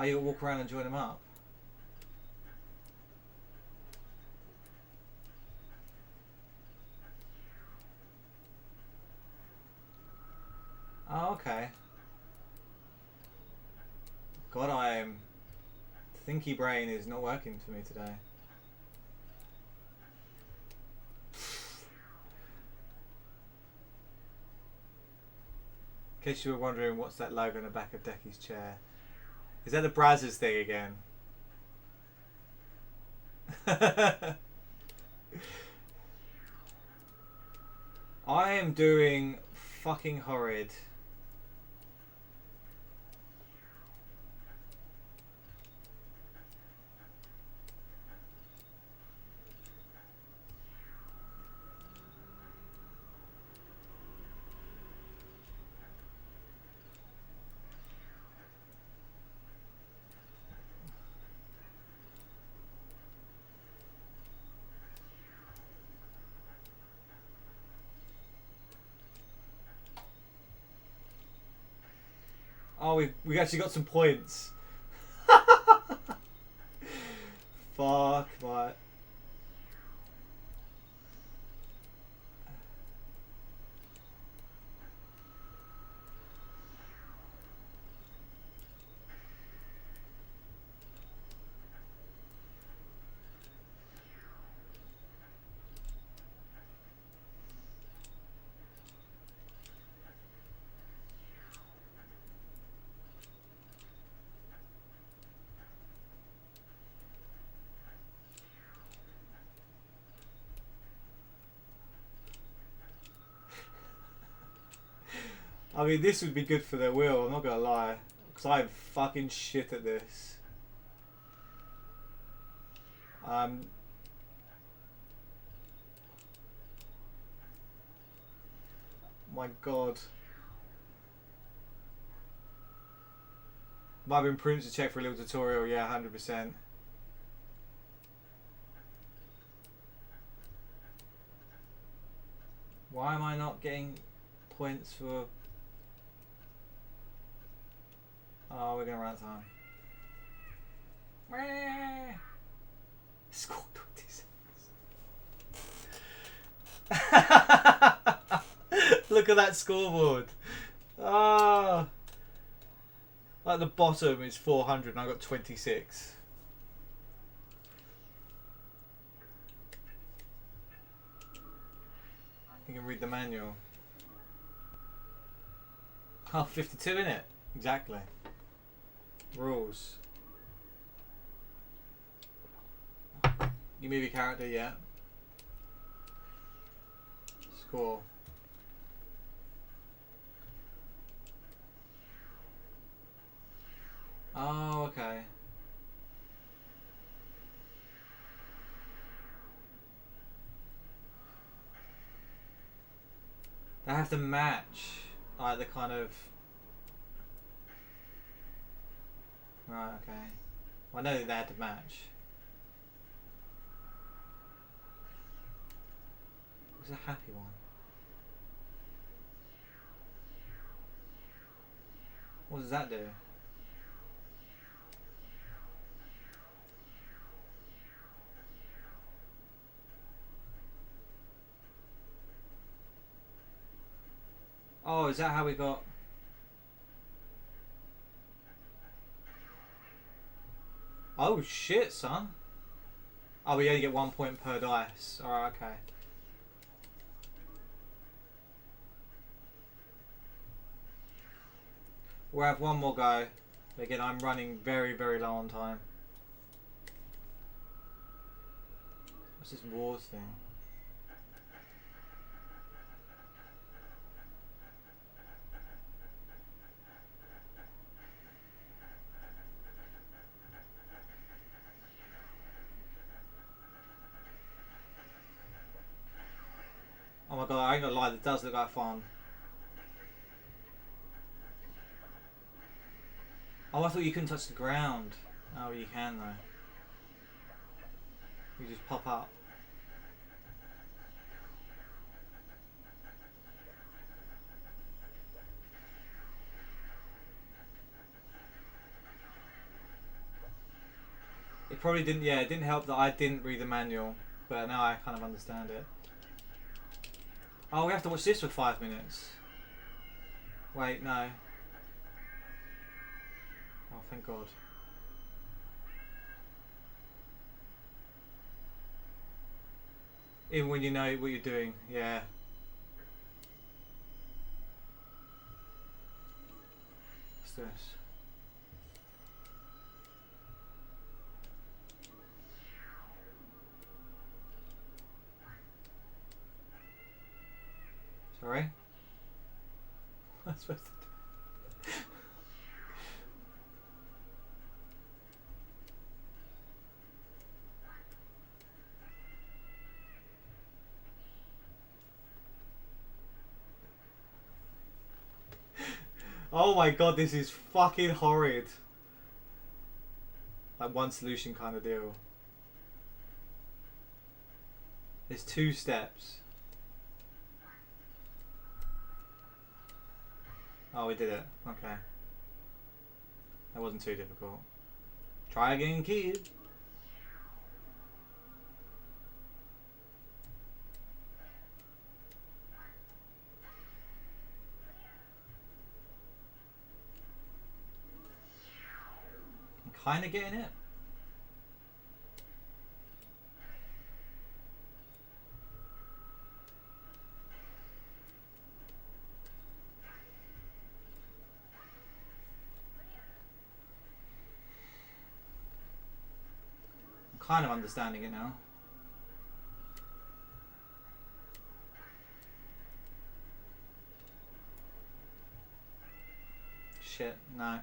Speaker 1: Oh, you walk around and join them up? Oh, okay. God, thinky brain is not working for me today. In case you were wondering, what's that logo on the back of Deccy's chair? Is that the Brazzers thing again? I am doing fucking horrid. Oh, we actually got some points. Fuck, my. I mean, this would be good for their will, I'm not gonna lie. Because I'm fucking shit at this. My god. Might have been prudent to check for a little tutorial, yeah, 100%. Why am I not getting points for... Oh, we're gonna run out of time. Score 26. Look at that scoreboard. Ah, at the bottom is 400 and I got 26. You can read the manual. Oh, 52 in it. Exactly. Rules. You move your character, yeah. Score. They have to match, like the kind of. Right. Okay. Well, I know they had to match. What's a happy one? What does that do? Oh, is that how we got? Oh shit, son. Oh, we only get 1 point per dice. Alright, okay. We'll have one more go. Again, I'm running very, very low on time. What's this wars thing? Oh my god, I ain't gonna lie, it does look like fun. Oh, I thought you couldn't touch the ground. Oh, you can though. You just pop up. It probably didn't, yeah, it didn't help that I didn't read the manual, but now I kind of understand it. Oh, we have to watch this for 5 minutes. Wait, no. Oh, thank God. Even when you know what you're doing, yeah. What's this? Sorry? What am I supposed to do? Oh my god, this is fucking horrid. Like one solution kind of deal. There's 2 steps. Oh, we did it. Okay. That wasn't too difficult. Try again, kid. I'm kind of getting it. Kind of understanding it now. Shit, no.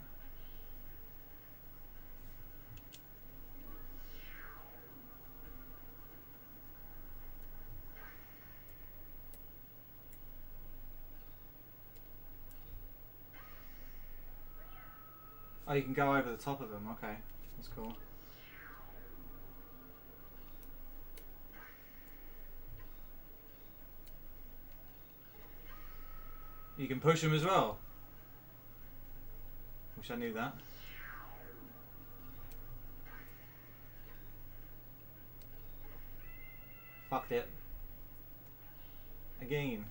Speaker 1: Oh, you can go over the top of them. Okay, that's cool. You can push them as well. Wish I knew that. Fucked it. Again.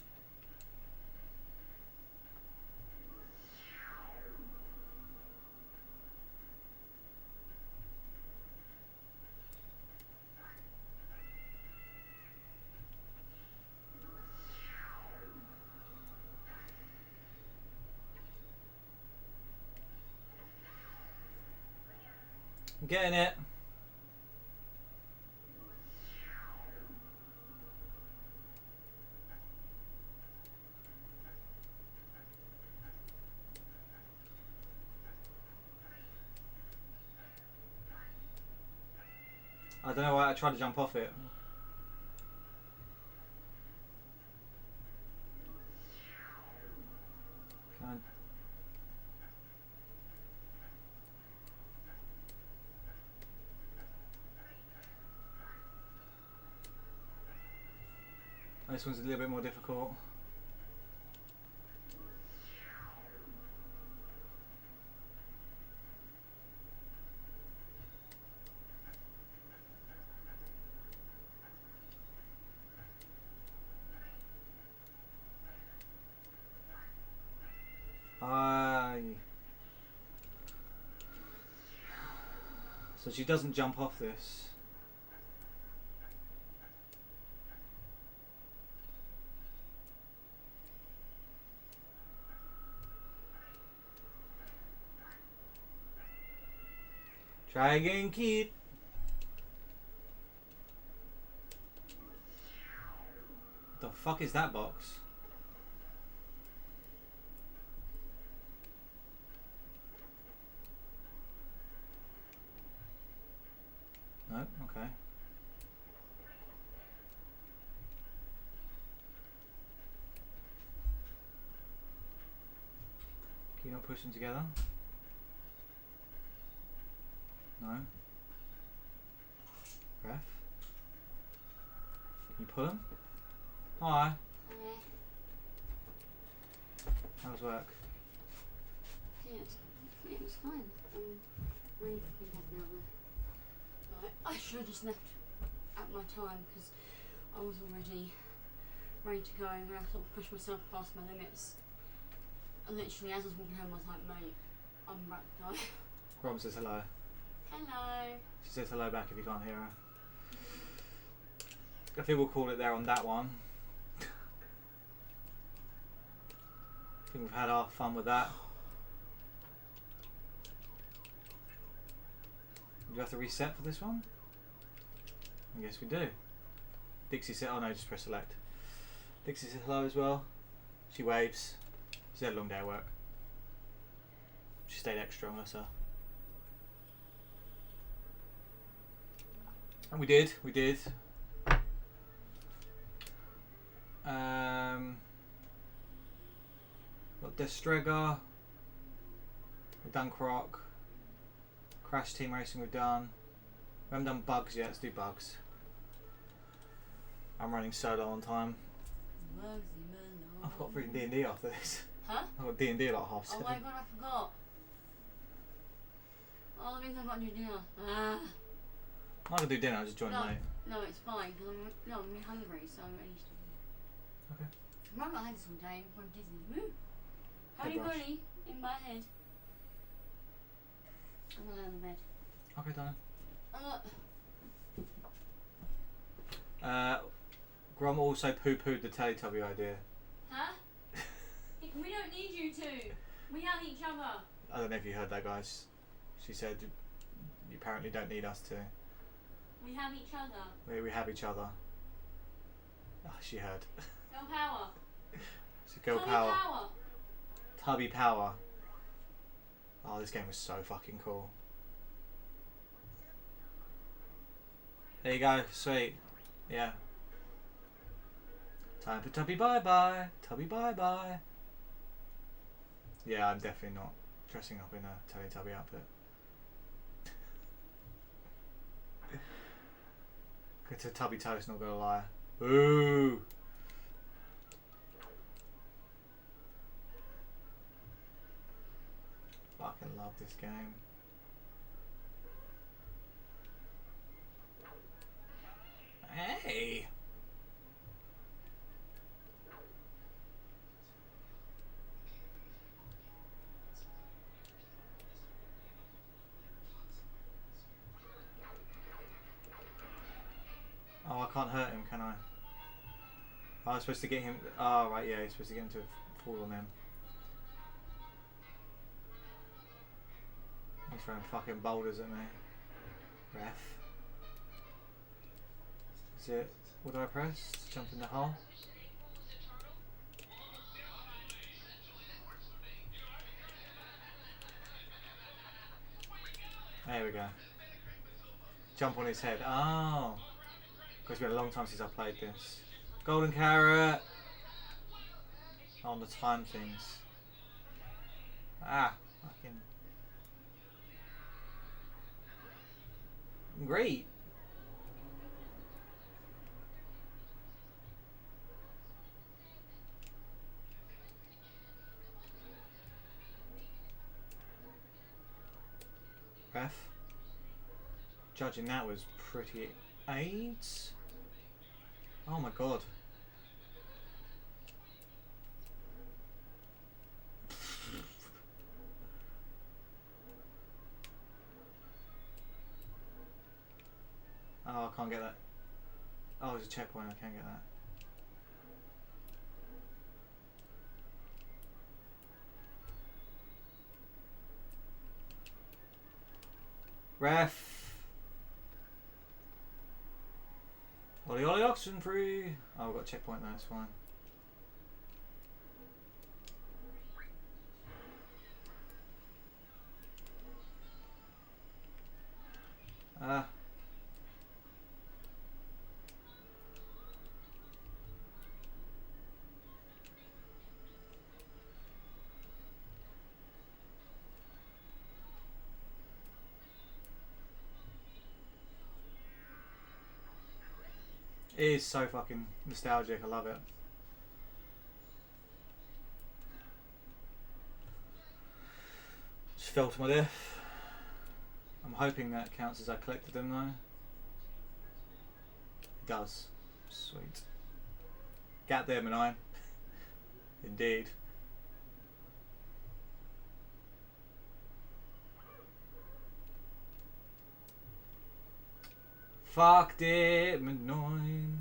Speaker 1: I'm getting it. I don't know why I tried to jump off it. This one's a little bit more difficult. So she doesn't jump off this. Try again, kid. The fuck is that box? No, okay. Can you not push them together? No. Ref? Can you pull them? Hi.
Speaker 4: Okay.
Speaker 1: How's work?
Speaker 4: Yeah, it was fine. Really fucking head now though. I should have just left at my time because I was already ready to go and I sort of pushed myself past my limits. And literally as I was walking home I was like, mate, I'm about to die.
Speaker 1: Grom says hello.
Speaker 4: Hello.
Speaker 1: She says hello back if you can't hear her. I think we'll call it there on that one. I think we've had our fun with that. Do you have to reset for this one? I guess we do. Dixie said, oh no, just press select. Dixie said hello as well. She waves. She's had a long day at work. She stayed extra, bless her. And we did. Got Destrega. We've done Croc. Crash Team Racing we've done. We haven't done bugs yet, let's do bugs. I'm running solo on time. I've got freaking D&D after this.
Speaker 4: Huh?
Speaker 1: I've got D&D like half
Speaker 4: Oh
Speaker 1: seven.
Speaker 4: my god, I forgot. Oh, that means I've got to do dinner. Ah.
Speaker 1: I can do dinner, I'll just join late.
Speaker 4: No, it's fine because I'm hungry, so I'm ready to do.
Speaker 1: Okay.
Speaker 4: I might not had this all day. I'm dizzy. Woo.
Speaker 1: Head
Speaker 4: Holy
Speaker 1: rush.
Speaker 4: moly in my head. I'm gonna lay on the bed.
Speaker 1: Okay, done. Grom also poo-pooed the Teletubby idea.
Speaker 4: Huh? We don't need you to. We have each other.
Speaker 1: I don't know if you heard that, guys. She said you apparently don't need us to.
Speaker 4: We have each other.
Speaker 1: We have each other. Oh, she heard.
Speaker 4: Girl power.
Speaker 1: It's a girl
Speaker 4: Tubby
Speaker 1: power.
Speaker 4: power.
Speaker 1: Tubby power. Oh, this game was so fucking cool. There you go, sweet. Yeah. Time for Tubby bye-bye. Tubby bye-bye. Yeah, I'm definitely not dressing up in a Teletubby outfit. It's a Tubby Toast, not gonna lie. Ooh. Fucking love this game. Hey. Oh, I can't hurt him, can I? Oh, I was supposed to get him. Oh, right, yeah, you're supposed to get him to fall on him. He's throwing fucking boulders at me. Ref. Is it? What do I press? Jump in the hole? There we go. Jump on his head. Oh. It's been a long time since I played this. Golden carrot. On the time things. Ah. Fucking. Great. Judging that was pretty AIDS. Oh my god. Oh, I can't get that. Oh, there's a checkpoint, I can't get that. Ref. Ollie Ollie oxygen free. Oh, I've got a checkpoint there, it's fine. Ah. It is so fucking nostalgic, I love it. Just fell to my death. I'm hoping that counts as I collected them though. It does. Sweet. Got there, Manine. Indeed. Fucked it, Manine.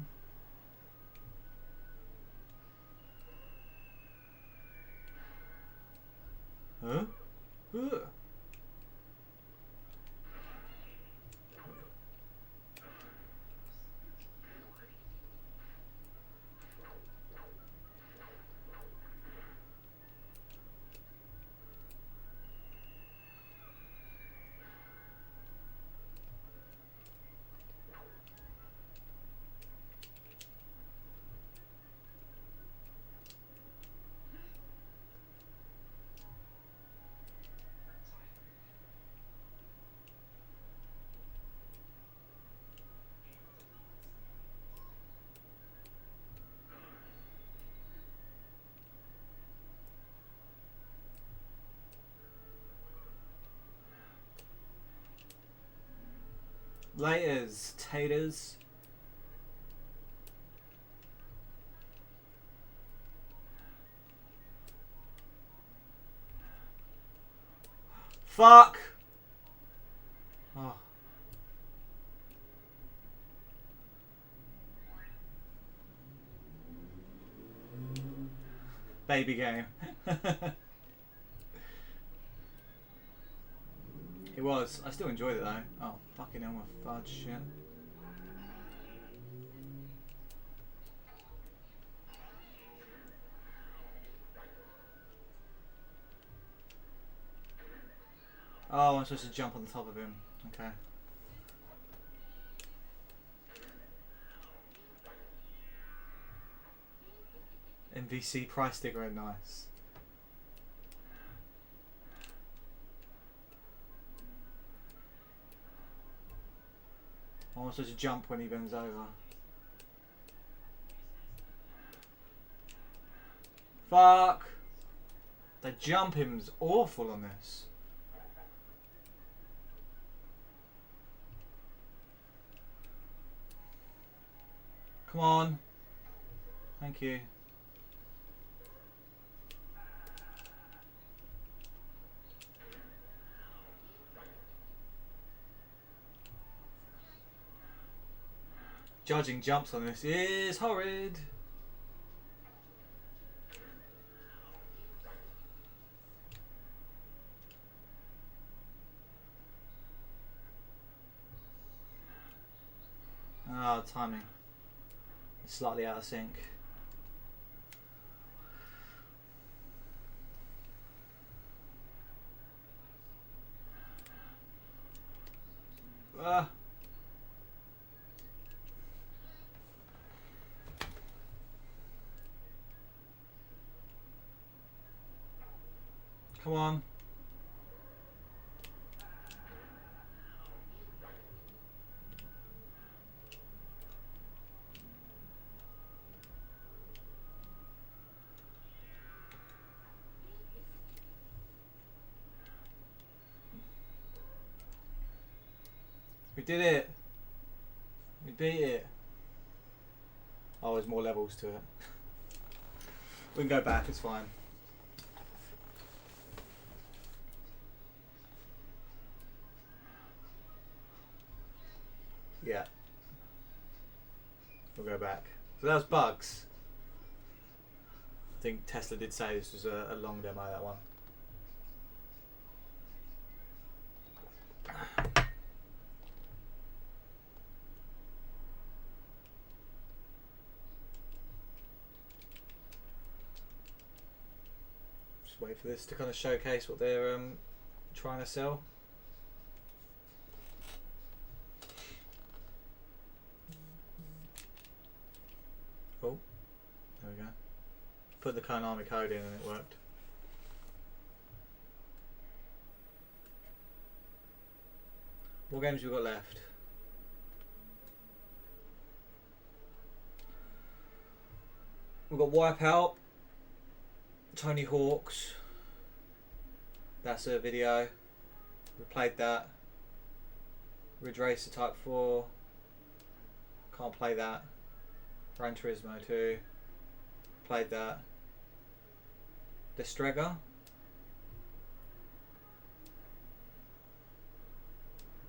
Speaker 1: Huh? Huh? Laters, taters. Fuck! Oh. Baby game. It was. I still enjoyed it though. Oh, fucking hell, my fudge shit. Oh, I'm supposed to jump on the top of him. Okay. MVC price sticker, nice. I'm supposed to jump when he bends over. Fuck! The jumping's awful on this. Come on. Thank you. Judging jumps on this is horrid. Oh, timing. It's slightly out of sync. Ah. Come on. We did it. We beat it. Oh, there's more levels to it. We can go back, it's fine. Yeah. We'll go back. So that was bugs. I think Tesla did say this was a long demo, that one. Just wait for this to kind of showcase what they're trying to sell. Oh, there we go. Put the Konami code in and it worked. What games have we got left? We've got Wipeout, Tony Hawk's. That's a video. We played that. Ridge Racer Type 4. Can't play that. Gran Turismo 2. Played that. Destrega.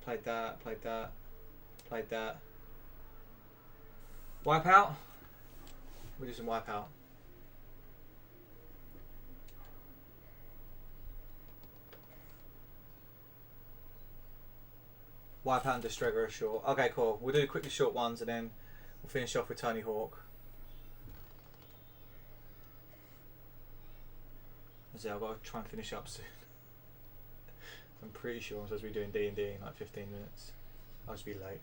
Speaker 1: Played that, played that, played that. Wipeout. We'll do some Wipeout. Wipeout and Destrega are short. Okay, cool. We'll do quickly short ones and then we'll finish off with Tony Hawk. So I've got to try and finish up soon. I'm pretty sure I'm supposed to be doing D&D in like 15 minutes. I'll just be late.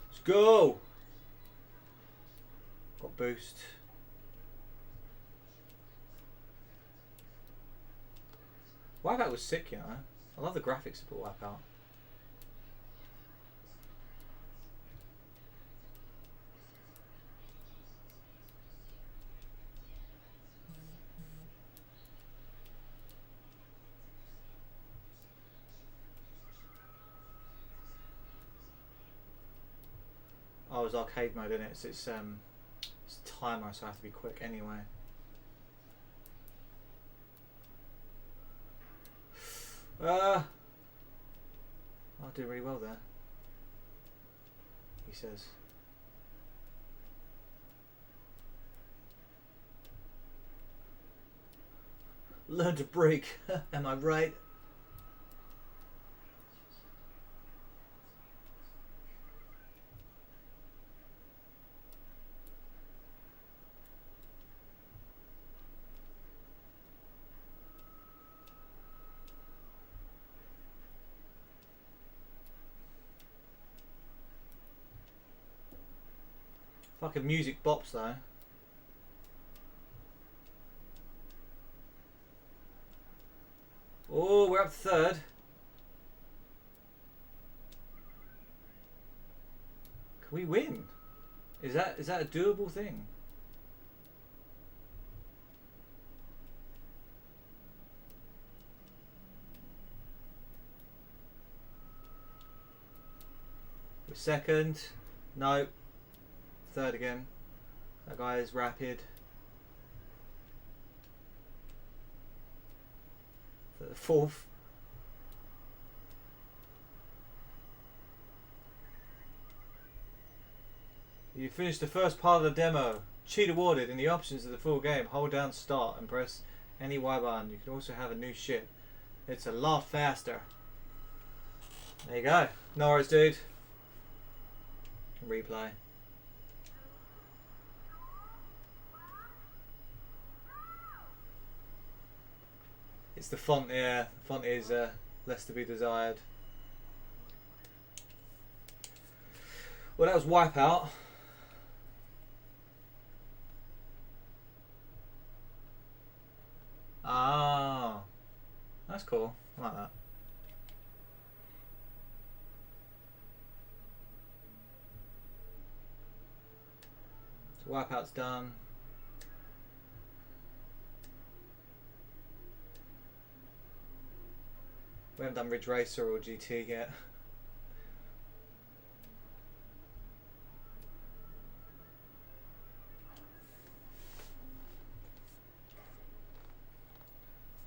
Speaker 1: Let's go! Got boost. Wipeout was sick, you know. I love the graphics of Wipeout. Oh, it's arcade mode, isn't it? So it's timer, so I have to be quick anyway. I'll do really well there, he says. Learn to break, am I right? Fucking music bops though. Oh, we're up to third. Can we win? Is that a doable thing? We're second. No. Third again. That guy is rapid. Fourth. You finished the first part of the demo. Cheat awarded. In the options of the full game, hold down start and press any Y button. You can also have a new ship. It's a lot faster. There you go. No worries, dude. Replay. It's the font, yeah. The font is less to be desired. Well, that was Wipeout. Ah, that's cool. I like that. So Wipeout's done. We haven't done Ridge Racer or GT yet.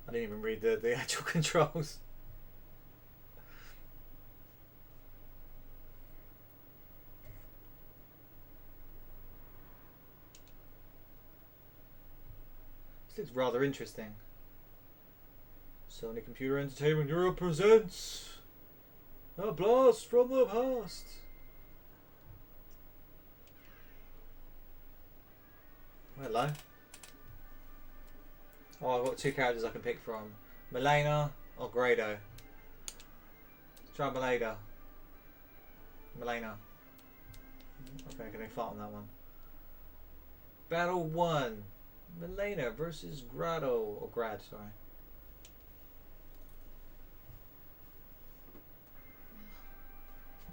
Speaker 1: I didn't even read the actual controls. This looks rather interesting. Sony Computer Entertainment Europe presents A Blast from the Past. Hello. Oh, I've got two characters I can pick from. Milena or Grado. Let's try Milena. Milena. Okay, can I fart on that one? Battle 1. Milena versus Grado. Or Grad, sorry.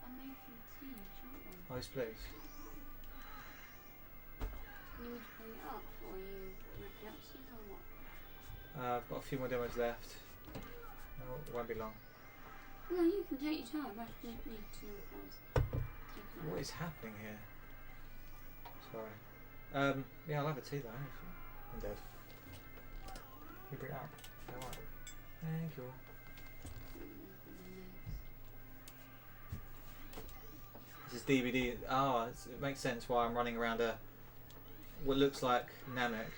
Speaker 4: I'm making tea, aren't I?
Speaker 1: Oh, yes, please.
Speaker 4: You need to bring it up, or you making up tea, or what?
Speaker 1: I've got a few more demos left. No, it won't be long.
Speaker 4: No, you can take your time. I don't need to know if
Speaker 1: What is happening here? Sorry. Yeah, I'll have a tea though. I'm dead. You bring it up. Alright. Thank you. This is DVD. Oh, it makes sense why I'm running around a what looks like Namek.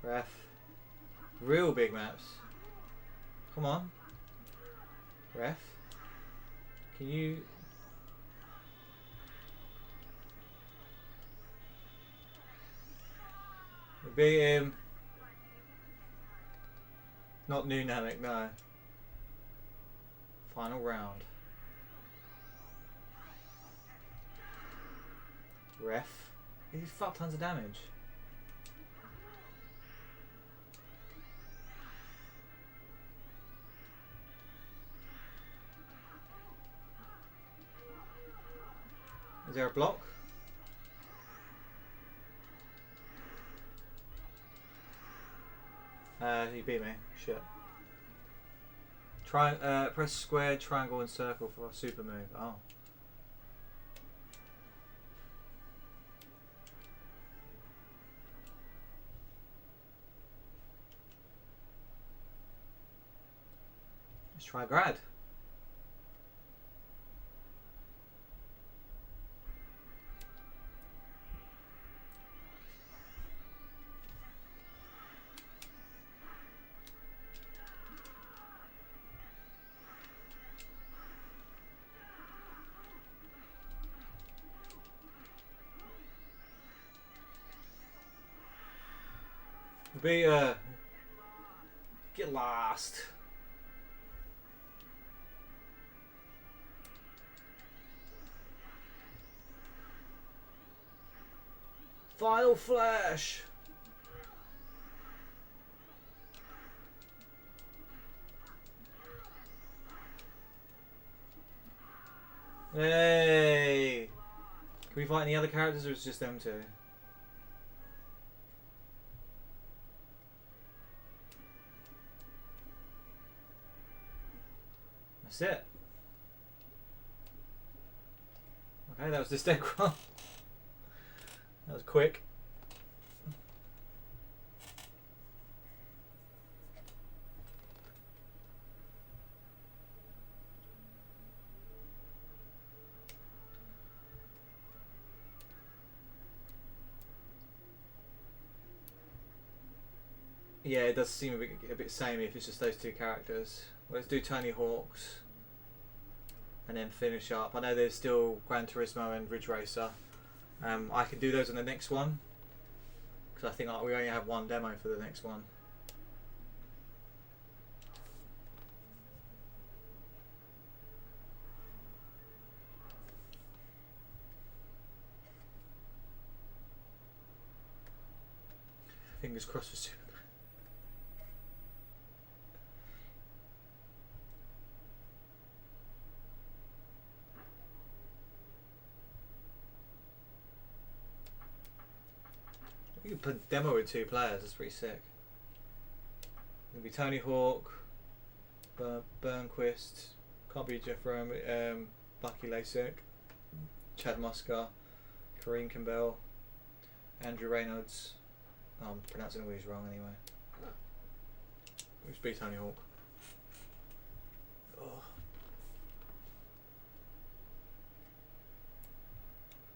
Speaker 1: Ref. Real big maps. Come on. Ref. Can you... We beat him. Not new Namek, no. Final round. Ref. He's fuck tons of damage. Is there a block? He beat me. Shit. Try, press square, triangle, and circle for a super move. Oh. Let's try Grad. Be get lost. Final flash. Hey. Can we fight any other characters, or it's just them two? That's it. Okay, that was the stick one. That was quick. Yeah, it does seem a bit samey if it's just those two characters. Well, let's do Tony Hawk's and then finish up. I know there's still Gran Turismo and Ridge Racer. I can do those on the next one because I think we only have one demo for the next one. Fingers crossed for Superman. You can play demo with 2 players. That's pretty sick. It'll be Tony Hawk, Burnquist, can't be Jeff Rome, Bucky Lasek, Chad Musker, Kareem Campbell, Andrew Reynolds. I'm pronouncing all these wrong anyway. Which be Tony Hawk. Oh.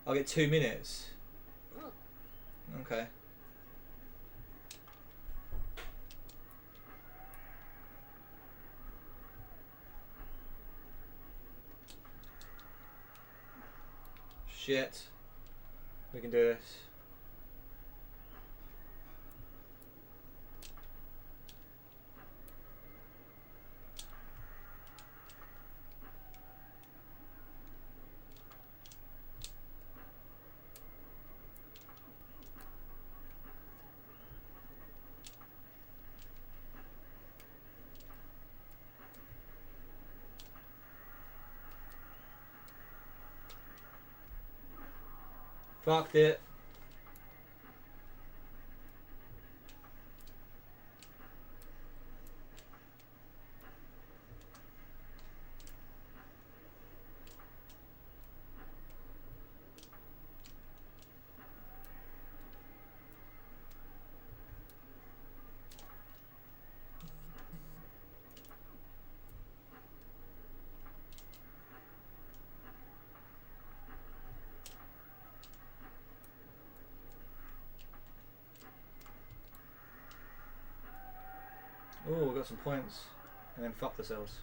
Speaker 1: I'll get 2 minutes. Okay. Shit. We can do this. Fucked it. Oh, we got some points. And then fucked ourselves.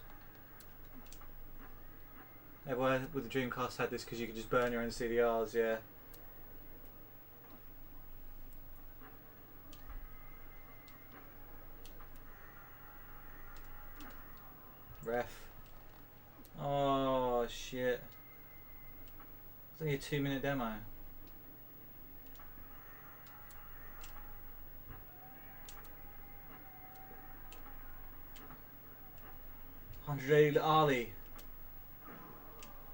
Speaker 1: Everyone with the Dreamcast had this because you could just burn your own CDRs, yeah. Ref. Oh, shit. It's only a 2-minute demo. $180 Ali.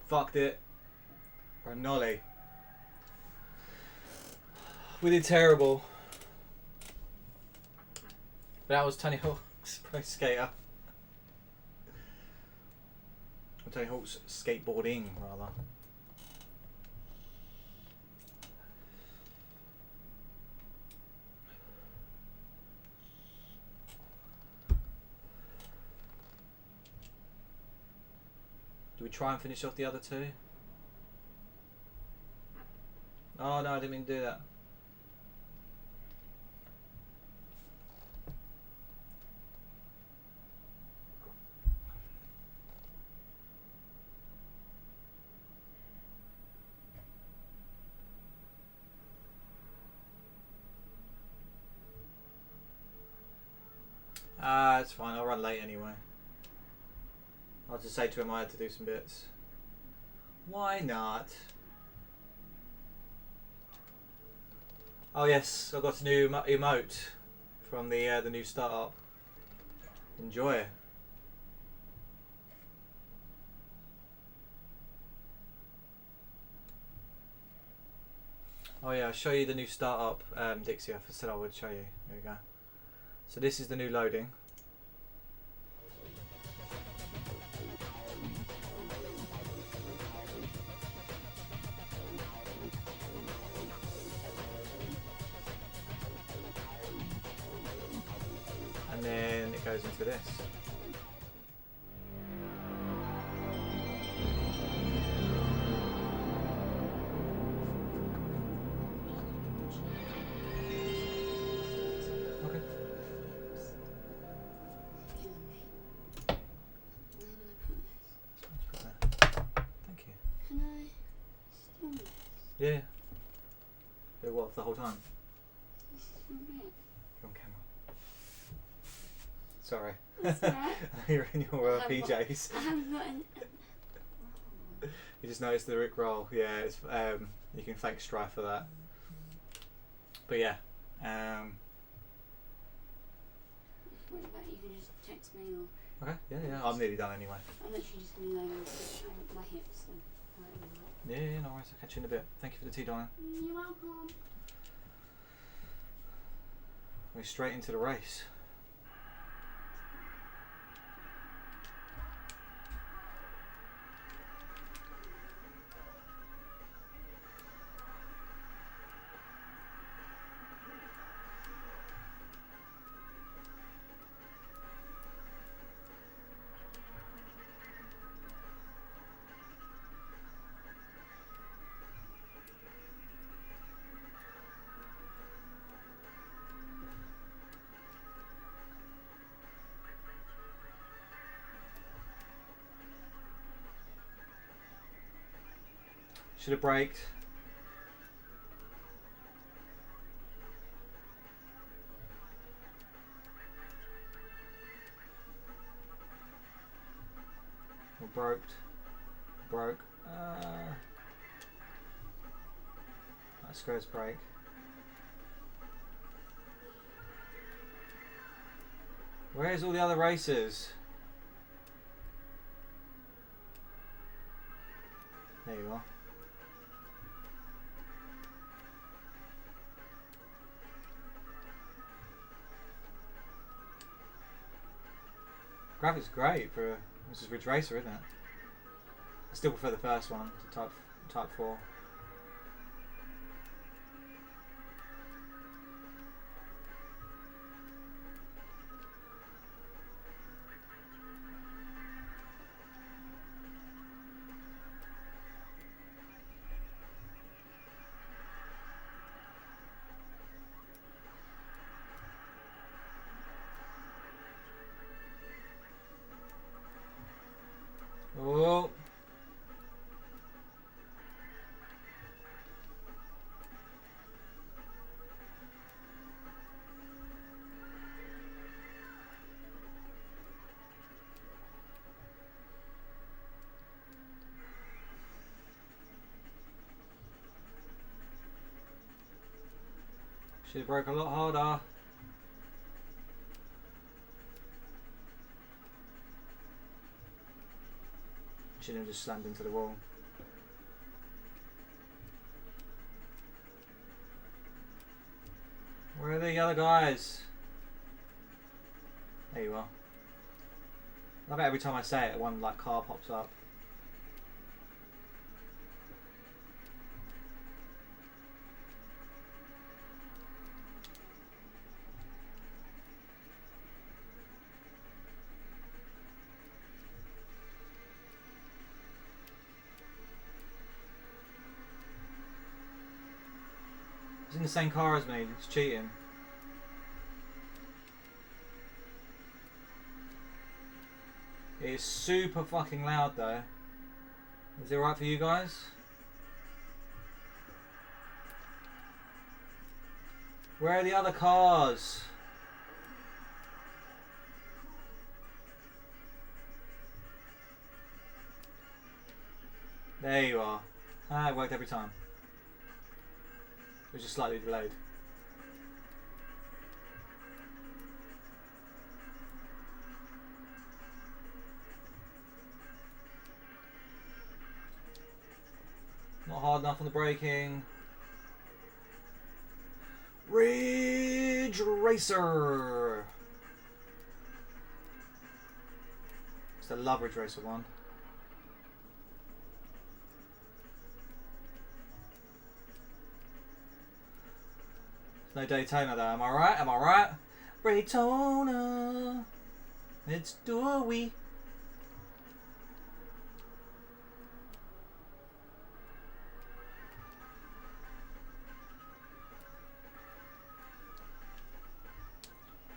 Speaker 1: Fucked it. For a nollie. We did terrible. That was Tony Hawk's Pro Skater. Or Tony Hawk's Skateboarding, rather. Do we try and finish off the other 2? Oh no, I didn't mean to do that. Ah, it's fine, I'll run late anyway. I'll just say to him I had to do some bits. Why not? Oh yes, I got a new emote from the new startup. Enjoy. Oh yeah, I'll show you the new startup Deccyf. I said I would show you. There we go. So this is the new loading. And then it goes into this. Okay. Thank you.
Speaker 4: Can I steal this?
Speaker 1: Yeah. Yeah, what, the whole time?
Speaker 4: This is from it.
Speaker 1: You're on camera. Sorry.
Speaker 4: That's alright.
Speaker 1: You're in your
Speaker 4: I have
Speaker 1: PJs.
Speaker 4: I haven't got any.
Speaker 1: You just noticed the Rick roll. Yeah, it's you can thank Strife for that. But yeah,
Speaker 4: when you're back, you can just text me or.
Speaker 1: Okay, yeah, I'm nearly done anyway.
Speaker 4: I'm literally just going to lay my hips and hurt them.
Speaker 1: Yeah, no worries, I'll catch you in a bit. Thank you for the tea, Donna.
Speaker 4: You're welcome.
Speaker 1: We're straight into the race. Should have braked. Or broke. Let's go, brake. Where's all the other racers? There you are. Graphics great for this is Ridge Racer, isn't it? I still prefer the first one, Type 4. Oh. Should have broke a lot harder. Should have just slammed into the wall. Where are the other guys? There you are. I bet every time I say it, one like car pops up. He's in the same car as me, it's cheating. It is super fucking loud though. Is it alright for you guys? Where are the other cars? There you are. Ah, it worked every time. It was just slightly delayed. Not hard enough on the braking. Ridge Racer! It's the Love Ridge Racer one. No Daytona though, am I right? Am I right? Daytona, let's do a wee.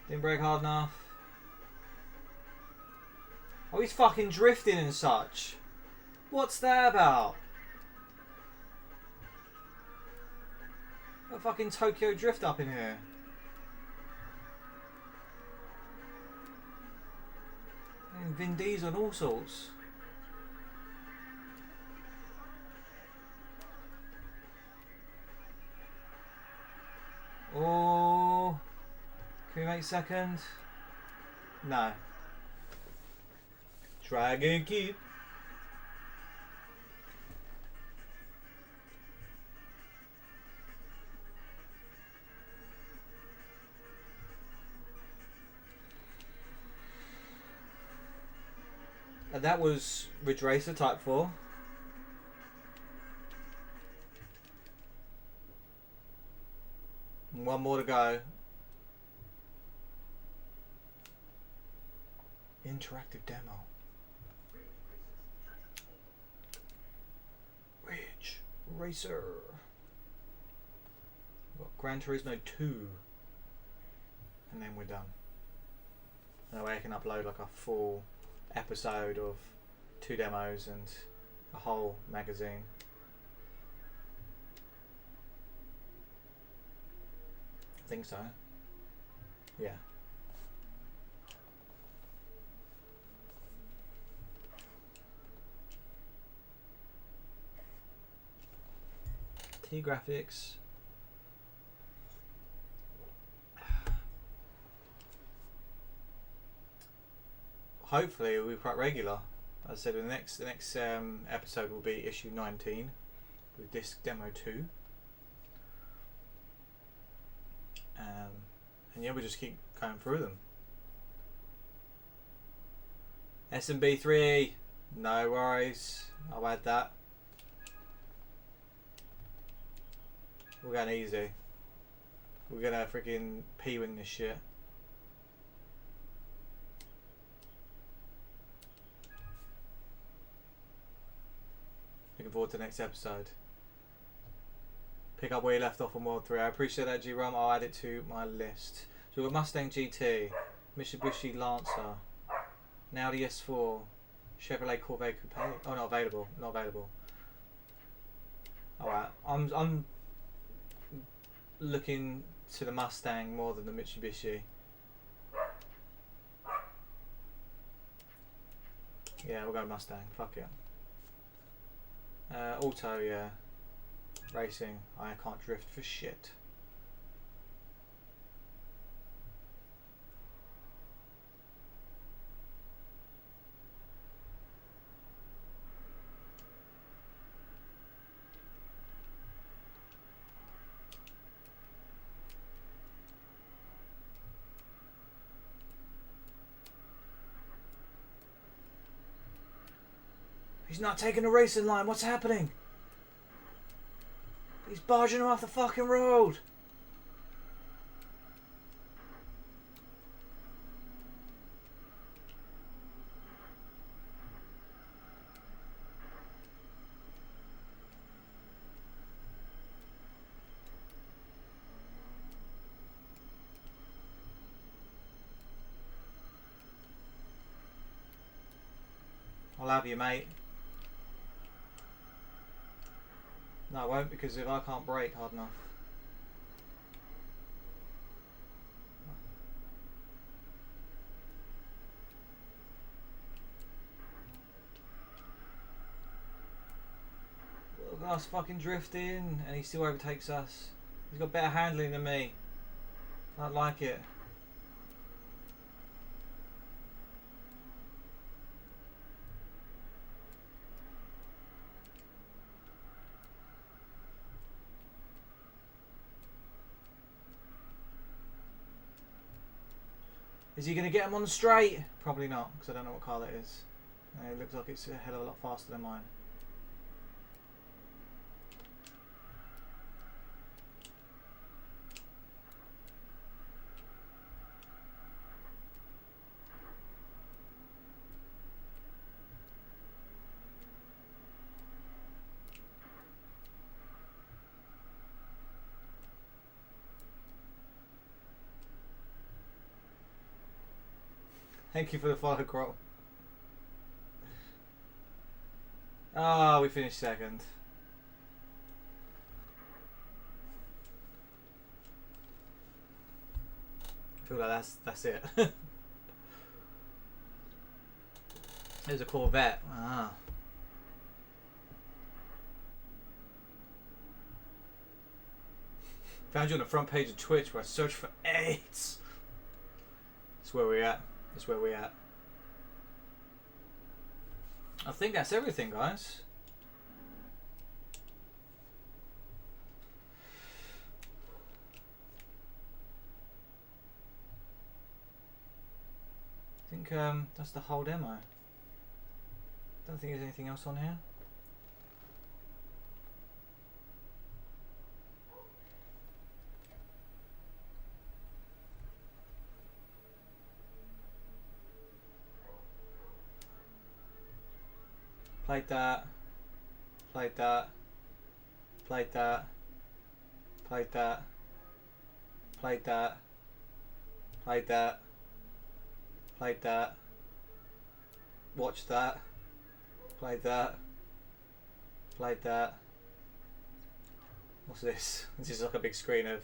Speaker 1: Didn't brake hard enough. Oh, he's fucking drifting and such. What's that about? A fucking Tokyo Drift up in here. And Vin Diesel and all sorts. Oh, can we make second? No. Dragon Keep. And that was Ridge Racer Type 4. And one more to go. Interactive demo. Ridge Racer. We've got Gran Turismo 2. And then we're done. That way I can upload like a full episode of 2 demos and a whole magazine. I think so. Yeah. T graphics. Hopefully it'll be quite regular. As I said, the next episode will be issue 19 with disc demo 2. And yeah, we'll just keep going through them. SMB 3, no worries, I'll add that. We're going easy. We're gonna freaking P-wing this shit. Looking forward to the next episode. Pick up where you left off on World 3. I appreciate that, G-Rum. I'll add it to my list. So we've got Mustang GT, Mitsubishi Lancer, now the S4, Chevrolet Corvette Coupe. Oh, not available. Not available. Alright, I'm looking to the Mustang more than the Mitsubishi. Yeah, we'll go Mustang. Fuck yeah. Auto, yeah. Racing. I can't drift for shit. He's not taking the racing line. What's happening? He's barging him off the fucking road. I'll have you, mate. No, I won't, because if I can't brake hard enough. Look at us fucking drifting, and he still overtakes us. He's got better handling than me. I don't like it. Is he going to get him on the straight? Probably not, because I don't know what car that is. It looks like it's a hell of a lot faster than mine. Thank you for the follow, Crow. Ah, we finished second. I feel like that's it. There's a Corvette. Ah. Found you on the front page of Twitch where I searched for AIDS. That's where we're at. That's where we're at. I think that's everything, guys. I think that's the whole demo. Don't think there's anything else on here. Played that. Played that. Played that. Played that. Played that. Played that. Played that. Watched that. Played that. Played that. What's this? This is like a big screen of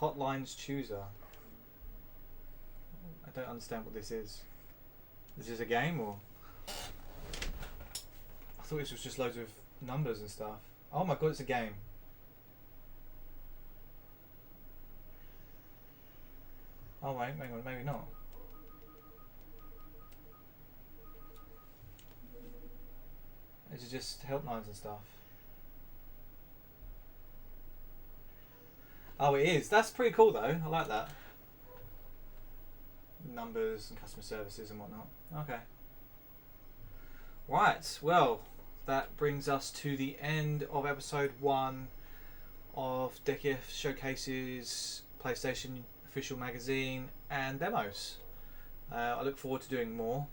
Speaker 1: Hotlines Chooser. I don't understand what this is. Is this a game or? I thought this was just loads of numbers and stuff. Oh my god, it's a game. Oh wait, hang on, maybe not. This is just helplines and stuff. Oh, it is. That's pretty cool though. I like that. Numbers and customer services and whatnot. Okay. Right, well, that brings us to the end of episode 1 of Deccyf Showcases PlayStation Official Magazine and demos. I look forward to doing more.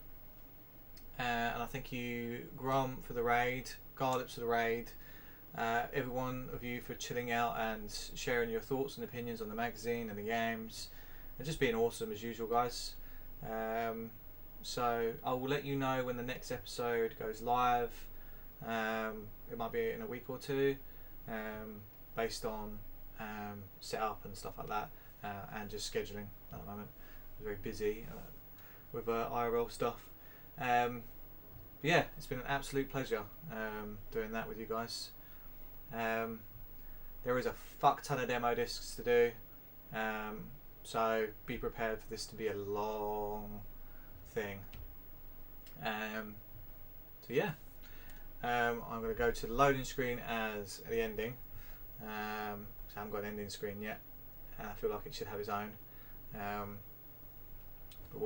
Speaker 1: And I thank you, Grom, for the raid, Garlips for the raid, every one of you for chilling out and sharing your thoughts and opinions on the magazine and the games, and just being awesome as usual, guys. So I will let you know when the next episode goes live. It might be in a week or two, based on setup and stuff like that, and just scheduling at the moment. I'm very busy with IRL stuff. But yeah, it's been an absolute pleasure doing that with you guys. There is a fuck ton of demo discs to do, so be prepared for this to be a long thing. So yeah, I'm going to go to the loading screen as the ending. So I haven't got an ending screen yet. I feel like it should have its own. But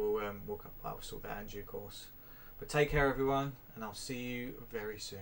Speaker 1: I'll sort that out in due course. But take care, everyone, and I'll see you very soon.